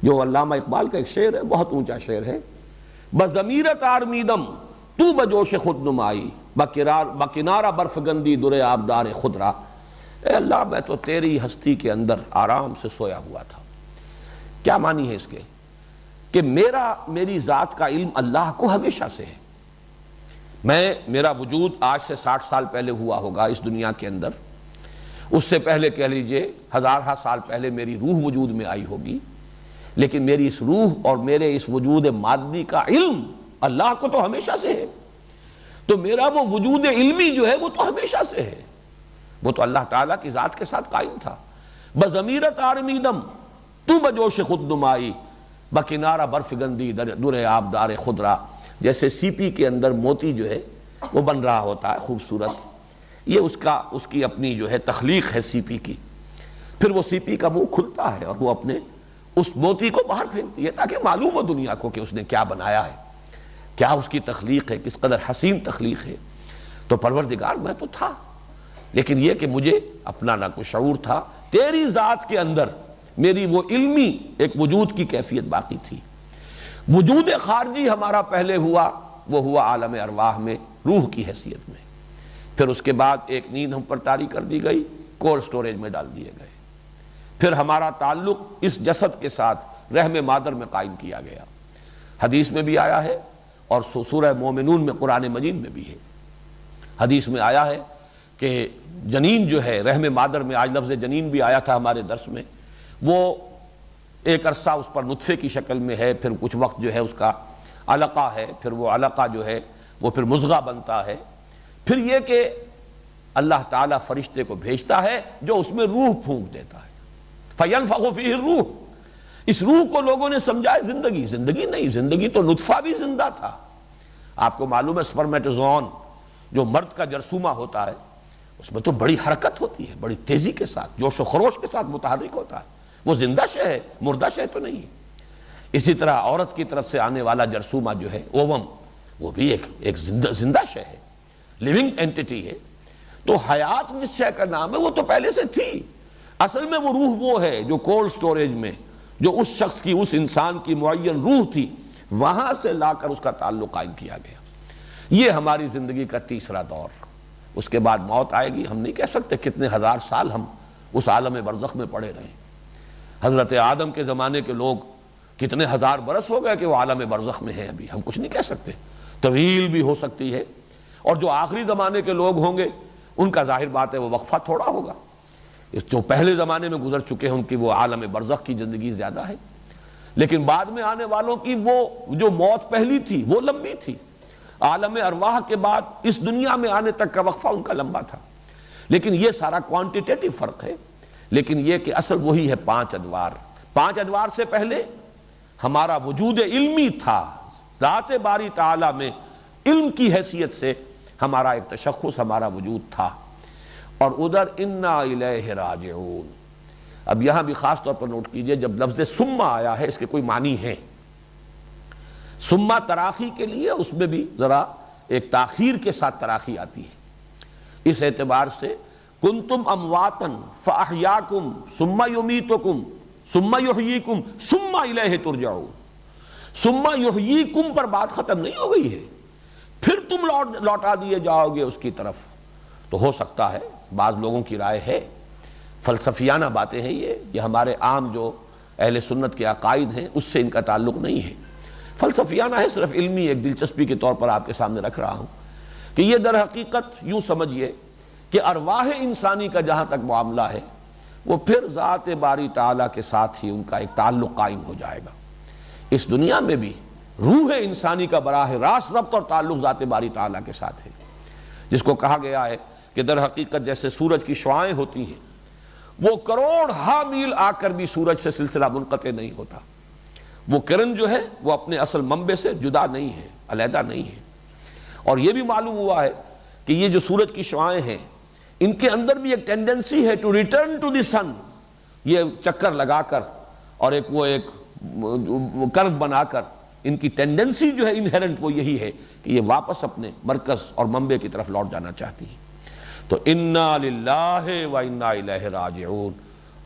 جو علامہ اقبال کا ایک شعر ہے، بہت اونچا شعر ہے، بضمیرت آرمیدم تو بجوش خود نمائی، بکنارہ برف گندی در آبدار خدرا۔ اے اللہ میں تو تیری ہستی کے اندر آرام سے سویا ہوا تھا۔ کیا معنی ہے اس کے؟ کہ میری ذات کا علم اللہ کو ہمیشہ سے ہے۔ میرا وجود آج سے 60 سال پہلے ہوا ہوگا اس دنیا کے اندر، اس سے پہلے کہہ لیجئے ہزارہ سال پہلے میری روح وجود میں آئی ہوگی، لیکن میری اس روح اور میرے اس وجود مادی کا علم اللہ کو تو ہمیشہ سے ہے۔ تو میرا وہ وجود علمی جو ہے وہ تو ہمیشہ سے ہے، وہ تو اللہ تعالیٰ کی ذات کے ساتھ قائم تھا۔ بضمیرت آرمیدم تو بجوش خود نمائی، بکنارہ برف گندی در آبدار خدرا۔ جیسے سی پی کے اندر موتی جو ہے وہ بن رہا ہوتا ہے خوبصورت، یہ اس کی اپنی جو ہے تخلیق ہے سی پی کی، پھر وہ سی پی کا منہ کھلتا ہے اور وہ اپنے اس موتی کو باہر پھینکتی ہے تاکہ معلوم ہو دنیا کو کہ اس نے کیا بنایا ہے، کیا اس کی تخلیق ہے، کس قدر حسین تخلیق ہے۔ تو پروردگار میں تو تھا، لیکن یہ کہ مجھے اپنا نہ کوئی شعور تھا، تیری ذات کے اندر میری وہ علمی ایک وجود کی کیفیت باقی تھی۔ وجود خارجی ہمارا پہلے ہوا، وہ ہوا عالم ارواح میں روح کی حیثیت میں، پھر اس کے بعد ایک نیند ہم پر طاری کر دی گئی، کولڈ سٹوریج میں ڈال دیے گئے، پھر ہمارا تعلق اس جسد کے ساتھ رحم مادر میں قائم کیا گیا۔ حدیث میں بھی آیا ہے اور سورہ مومنون میں قرآن مجید میں بھی ہے، حدیث میں آیا ہے کہ جنین جو ہے رحم مادر میں، آج لفظ جنین بھی آیا تھا ہمارے درس میں، وہ ایک عرصہ اس پر نطفے کی شکل میں ہے، پھر کچھ وقت جو ہے اس کا علقہ ہے، پھر وہ علقہ جو ہے وہ پھر مضغہ بنتا ہے، پھر یہ کہ اللہ تعالیٰ فرشتے کو بھیجتا ہے جو اس میں روح پھونک دیتا ہے، فَيَنْفَخُ فِيهِ الروح۔ اس روح کو لوگوں نے سمجھا ہے زندگی نہیں، زندگی تو نطفہ بھی زندہ تھا۔ آپ کو معلوم ہے سپرمیٹوزوان جو مرد کا جرثومہ ہوتا ہے اس میں تو بڑی حرکت ہوتی ہے، بڑی تیزی کے ساتھ، جوش و خروش کے ساتھ متحرک ہوتا ہے، وہ زندہ شے ہے، مردہ شے تو نہیں ہے۔ اسی طرح عورت کی طرف سے آنے والا جرثومہ جو ہے اووم، وہ بھی ایک زندہ شے ہے، لیونگ اینٹیٹی ہے۔ تو حیات جس شے کا نام ہے وہ تو پہلے سے تھی، اصل میں وہ روح وہ ہے جو کولڈ سٹوریج میں، جو اس شخص کی، اس انسان کی معین روح تھی، وہاں سے لا کر اس کا تعلق قائم کیا گیا۔ یہ ہماری زندگی کا تیسرا دور۔ اس کے بعد موت آئے گی، ہم نہیں کہہ سکتے کتنے ہزار سال ہم اس عالم برزخ میں پڑے رہے۔ حضرت آدم کے زمانے کے لوگ کتنے ہزار برس ہو گئے کہ وہ عالم برزخ میں ہیں، ابھی ہم کچھ نہیں کہہ سکتے، طویل بھی ہو سکتی ہے۔ اور جو آخری زمانے کے لوگ ہوں گے ان کا ظاہر بات ہے وہ وقفہ تھوڑا ہوگا، اس جو پہلے زمانے میں گزر چکے ہیں ان کی وہ عالم برزخ کی زندگی زیادہ ہے، لیکن بعد میں آنے والوں کی وہ جو موت پہلی تھی وہ لمبی تھی۔ عالم ارواح کے بعد اس دنیا میں آنے تک کا وقفہ ان کا لمبا تھا، لیکن یہ سارا کوانٹیٹیٹو فرق ہے۔ لیکن یہ کہ اصل وہی ہے 5 ادوار۔ 5 ادوار سے پہلے ہمارا وجود علمی تھا، ذات باری تعالیٰ میں علم کی حیثیت سے ہمارا ایک تشخص، ہمارا وجود تھا۔ اور ادھر انا الیہ راجعون۔ اب یہاں بھی خاص طور پر نوٹ کیجئے، جب لفظ ثم آیا ہے اس کے کوئی معنی ہے۔ ثم تراخی کے لیے اس میں بھی ذرا ایک تاخیر کے ساتھ تراخی آتی ہے، اس اعتبار سے کنتم امواتا فاحیاکم ثم یمیتکم ثم یحییکم ثم الیہ ترجعون۔ ثم یحییکم پر بات ختم نہیں ہو گئی ہے، پھر تم لوٹا دیے جاؤ گے اس کی طرف۔ تو ہو سکتا ہے بعض لوگوں کی رائے ہے، فلسفیانہ باتیں ہیں یہ ہمارے عام جو اہل سنت کے عقائد ہیں اس سے ان کا تعلق نہیں ہے، فلسفیانہ ہے، صرف علمی ایک دلچسپی کے طور پر آپ کے سامنے رکھ رہا ہوں کہ یہ در حقیقت یوں سمجھیے کہ ارواح انسانی کا جہاں تک معاملہ ہے وہ پھر ذات باری تعالیٰ کے ساتھ ہی ان کا ایک تعلق قائم ہو جائے گا۔ اس دنیا میں بھی روح انسانی کا براہ راست ربط اور تعلق ذات باری تعالیٰ کے ساتھ ہے، جس کو کہا گیا ہے کہ در حقیقت جیسے سورج کی شعاعیں ہوتی ہیں وہ کروڑ ہا میل آ کر بھی سورج سے سلسلہ منقطع نہیں ہوتا، وہ کرن جو ہے وہ اپنے اصل منبع سے جدا نہیں ہے، علیحدہ نہیں ہے۔ اور یہ بھی معلوم ہوا ہے کہ یہ جو سورج کی شعاعیں ہیں ان کے اندر بھی ایک ٹینڈنسی ہے ٹو ریٹرن ٹو دی سن، یہ چکر لگا کر اور ایک کرو بنا کر ان کی ٹینڈنسی جو ہے انہیرنٹ وہ یہی ہے کہ یہ واپس اپنے مرکز اور منبع کی طرف لوٹ جانا چاہتی ہیں۔ تو انا للہ و انا الیہ راجعون،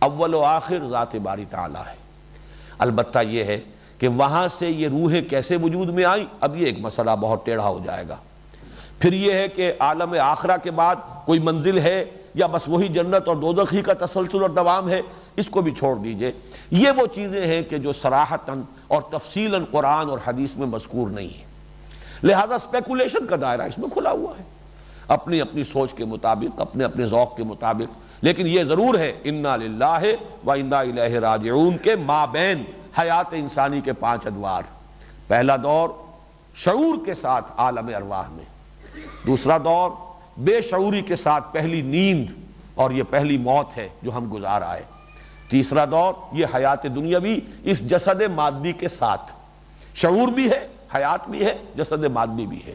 اول و آخر ذات باری تعالیٰ ہے۔ البتہ یہ ہے کہ وہاں سے یہ روحیں کیسے وجود میں آئیں، اب یہ ایک مسئلہ بہت ٹیڑھا ہو جائے گا۔ پھر یہ ہے کہ عالم آخرہ کے بعد کوئی منزل ہے یا بس وہی جنت اور دوزخ ہی کا تسلسل اور دوام ہے، اس کو بھی چھوڑ دیجئے۔ یہ وہ چیزیں ہیں کہ جو صراحتاً اور تفصیلاً قرآن اور حدیث میں مذکور نہیں ہیں، لہذا اسپیکولیشن کا دائرہ اس میں کھلا ہوا ہے، اپنی اپنی سوچ کے مطابق، اپنے اپنے ذوق کے مطابق۔ لیکن یہ ضرور ہے انا للہ و انا الیہ راجعون کے مابین حیات انسانی کے 5 ادوار۔ پہلا دور شعور کے ساتھ عالم ارواح میں، دوسرا دور بے شعوری کے ساتھ پہلی نیند اور یہ پہلی موت ہے جو ہم گزار آئے، تیسرا دور یہ حیات دنیاوی اس جسد مادی کے ساتھ، شعور بھی ہے، حیات بھی ہے، جسد مادی بھی ہے۔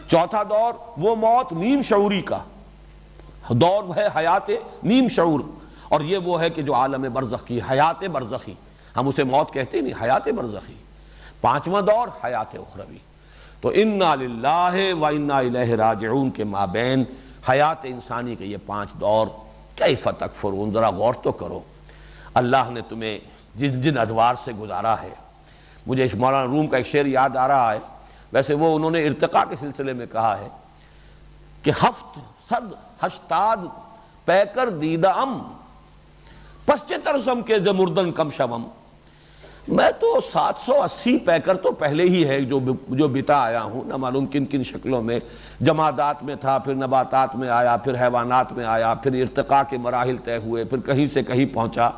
چوتھا دور وہ موت نیم شعوری کا دور ہے، حیات نیم شعور، اور یہ وہ ہے کہ جو عالم برزخ کی حیات برزخی، ہم اسے موت کہتے نہیں، حیات برزخی۔ پانچواں دور حیات اخروی۔ تو انا للہ و انا الیہ راجعون کے مابین حیات انسانی کے یہ 5 دور، کیف تکفرون، ذرا غور تو کرو۔ اللہ نے تمہیں جن جن ادوار سے گزارا ہے، مجھے اس مولانا روم کا ایک شعر یاد آ رہا ہے، ویسے وہ انہوں نے ارتقاء کے سلسلے میں کہا ہے کہ 780 پیکر دیدہ ام پسچے ترسم کے زمردن کم شوم۔ میں تو 780 پیکر تو پہلے ہی ہے جو بتا آیا ہوں، نہ معلوم کن کن شکلوں میں، جمادات میں تھا، پھر نباتات میں آیا، پھر حیوانات میں آیا، پھر ارتقاء کے مراحل طے ہوئے، پھر کہیں سے کہیں پہنچا۔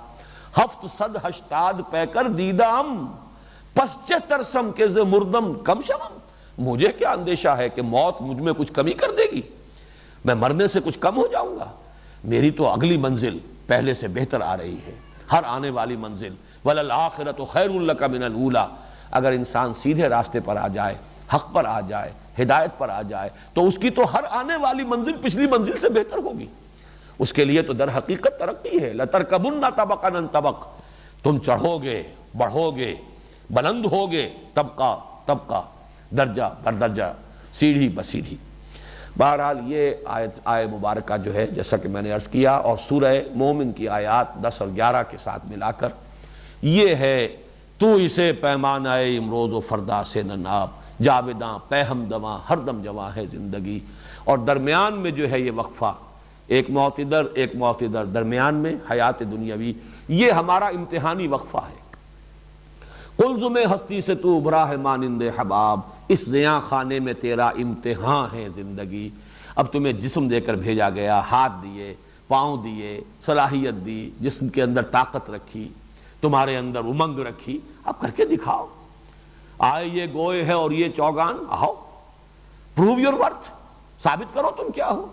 780 پیکر دیدہ ام پسچے ترسم کے زمردم کم شوم۔ مجھے کیا اندیشہ ہے کہ موت مجھ میں کچھ کمی کر دے گی، میں مرنے سے کچھ کم ہو جاؤں گا؟ میری تو اگلی منزل پہلے سے بہتر آ رہی ہے، ہر آنے والی منزل۔ وَلَلْآخِرَةُ خَيْرٌ لَكَ مِنَ الْأُولَىٰ، اگر انسان سیدھے راستے پر آ جائے، حق پر آ جائے، ہدایت پر آ جائے، تو اس کی تو ہر آنے والی منزل پچھلی منزل سے بہتر ہوگی۔ اس کے لیے تو در حقیقت ترقی ہے، لَتَرْكَبُنَّ طَبَقًا عَن طَبَقٍ، تم چڑھو گے، بڑھو گے، بلند ہوگے، طبقہ طبقہ، درجہ بر درجہ، سیڑھی بسیڑھی۔ بہرحال یہ آیت مبارکہ جو ہے جیسا کہ میں نے عرض کیا، اور سورہ مومن کی آیات 10 اور 11 کے ساتھ ملا کر یہ ہے تو اسے پیمانہ امروز و فردا سے نہ ناپ، جاویداں پہ ہم دواں ہر دم جواں ہے زندگی۔ اور درمیان میں جو ہے یہ وقفہ، ایک موت ادھر ایک موت ادھر، درمیان میں حیات دنیاوی، یہ ہمارا امتحانی وقفہ ہے۔ قلزم ہستی سے تو ابھرا ہے مانند حباب، اس زیاں خانے میں تیرا امتحان ہے زندگی۔ اب تمہیں جسم دے کر بھیجا گیا، ہاتھ دیے، پاؤں دیے، صلاحیت دی، جسم کے اندر طاقت رکھی، تمہارے اندر امنگ رکھی، اب کر کے دکھاؤ۔ آئے یہ گوئے ہے اور یہ چوگان، آؤ پروو یور ورتھ، ثابت کرو تم کیا ہو۔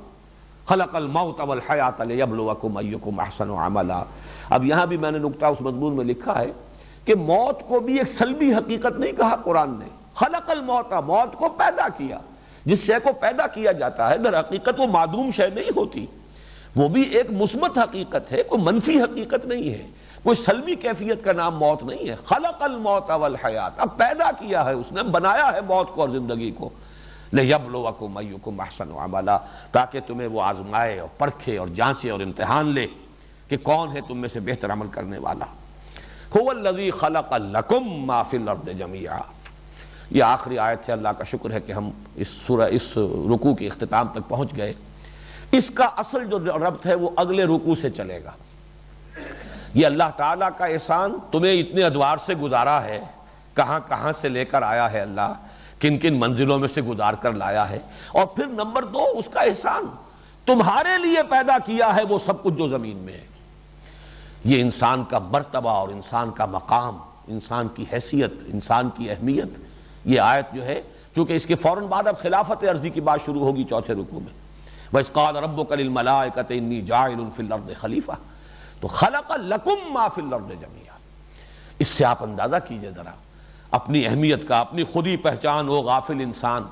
خلق الموت والحیات لیبلوکم ایکم احسن عملا۔ اب یہاں بھی میں نے نکتہ اس مضمون میں لکھا ہے کہ موت کو بھی ایک سلبی حقیقت نہیں کہا قرآن نے، خلق الموت، موت کو پیدا کیا۔ جس شے کو پیدا کیا جاتا ہے در حقیقت وہ معدوم شے نہیں ہوتی، وہ بھی ایک مثبت حقیقت ہے، کوئی منفی حقیقت نہیں ہے، کوئی سلبی کیفیت کا نام موت نہیں ہے۔ خلق الموت والحیات، اب پیدا کیا ہے اس نے، بنایا ہے موت کو اور زندگی کو، لِيَبْلُوَكُمْ أَيُّكُمْ أَحْسَنُ عَمَلًا، تاکہ تمہیں وہ آزمائے اور پرکھے اور جانچے اور امتحان لے کہ کون ہے تم میں سے بہتر عمل کرنے والا۔ هُوَ الَّذِي خَلَقَ لَكُمْ مَا فِي الْأَرْضِ جَمِيعًا، یہ آخری آیت ہے۔ اللہ کا شکر ہے کہ ہم اس رکوع کے اختتام تک پہنچ گئے۔ اس کا اصل جو ربط ہے وہ اگلے رکوع سے چلے گا۔ یہ اللہ تعالیٰ کا احسان تمہیں اتنے ادوار سے گزارا ہے، کہاں کہاں سے لے کر آیا ہے اللہ، کن کن منزلوں میں سے گزار کر لایا ہے، اور پھر نمبر 2 اس کا احسان تمہارے لیے پیدا کیا ہے وہ سب کچھ جو زمین میں ہے۔ یہ انسان کا مرتبہ اور انسان کا مقام، انسان کی حیثیت، انسان کی اہمیت، یہ آیت جو ہے، چونکہ اس کے فوراً بعد اب خلافت عرضی کی بات شروع ہوگی چوتھے رکوع میں، وَإِذْ قَالَ رَبُّكَ لِلْمَلَائِكَةِ إِنِّي جَاعِلٌ فِي الْأَرْضِ خَلِيفَةً تو خلق لکم ما فی الارض جميعا۔ اس سے آپ اندازہ کیجئے ذرا اپنی اہمیت کا، اپنی خودی پہچان ہو غافل انسان،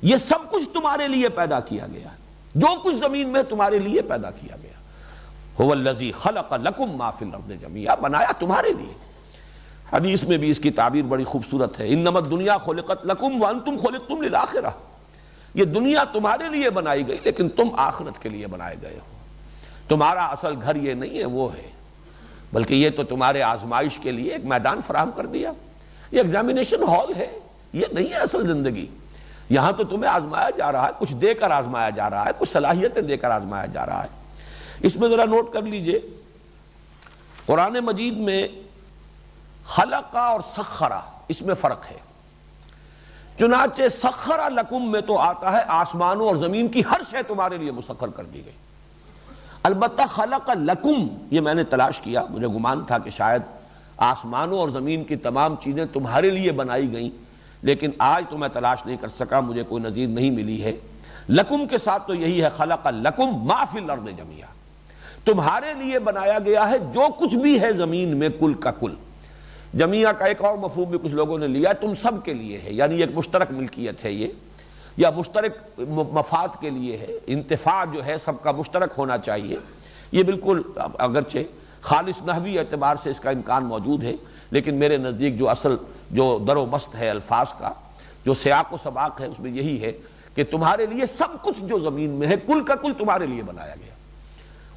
یہ سب کچھ تمہارے لیے پیدا کیا گیا ہے، جو کچھ زمین میں تمہارے لیے پیدا کیا گیا۔ هو الذی خلق لکم ما فی الارض جميعا، بنایا تمہارے لیے۔ حدیث میں بھی اس کی تعبیر بڑی خوبصورت ہے، انما الدنیا خلقت لکم وانتم خلقتم للآخرہ، یہ دنیا تمہارے لیے بنائی گئی لیکن تم آخرت کے لیے بنائے گئے ہو۔ تمہارا اصل گھر یہ نہیں ہے، وہ ہے، بلکہ یہ تو تمہارے آزمائش کے لیے ایک میدان فراہم کر دیا، یہ ایگزامینیشن ہال ہے، یہ نہیں ہے اصل زندگی۔ یہاں تو تمہیں آزمایا جا رہا ہے، کچھ دے کر آزمایا جا رہا ہے، کچھ صلاحیتیں دے کر آزمایا جا رہا ہے۔ اس میں ذرا نوٹ کر لیجئے، قرآن مجید میں خلقہ اور سخرہ اس میں فرق ہے۔ چنانچہ سخرہ لکم میں تو آتا ہے آسمانوں اور زمین کی ہر شے تمہارے لیے مسخر کر دی گئی۔ البتہ خلق لکم یہ میں نے تلاش کیا، مجھے گمان تھا کہ شاید آسمانوں اور زمین کی تمام چیزیں تمہارے لیے بنائی گئیں، لیکن آج تو میں تلاش نہیں کر سکا، مجھے کوئی نظیر نہیں ملی ہے۔ لکم کے ساتھ تو یہی ہے، خلق لکم ما فی الارض جميعا، تمہارے لیے بنایا گیا ہے جو کچھ بھی ہے زمین میں کل کا کل۔ جميعا کا ایک اور مفہوم بھی کچھ لوگوں نے لیا، تم سب کے لیے ہے، یعنی ایک مشترک ملکیت ہے یہ، یا مشترک مفاد کے لیے ہے، انتفاع جو ہے سب کا مشترک ہونا چاہیے۔ یہ بالکل اگرچہ خالص نحوی اعتبار سے اس کا امکان موجود ہے، لیکن میرے نزدیک جو اصل جو در و بست ہے الفاظ کا، جو سیاق و سباق ہے، اس میں یہی ہے کہ تمہارے لیے سب کچھ جو زمین میں ہے کل کا کل تمہارے لیے بنایا گیا۔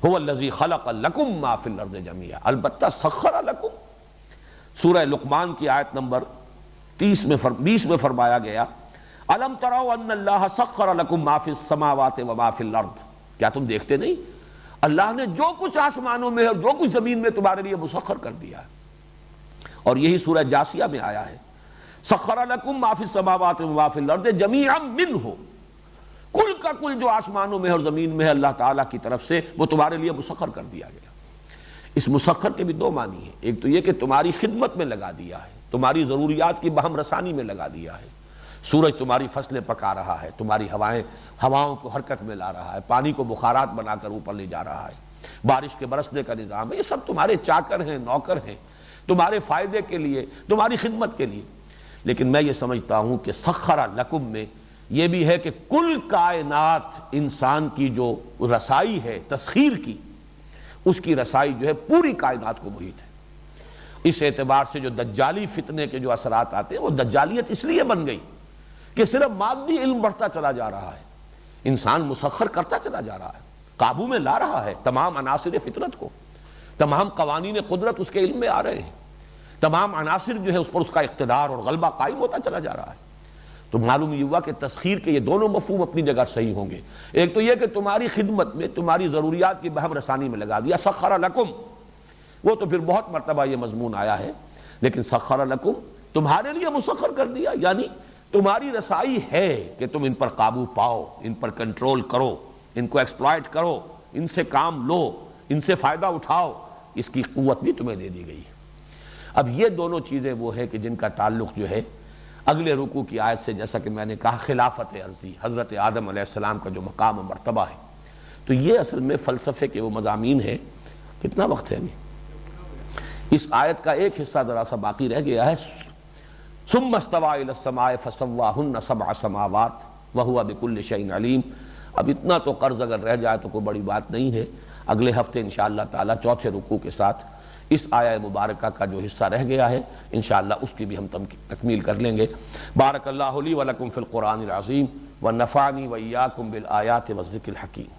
هو الذی خلق لکم ما فی الارض جميعا، البتہ سخر لکم، سورہ لقمان کی آیت نمبر 20 میں فرمایا گیا، الم تروا ان اللہ سخر لکم ما فی السماوات وما فی الارض، کیا تم دیکھتے نہیں اللہ نے جو کچھ آسمانوں میں ہے اور جو کچھ زمین میں تمہارے لیے مسخر کر دیا ہے۔ اور یہی سورہ جاسیہ میں آیا ہے، سخر لکم ما فی السماوات وما فی الارض جميعا منہ، کل کا کل جو آسمانوں میں اور زمین میں ہے اللہ تعالیٰ کی طرف سے وہ تمہارے لیے مسخر کر دیا گیا۔ اس مسخر کے بھی 2 معنی ہیں، ایک تو یہ کہ تمہاری خدمت میں لگا دیا ہے، تمہاری ضروریات کی بہم رسانی میں لگا دیا ہے۔ سورج تمہاری فصلیں پکا رہا ہے، تمہاری ہواؤں کو حرکت میں لا رہا ہے، پانی کو بخارات بنا کر اوپر لے جا رہا ہے، بارش کے برسنے کا نظام ہے، یہ سب تمہارے چاکر ہیں، نوکر ہیں، تمہارے فائدے کے لیے، تمہاری خدمت کے لیے۔ لیکن میں یہ سمجھتا ہوں کہ سخر لکم میں یہ بھی ہے کہ کل کائنات انسان کی جو رسائی ہے تسخیر کی، اس کی رسائی جو ہے پوری کائنات کو محیط ہے۔ اس اعتبار سے جو دجالی فتنے کے جو اثرات آتے ہیں وہ دجالیت اس لیے بن گئی کہ صرف مادی علم بڑھتا چلا جا رہا ہے، انسان مسخر کرتا چلا جا رہا ہے، قابو میں لا رہا ہے تمام عناصر فطرت کو، تمام قوانین قدرت اس کے علم میں آ رہے ہیں، تمام عناصر جو ہے اس پر اس کا اقتدار اور غلبہ قائم ہوتا چلا جا رہا ہے۔ تو معلوم یہ ہوا کہ تسخیر کے یہ دونوں مفہوم اپنی جگہ صحیح ہوں گے۔ ایک تو یہ کہ تمہاری خدمت میں، تمہاری ضروریات کی بہم رسانی میں لگا دیا، سخر لکم، وہ تو پھر بہت مرتبہ یہ مضمون آیا ہے، لیکن سخر لکم تمہارے لیے مسخر کر دیا، یعنی تمہاری رسائی ہے کہ تم ان پر قابو پاؤ، ان پر کنٹرول کرو، ان کو ایکسپلائٹ کرو، ان سے کام لو، ان سے فائدہ اٹھاؤ، اس کی قوت بھی تمہیں دے دی گئی۔ اب یہ دونوں چیزیں وہ ہے کہ جن کا تعلق جو ہے اگلے رکوع کی آیت سے، جیسا کہ میں نے کہا خلافت عرضی، حضرت آدم علیہ السلام کا جو مقام و مرتبہ ہے، تو یہ اصل میں فلسفے کے وہ مضامین ہیں۔ کتنا وقت ہے ابھی؟ اس آیت کا ایک حصہ ذرا سا باقی رہ گیا ہے، ثم استوى الى السماء فسواهن 7 سماوات وهو بكل شيء عليم۔ اب اتنا تو قرض اگر رہ جائے تو کوئی بڑی بات نہیں ہے، اگلے ہفتے انشاءاللہ تعالی چوتھے رکوع کے ساتھ اس آیہ مبارکہ کا جو حصہ رہ گیا ہے انشاءاللہ اس کی بھی ہم تکمیل کر لیں گے۔ بارک اللہ لی و لکم فی القرآن العظیم ونفعنی وإیاکم بالآیات والذکر الحکیم۔